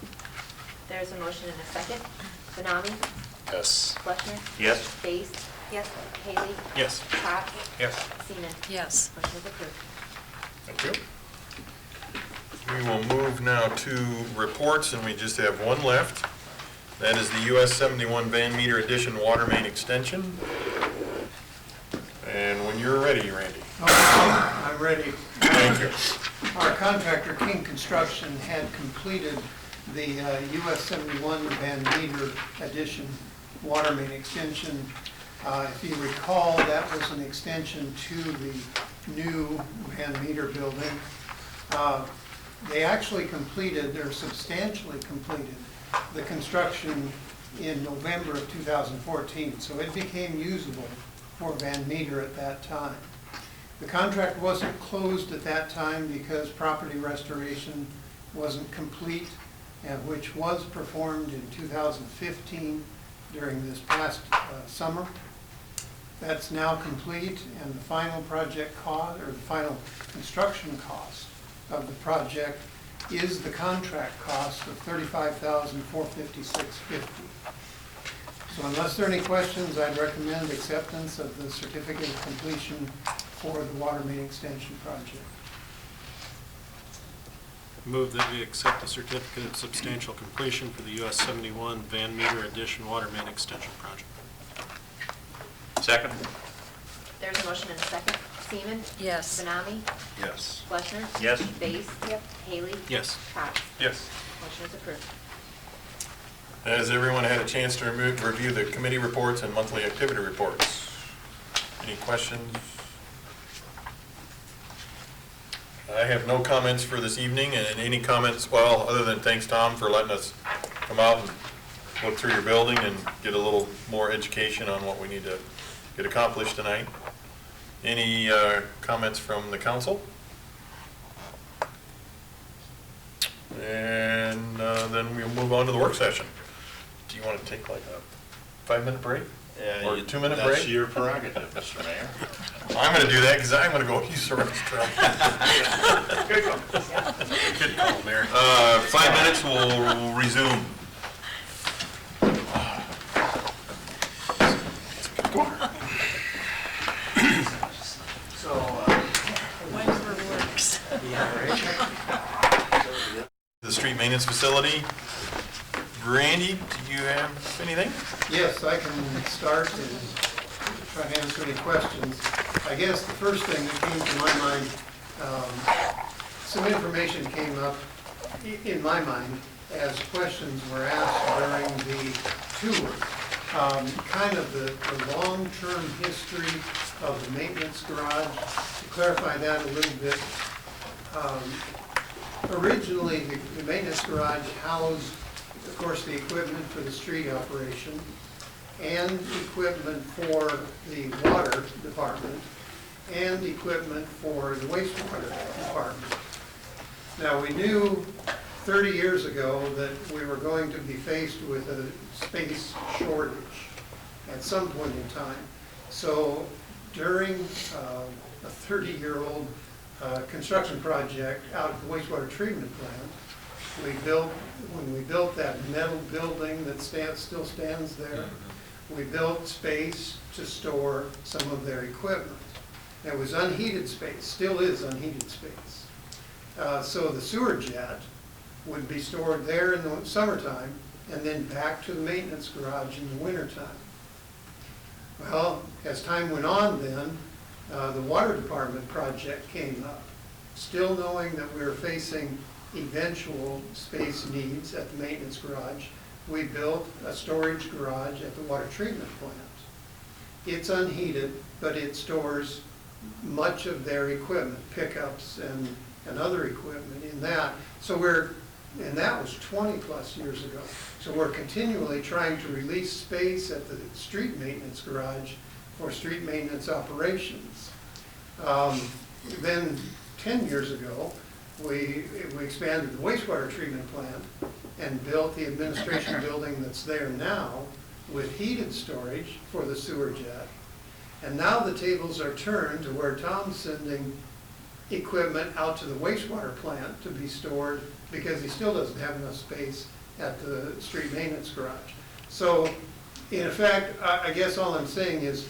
There's a motion and a second. Benami? Yes. Fleischner? Yes? Bates? Yes. Haley? Yes. Cox? Yes. Seaman? Yes. Motion is approved. Thank you. We will move now to reports, and we just have one left. That is the US 71 Van Meter Edition Water Main Extension. And when you're ready, Randy. Okay, I'm ready. Thank you. Our contractor, King Construction, had completed the US 71 Van Meter Addition Water Main Extension. If you recall, that was an extension to the new Van Meter building. They actually completed, or substantially completed, the construction in November of 2014, so it became usable for Van Meter at that time. The contract wasn't closed at that time because property restoration wasn't complete, and which was performed in 2015 during this past summer. That's now complete, and the final project cost, or the final construction cost of the project is the contract cost of $35,456.50. So unless there are any questions, I'd recommend acceptance of the certificate of completion for the water main extension project. Move that we accept the certificate of substantial completion for the US 71 Van Meter Addition Water Main Extension Project. Second? There's a motion and a second. Seaman? Yes. Benami? Yes. Fleischner? Yes. Bates? Yep. Haley? Yes. Cox? Yes. Motion is approved. Has everyone had a chance to review the committee reports and monthly activity reports? Any questions? I have no comments for this evening, and any comments, well, other than thanks, Tom, for letting us come out and look through your building and get a little more education on what we need to get accomplished tonight. Any comments from the council? And then we'll move on to the work session. Do you want to take like a 5-minute break? Or a 2-minute break? That's your prerogative, Mr. Mayor. I'm going to do that because I'm going to go use the restroom. Good call. Good call, Mayor. 5 minutes, we'll resume. Whatever works. The street maintenance facility. Randy, do you have anything? Yes, I can start and try to answer any questions. I guess the first thing that came to my mind, some information came up in my mind as questions were asked during the tour. Kind of the long-term history of the maintenance garage. To clarify that a little bit, originally the maintenance garage housed, of course, the equipment for the street operation and equipment for the water department and equipment for the wastewater department. Now, we knew 30 years ago that we were going to be faced with a space shortage. at some point in time. So during a 30-year-old construction project out at the wastewater treatment plant, when we built that metal building that still stands there, we built space to store some of their equipment. It was unheated space, still is unheated space. So the sewer jet would be stored there in the summertime and then back to the maintenance garage in the wintertime. Well, as time went on then, the water department project came up. Still knowing that we were facing eventual space needs at the maintenance garage, we built a storage garage at the water treatment plant. It's unheated, but it stores much of their equipment, pickups and other equipment in that. And that was 20-plus years ago. So we're continually trying to release space at the street maintenance garage for street maintenance operations. Then 10 years ago, we expanded the wastewater treatment plant and built the administration building that's there now with heated storage for the sewer jet. And now the tables are turned to where Tom's sending equipment out to the wastewater plant to be stored because he still doesn't have enough space at the street maintenance garage. So in effect, I guess all I'm saying is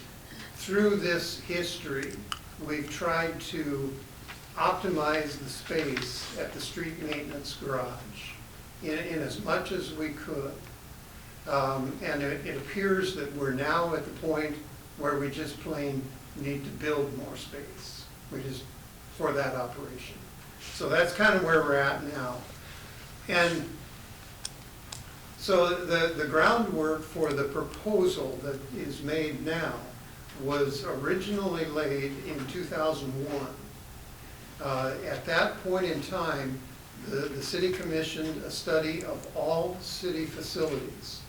through this history, we've tried to optimize the space at the street maintenance garage in as much as we could. And it appears that we're now at the point where we just plain need to build more space. For that operation. So that's kind of where we're at now. And so the groundwork for the proposal that is made now was originally laid in 2001. At that point in time, the city commissioned a study of all city facilities.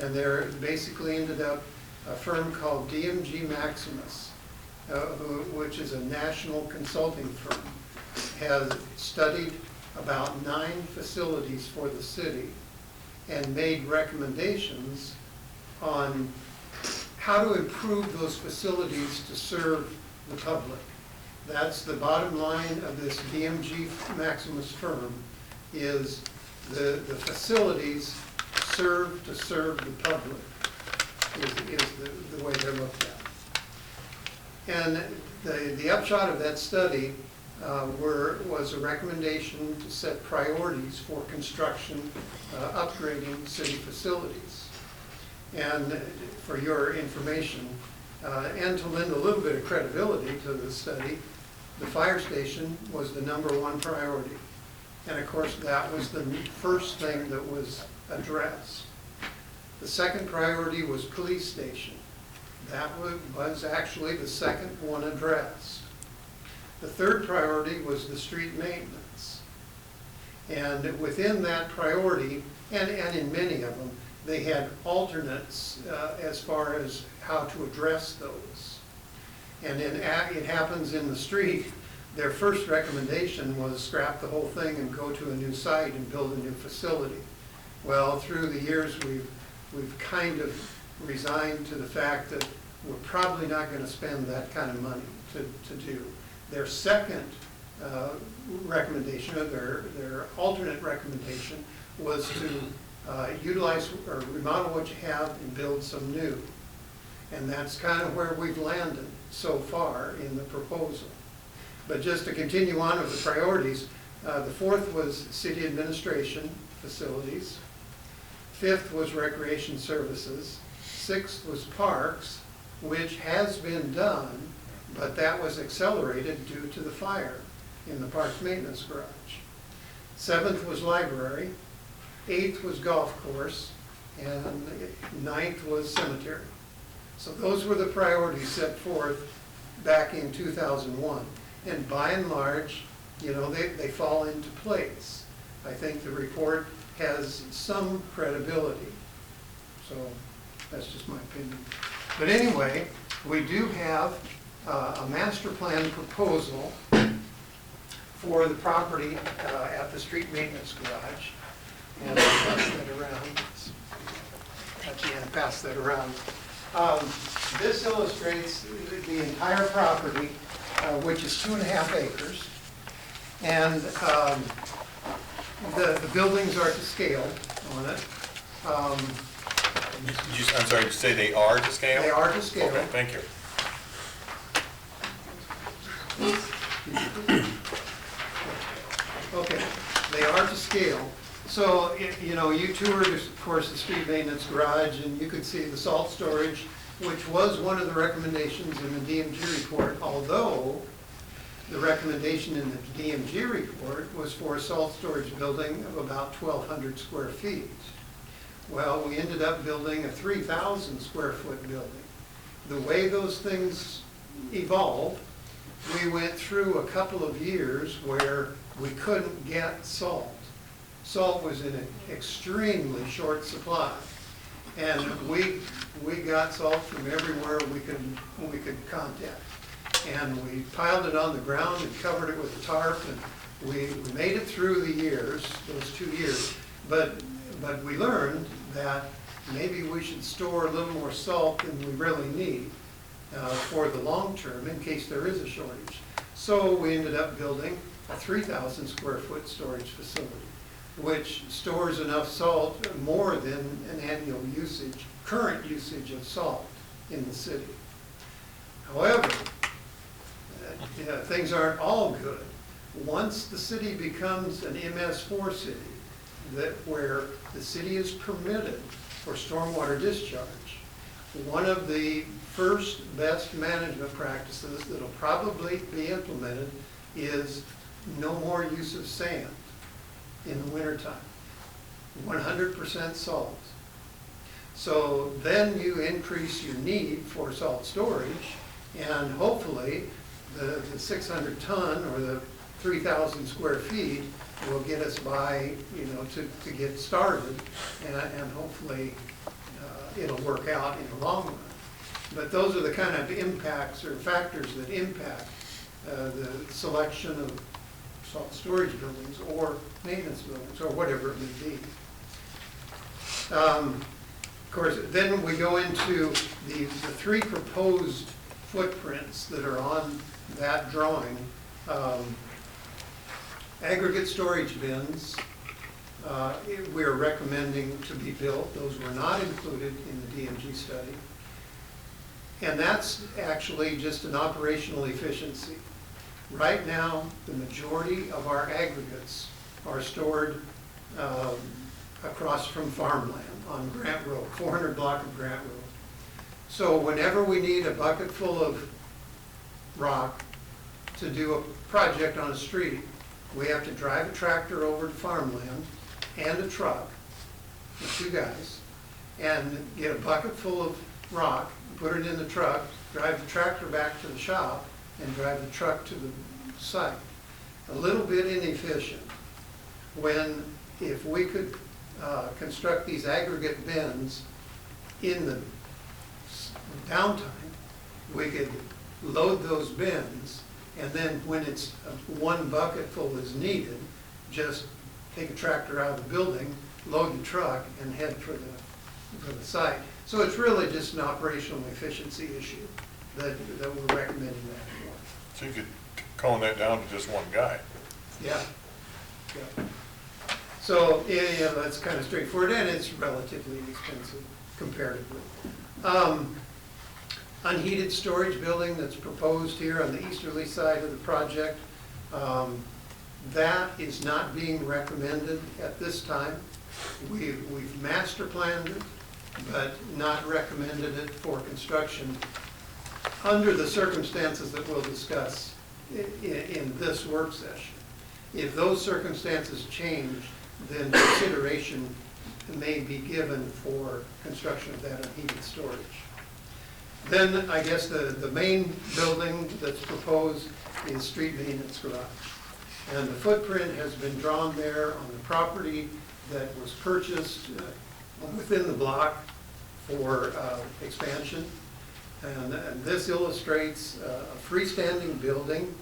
And there basically ended up a firm called DMG Maximus, which is a national consulting firm, has studied about 9 facilities for the city and made recommendations on how to improve those facilities to serve the public. That's the bottom line of this DMG Maximus firm, is the facilities serve the public, is the way they're looked at. And the upshot of that study was a recommendation to set priorities for construction, upgrading city facilities. And for your information, and to lend a little bit of credibility to the study, the fire station was the #1 priority. And of course, that was the first thing that was addressed. The second priority was police station. That was actually the second one addressed. The third priority was the street maintenance. And within that priority, and in many of them, they had alternates as far as how to address those. And it happens in the street, their first recommendation was scrap the whole thing and go to a new site and build a new facility. Well, through the years, we've kind of resigned to the fact that we're probably not going to spend that kind of money to do. Their second recommendation, or their alternate recommendation, was to utilize or remodel what you have and build some new. And that's kind of where we've landed so far in the proposal. But just to continue on with the priorities, the fourth was city administration facilities. Fifth was recreation services. Sixth was parks, which has been done, but that was accelerated due to the fire in the parks maintenance garage. Seventh was library. Eighth was golf course. And ninth was cemetery. So those were the priorities set forth back in 2001. And by and large, they fall into place. I think the report has some credibility. So that's just my opinion. But anyway, we do have a master plan proposal for the property at the street maintenance garage. And I'll pass that around. I can't pass that around. This illustrates the entire property, which is 2.5 acres. And the buildings are to scale on it. I'm sorry, did you say they are to scale? They are to scale. Okay, thank you. Okay, they are to scale. So, you know, you toured, of course, the street maintenance garage, and you could see the salt storage, which was one of the recommendations in the DMG report, although the recommendation in the DMG report was for a salt storage building of about 1,200 square feet. Well, we ended up building a 3,000 square foot building. The way those things evolved, we went through a couple of years where we couldn't get salt. Salt was in an extremely short supply. And we got salt from everywhere we could contact. And we piled it on the ground and covered it with a tarp, and we made it through the years, those 2 years. But we learned that maybe we should store a little more salt than we really need for the long term in case there is a shortage. So we ended up building a 3,000 square foot storage facility, which stores enough salt more than an annual usage, current usage of salt in the city. However, things aren't all good. Once the city becomes an MS4 city, where the city is permitted for stormwater discharge, one of the first best management practices that'll probably be implemented is no more use of sand in the wintertime. 100% salt. So then you increase your need for salt storage, and hopefully the 600 ton or the 3,000 square feet will get us by, you know, to get started, and hopefully it'll work out in the long run. But those are the kind of impacts or factors that impact the selection of salt storage buildings or maintenance buildings or whatever it may be. Of course, then we go into the 3 proposed footprints that are on that drawing. Aggregate storage bins, we're recommending to be built. Those were not included in the DMG study. And that's actually just an operational efficiency. Right now, the majority of our aggregates are stored across from farmland on Grant Road, 400 block of Grant Road. So whenever we need a bucket full of rock to do a project on a street, we have to drive a tractor over to farmland and a truck, with 2 guys, and get a bucket full of rock, put it in the truck, drive the tractor back to the shop, and drive the truck to the site. A little bit inefficient. When, if we could construct these aggregate bins in the downtime, we could load those bins, and then when it's 1 bucket full is needed, just take a tractor out of the building, load the truck, and head for the site. So it's really just an operational efficiency issue that we're recommending that for. So you could calm that down to just 1 guy. Yeah. Yeah. So, yeah, that's kind of straightforward, and it's relatively inexpensive comparatively. Unheated storage building that's proposed here on the easterly side of the project, that is not being recommended at this time. We've master planned it, but not recommended it for construction under the circumstances that we'll discuss in this work session. If those circumstances change, then consideration may be given for construction of that unheated storage. Then I guess the main building that's proposed is street maintenance garage. And the footprint has been drawn there on the property that was purchased within the block for expansion. And this illustrates a freestanding building.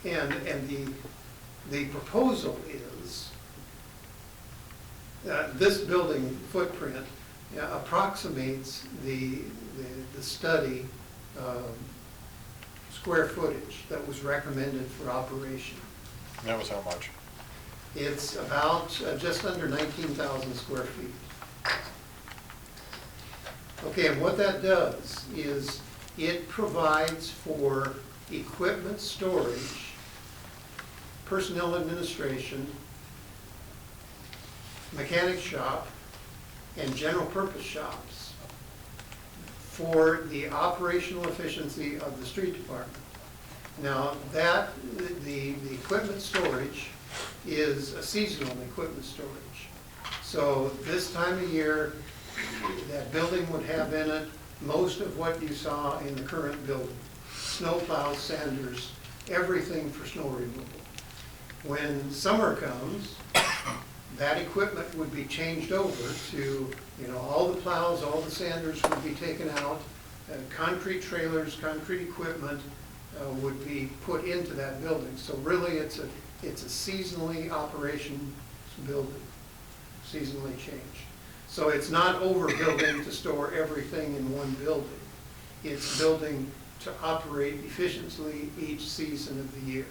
And the proposal is this building footprint approximates the study square footage that was recommended for operation. And that was how much? It's about just under 19,000 square feet. Okay, and what that does is it provides for equipment storage, personnel administration, mechanic shop, and general purpose shops for the operational efficiency of the street department. Now, the equipment storage is a seasonal equipment storage. So this time of year, that building would have in it most of what you saw in the current building. Snow plows, sanders, everything for snow removal. When summer comes, that equipment would be changed over to, all the plows, all the sanders would be taken out, concrete trailers, concrete equipment would be put into that building. So really, it's a seasonally operation building, seasonally changed. So it's not overbuilding to store everything in one building. It's building to operate efficiently each season of the year.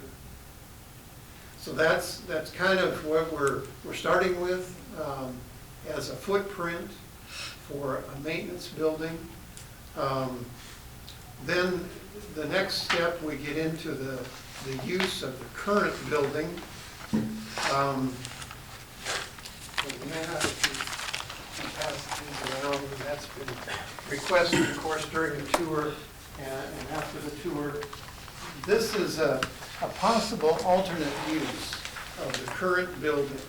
So that's kind of what we're starting with as a footprint for a maintenance building. Then the next step, we get into the use of the current building. We may have to pass these around, and that's been requested, of course, during the tour and after the tour. This is a possible alternate use of the current building.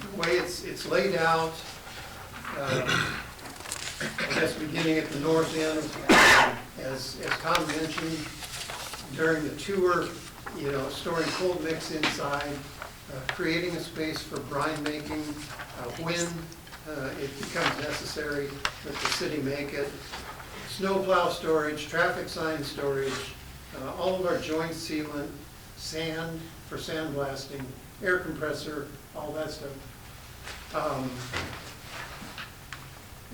The way it's laid out, I guess beginning at the north end, as Tom mentioned during the tour, storing cold mix inside, creating a space for brine making when it becomes necessary that the city make it, snow plow storage, traffic sign storage, all of our joint sealant, sand for sandblasting, air compressor, all that stuff.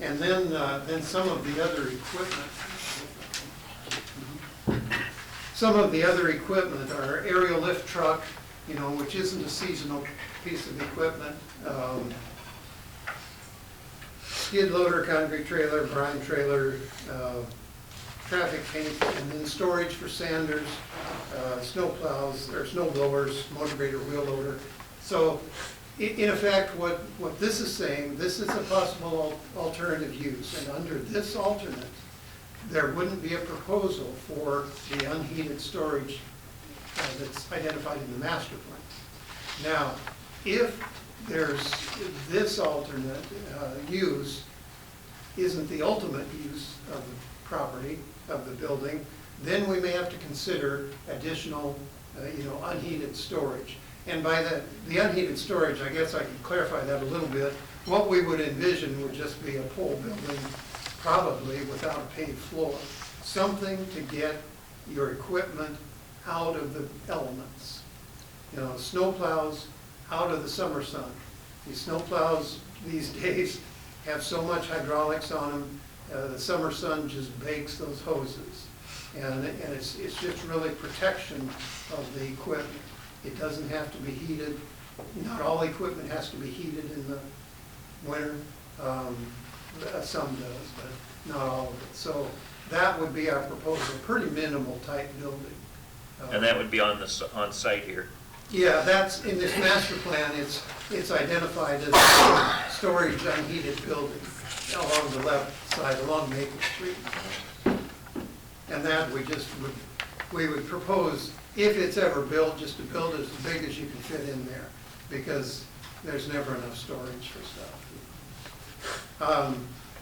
And then some of the other equipment. Some of the other equipment are aerial lift truck, which isn't a seasonal piece of equipment. Skid loader, concrete trailer, brine trailer, traffic paint, and then storage for sanders, snow plows, or snow blowers, motor grader, wheel loader. So in effect, what this is saying, this is a possible alternative use. And under this alternate, there wouldn't be a proposal for the unheated storage that's identified in the master plan. Now, if there's this alternate use isn't the ultimate use of the property, of the building, then we may have to consider additional, unheated storage. And by the unheated storage, I guess I can clarify that a little bit. What we would envision would just be a pole building, probably without a paved floor. Something to get your equipment out of the elements. Snow plows out of the summer sun. These snow plows these days have so much hydraulics on them, the summer sun just bakes those hoses. And it's just really protection of the equipment. It doesn't have to be heated. Not all equipment has to be heated in the winter. Some does, but not all of it. So that would be our proposal, pretty minimal type building. And that would be on site here? Yeah, that's, in this master plan, it's identified as a storage unheated building along the left side, along Maple Street. And that we would propose, if it's ever built, just to build it as big as you can fit in there, because there's never enough storage for stuff.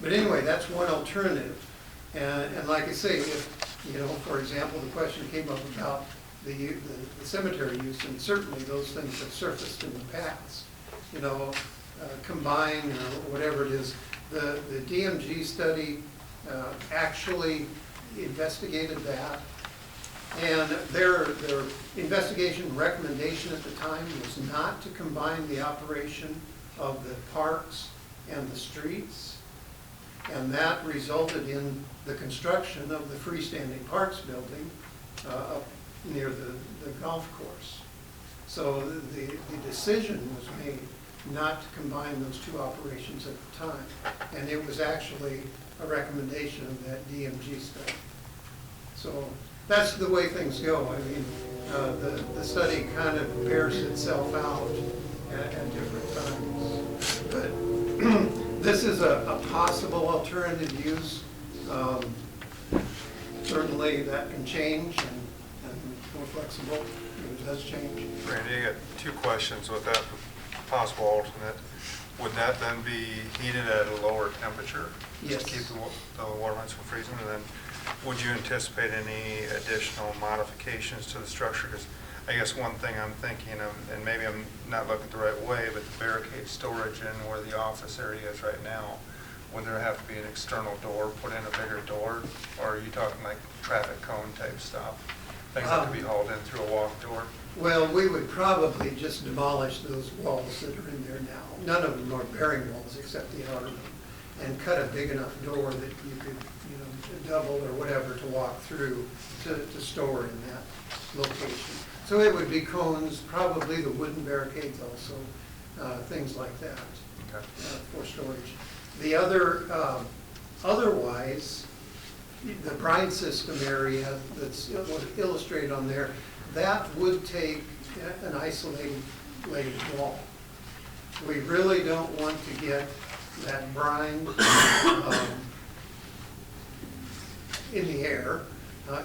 But anyway, that's one alternative. And like I say, if, for example, the question came up about the cemetery use, and certainly those things have surfaced in the past, combine or whatever it is. The DMG study actually investigated that. And their investigation recommendation at the time was not to combine the operation of the parks and the streets. And that resulted in the construction of the freestanding parks building up near the golf course. So the decision was made not to combine those two operations at the time. And it was actually a recommendation of that DMG study. So that's the way things go. I mean, the study kind of bears itself out at different times. But this is a possible alternative use. Certainly that can change and more flexible if it does change. Randy, I got two questions with that possible alternate. Would that then be heated at a lower temperature? Yes. To keep the water lines from freezing? And then would you anticipate any additional modifications to the structure? Because I guess one thing I'm thinking of, and maybe I'm not looking the right way, but the barricade storage in where the office area is right now, would there have to be an external door, put in a bigger door? Or are you talking like traffic cone type stuff? Things that could be hauled in through a walk door? Well, we would probably just demolish those walls that are in there now. None of them are bearing walls except the outer one, and cut a big enough door that you could, double or whatever to walk through to store in that location. So it would be cones, probably the wooden barricades also, things like that for storage. The other, otherwise, the brine system area that's illustrated on there, that would take an isolated wall. We really don't want to get that brine in the air,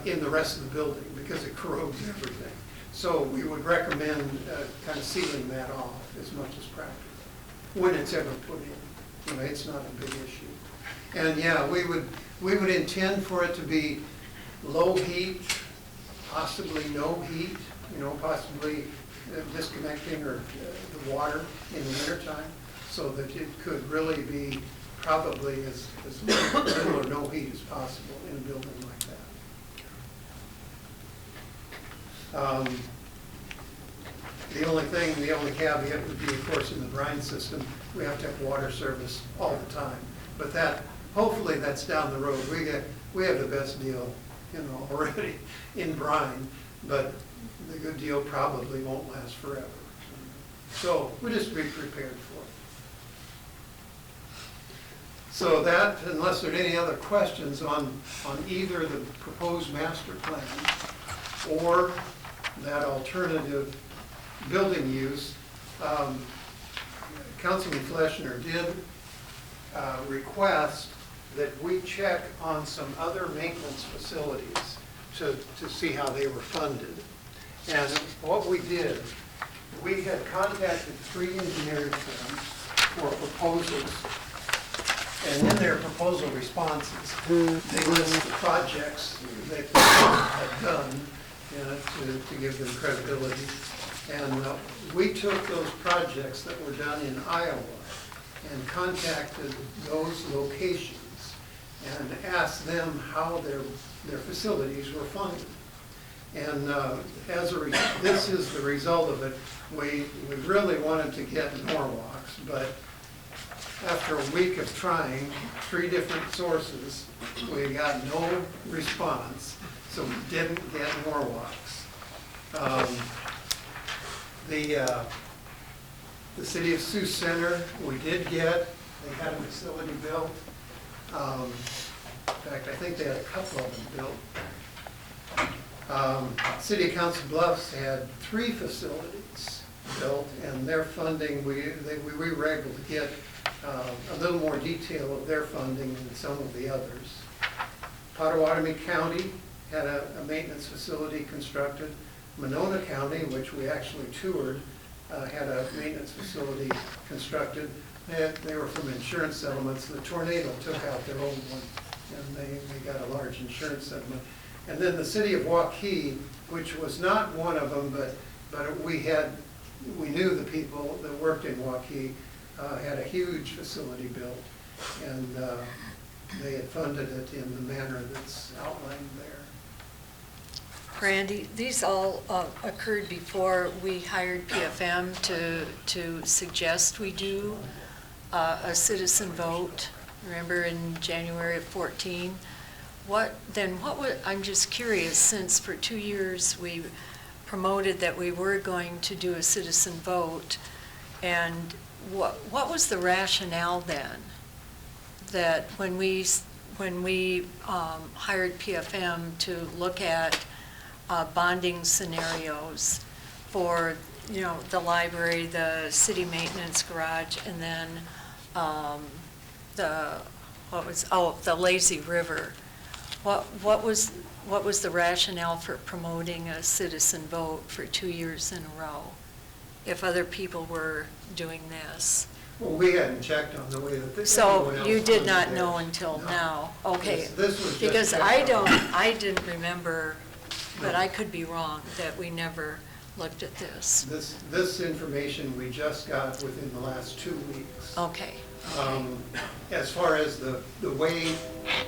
in the rest of the building, because it corrodes everything. So we would recommend kind of sealing that off as much as practical, when it's ever put in. It's not a big issue. And yeah, we would intend for it to be low heat, possibly no heat, possibly disconnecting or the water in the wintertime, so that it could really be probably as little or no heat as possible in a building like that. The only caveat would be, of course, in the brine system, we have to have water service all the time. But hopefully that's down the road. We have the best deal, already in brine, but the good deal probably won't last forever. So we'll just be prepared for it. So that, unless there are any other questions on either the proposed master plan or that alternative building use, Councilman Fleschner did request that we check on some other maintenance facilities to see how they were funded. And what we did, we had contacted 3 engineering firms for proposals. And in their proposal responses, they list the projects that they had done to give them credibility. And we took those projects that were done in Iowa and contacted those locations and asked them how their facilities were funded. And this is the result of it. We really wanted to get Norwalk's, but after a week of trying 3 different sources, we got no response, so we didn't get Norwalk's. The city of Sioux Center, we did get. They had a facility built. In fact, I think they had a couple of them built. City of Council Bluffs had 3 facilities built, and their funding, we were able to get a little more detail of their funding than some of the others. Pottawatomie County had a maintenance facility constructed. Monona County, which we actually toured, had a maintenance facility constructed. They were from insurance settlements. The tornado took out their old one, and they got a large insurance settlement. And then the city of Waukee, which was not one of them, but we knew the people that worked in Waukee, had a huge facility built, and they had funded it in the manner that's outlined there. Randy, these all occurred before we hired PFM to suggest we do a citizen vote, remember in January of 14? I'm just curious, since for 2 years we promoted that we were going to do a citizen vote, and what was the rationale then? That when we hired PFM to look at bonding scenarios for, the library, the city maintenance garage, and then the lazy river. What was the rationale for promoting a citizen vote for 2 years in a row, if other people were doing this? Well, we hadn't checked on the way that this. So you did not know until now? Okay. This was just Because checked I didn't remember, but I could be wrong, that we never looked at this. This information we just got within the last 2 weeks. Okay. As far as the way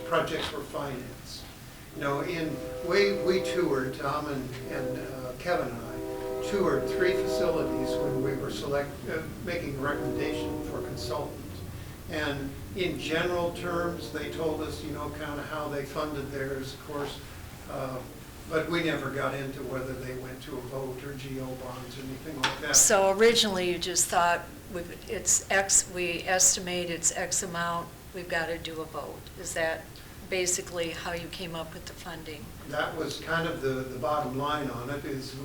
projects were financed. We toured, Tom and Kevin and I, toured 3 facilities when we were making a recommendation for consultant. And in general terms, they told us, kind of how they funded theirs, of course. But we never got into whether they went to a vote or GO bonds or anything like that. So originally you just thought it's X, we estimate it's X amount, we've got to do a vote. Is that basically how you came up with the funding? That was kind of the bottom line on it, is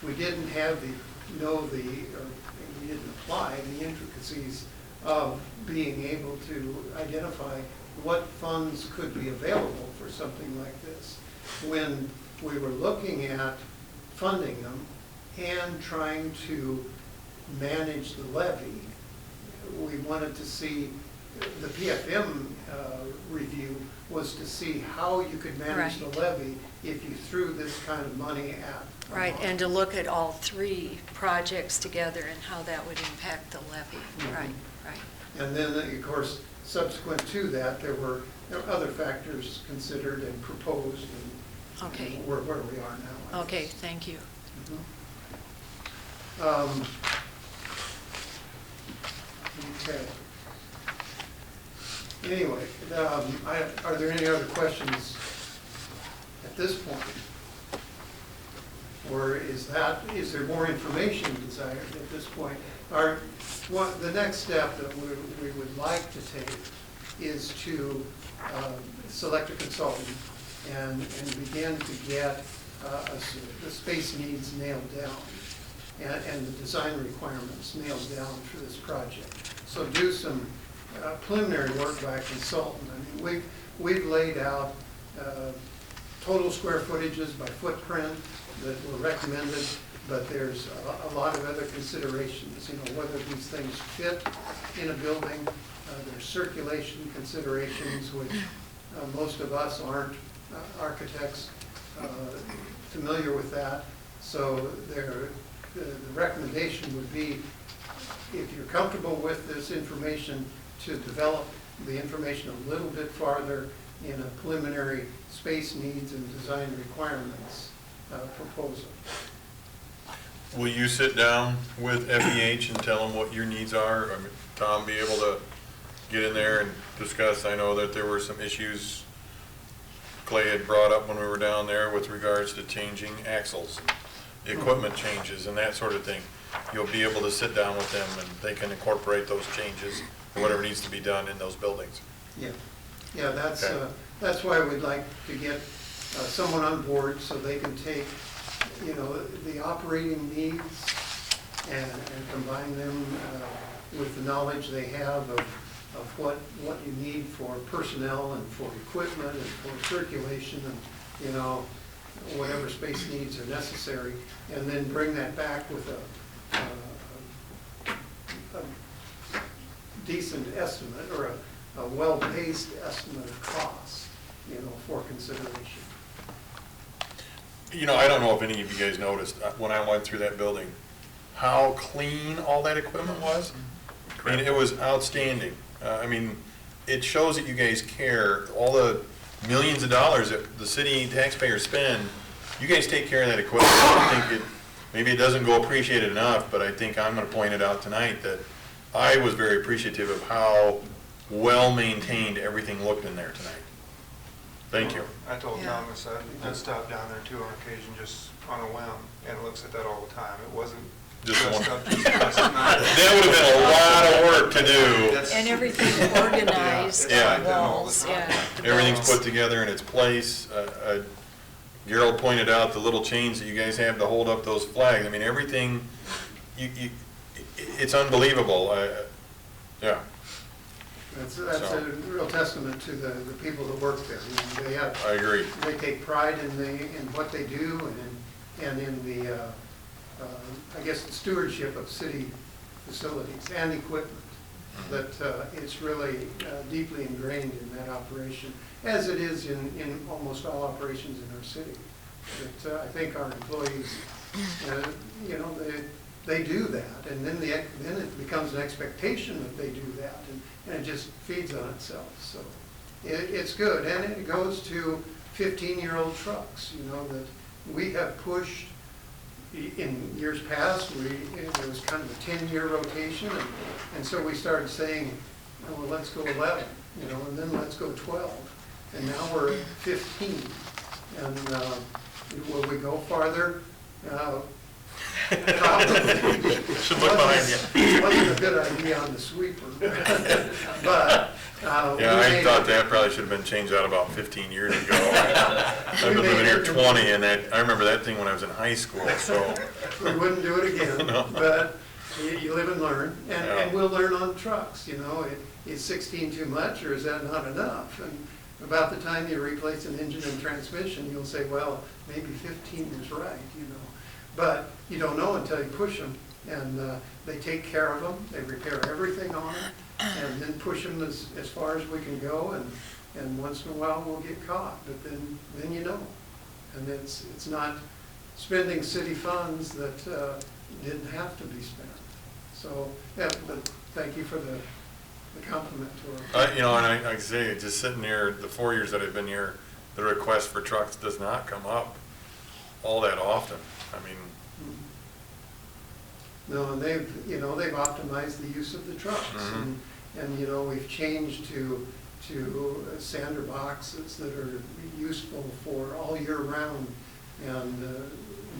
we didn't have we didn't apply the intricacies of being able to identify what funds could be available for something like this. When we were looking at funding them and trying to manage the levy, we wanted to see, the PFM review was to see how you could manage the levy if you threw this kind of money at. Right, and to look at all 3 projects together and how that would impact the levy. Mhm. Right. And then, of course, subsequent to that, there were other factors considered and proposed, and Okay. where we are now. Okay, thank you. Okay. Anyway, are there any other questions at this point? Or is there more information desired at this point? The next step that we would like to take is to select a consultant and begin to get the space needs nailed down and the design requirements nailed down for this project. So do some preliminary work by a consultant. I mean, we've laid out total square footages by footprint that were recommended, but there's a lot of other considerations, whether these things fit in a building. There's circulation considerations, which most of us aren't architects familiar with that. So the recommendation would be, if you're comfortable with this information, to develop the information a little bit farther in a preliminary space needs and design requirements proposal. Will you sit down with FEH and tell them what your needs are? I mean, Tom, be able to get in there and discuss? I know that there were some issues Clay had brought up when we were down there with regards to changing axles, equipment changes and that sort of thing. You'll be able to sit down with them and they can incorporate those changes or whatever needs to be done in those buildings. Yeah, that's why we'd like to get someone on board so they can take, the operating needs and combine them with the knowledge they have of what you need for personnel and for equipment and for circulation and, whatever space needs are necessary, and then bring that back with a decent estimate or a well-paced estimate of cost, for consideration. I don't know if any of you guys noticed, when I went through that building, how clean all that equipment was. I mean, it was outstanding. It shows that you guys care. All the millions of dollars that the city taxpayers spend you guys take care of that equipment. I think maybe it doesn't go appreciated enough, but I think I'm gonna point it out tonight that I was very appreciative of how well-maintained everything looked in there tonight. Thank you. I told Thomas I'd stop down there too on occasion, just on a whim, and looks at that all the time. It wasn't Just dressed one. up, just dressed up. That would have been a lot of work to do. And everything organized Yeah. on walls, yeah. Everything's put together in its place. Gerald pointed out the little chains that you guys have to hold up those flags. I mean, everything, it's unbelievable. Yeah. That's a real testament to the people that work there. You know, they have. I agree. They take pride in what they do and in the, I guess, the stewardship of city facilities and equipment. That it's really deeply ingrained in that operation, as it is in almost all operations in our city. But I think our employees, you know, they do that, and then it becomes an expectation that they do that, and it just feeds on itself. So it's good, and it goes to 15-year-old trucks. You know that we have pushed. In years past, there was kind of a 10-year rotation, and so we started saying, oh, well, let's go 11, you know, and then let's go 12, and now we're at 15. And will we go farther? Probably. Should look behind you. Wasn't a good idea on the sweeper, but. Yeah, I thought that probably should have been changed out about 15 years ago. I've been living here 20, and I remember that thing when I was in high school, so. We wouldn't do it again, No. but you live and learn, and Yeah. we'll learn on trucks, you know. Is 16 too much, or is that not enough? And about the time you replace an engine and transmission, you'll say, well, maybe 15 is right, you know. But you don't know until you push them, and they take care of them, they repair everything on them, and then push them as far as we can go, and once in a while we'll get caught, but then you know. And it's not spending city funds that didn't have to be spent. So, yeah, but thank you for the compliment to our. You know, and I say, just sitting here, the 4 years that I've been here, the request for trucks does not come up all that often. I mean, No, and they've optimized the use of the trucks. Mhm. And, you know, we've changed to sander boxes that are useful for all year round, and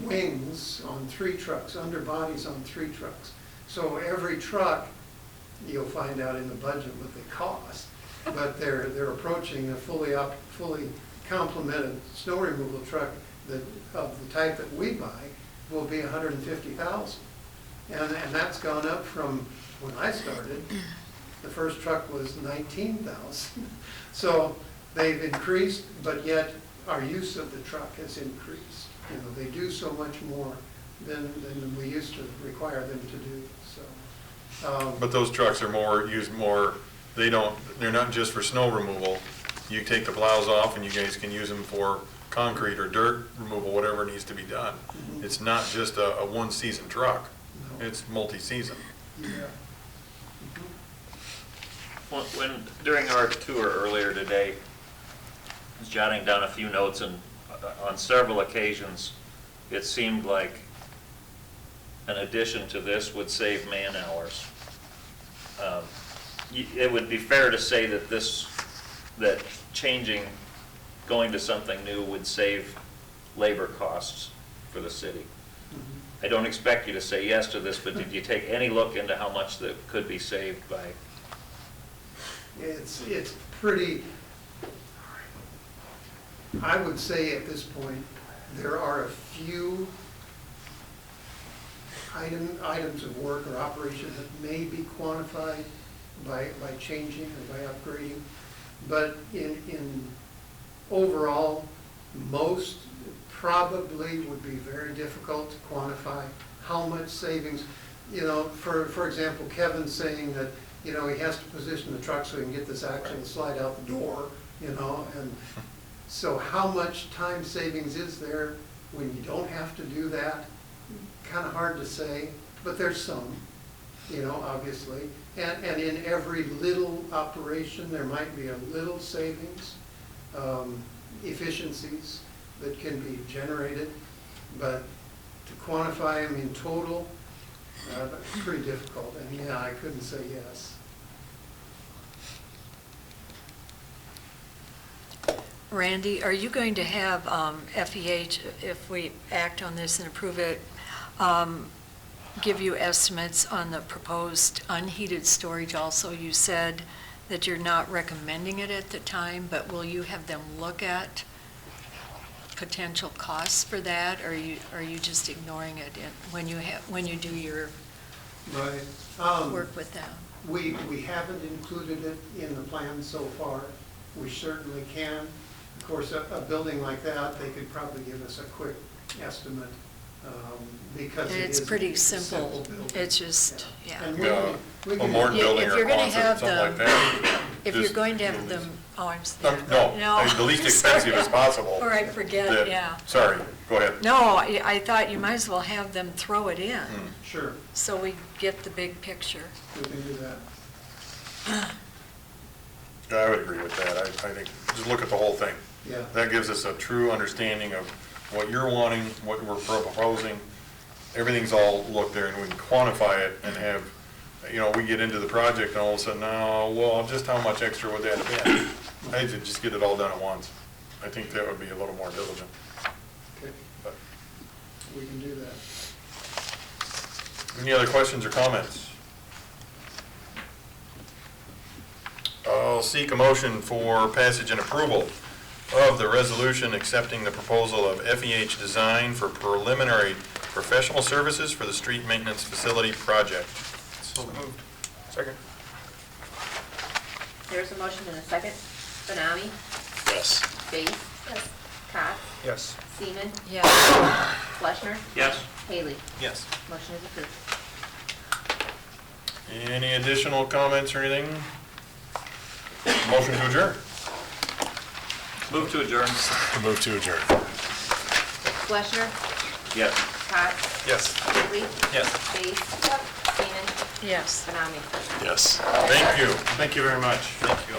wings on 3 trucks, underbodies on 3 trucks. So every truck, you'll find out in the budget what they cost, but they're approaching a fully complemented snow removal truck that, of the type that we buy, will be $150,000. And that's gone up from when I started. The first truck was $19,000. So they've increased, but yet our use of the truck has increased. You know, they do so much more than we used to require them to do, so. but those trucks are used more, they're not just for snow removal. You take the plows off and you guys can use them for concrete or dirt removal, whatever needs to be done. Mhm. It's not just a one-season truck. No. It's multi-season. Yeah. When, during our tour earlier today, I was jotting down a few notes, and on several occasions, it seemed like an addition to this would save man hours. It would be fair to say that changing, going to something new would save labor costs for the city. I don't expect you to say yes to this, but did you take any look into how much that could be saved by? It's pretty, I would say at this point, there are a few items of work or operation that may be quantified by changing or by upgrading. But in overall, most probably would be very difficult to quantify how much savings. You know, for example, Kevin's saying that, you know, he has to position the truck so he can get this axle and slide out the door, you know, and so how much time savings is there when you don't have to do that? Kind of hard to say, but there's some, you know, obviously. And in every little operation, there might be a little savings, efficiencies, that can be generated, but to quantify them in total, it's pretty difficult, and yeah, I couldn't say yes. Randy, are you going to have FEH, if we act on this and approve it, give you estimates on the proposed unheated storage also? You said that you're not recommending it at the time, but will you have them look at potential costs for that, or are you just ignoring it when you do your Right. work with them? We haven't included it in the plan so far. We certainly can. Of course, a building like that, they could probably give us a quick estimate, because it It's is pretty a simple. building. It's just, yeah. And Yeah, we a can- Morton Yeah, building if or you're gonna Quonset, have something like them- that. If you're Just- going to have them, I'm. No, the least expensive as possible. Or I forget, That- yeah. Sorry, go ahead. No, I thought you might as well have them throw it in, Sure, so we get the big picture. we can do that. Yeah, I would agree with that. I think, just look at the whole thing. Yeah. That gives us a true understanding of what you're wanting, what we're proposing. Everything's all looked there, and we can quantify it and have, we get into the project and all of a sudden, oh, well, just how much extra would that have been? I hate to just get it all done at once. I think that would be a little more diligent. Okay, But we can do that. any other questions or comments? I'll seek a motion for passage and approval of the resolution accepting the proposal of FEH Design for preliminary professional services for the street maintenance facility project. So moved. Second. There's a motion and a second. Benami? Yes. Base? Yes. Cox? Yes. Seaman? Yeah. Fleshner? Yes. Haley? Yes. Motion is approved. Any additional comments or anything? Motion to adjourn. Move to adjourn. Move to adjourn. Fleshner? Yes. Cox? Yes. Haley? Yes. Base? Seaman? Yes. Benami? Yes. Thank you. Thank you very much. Thank you.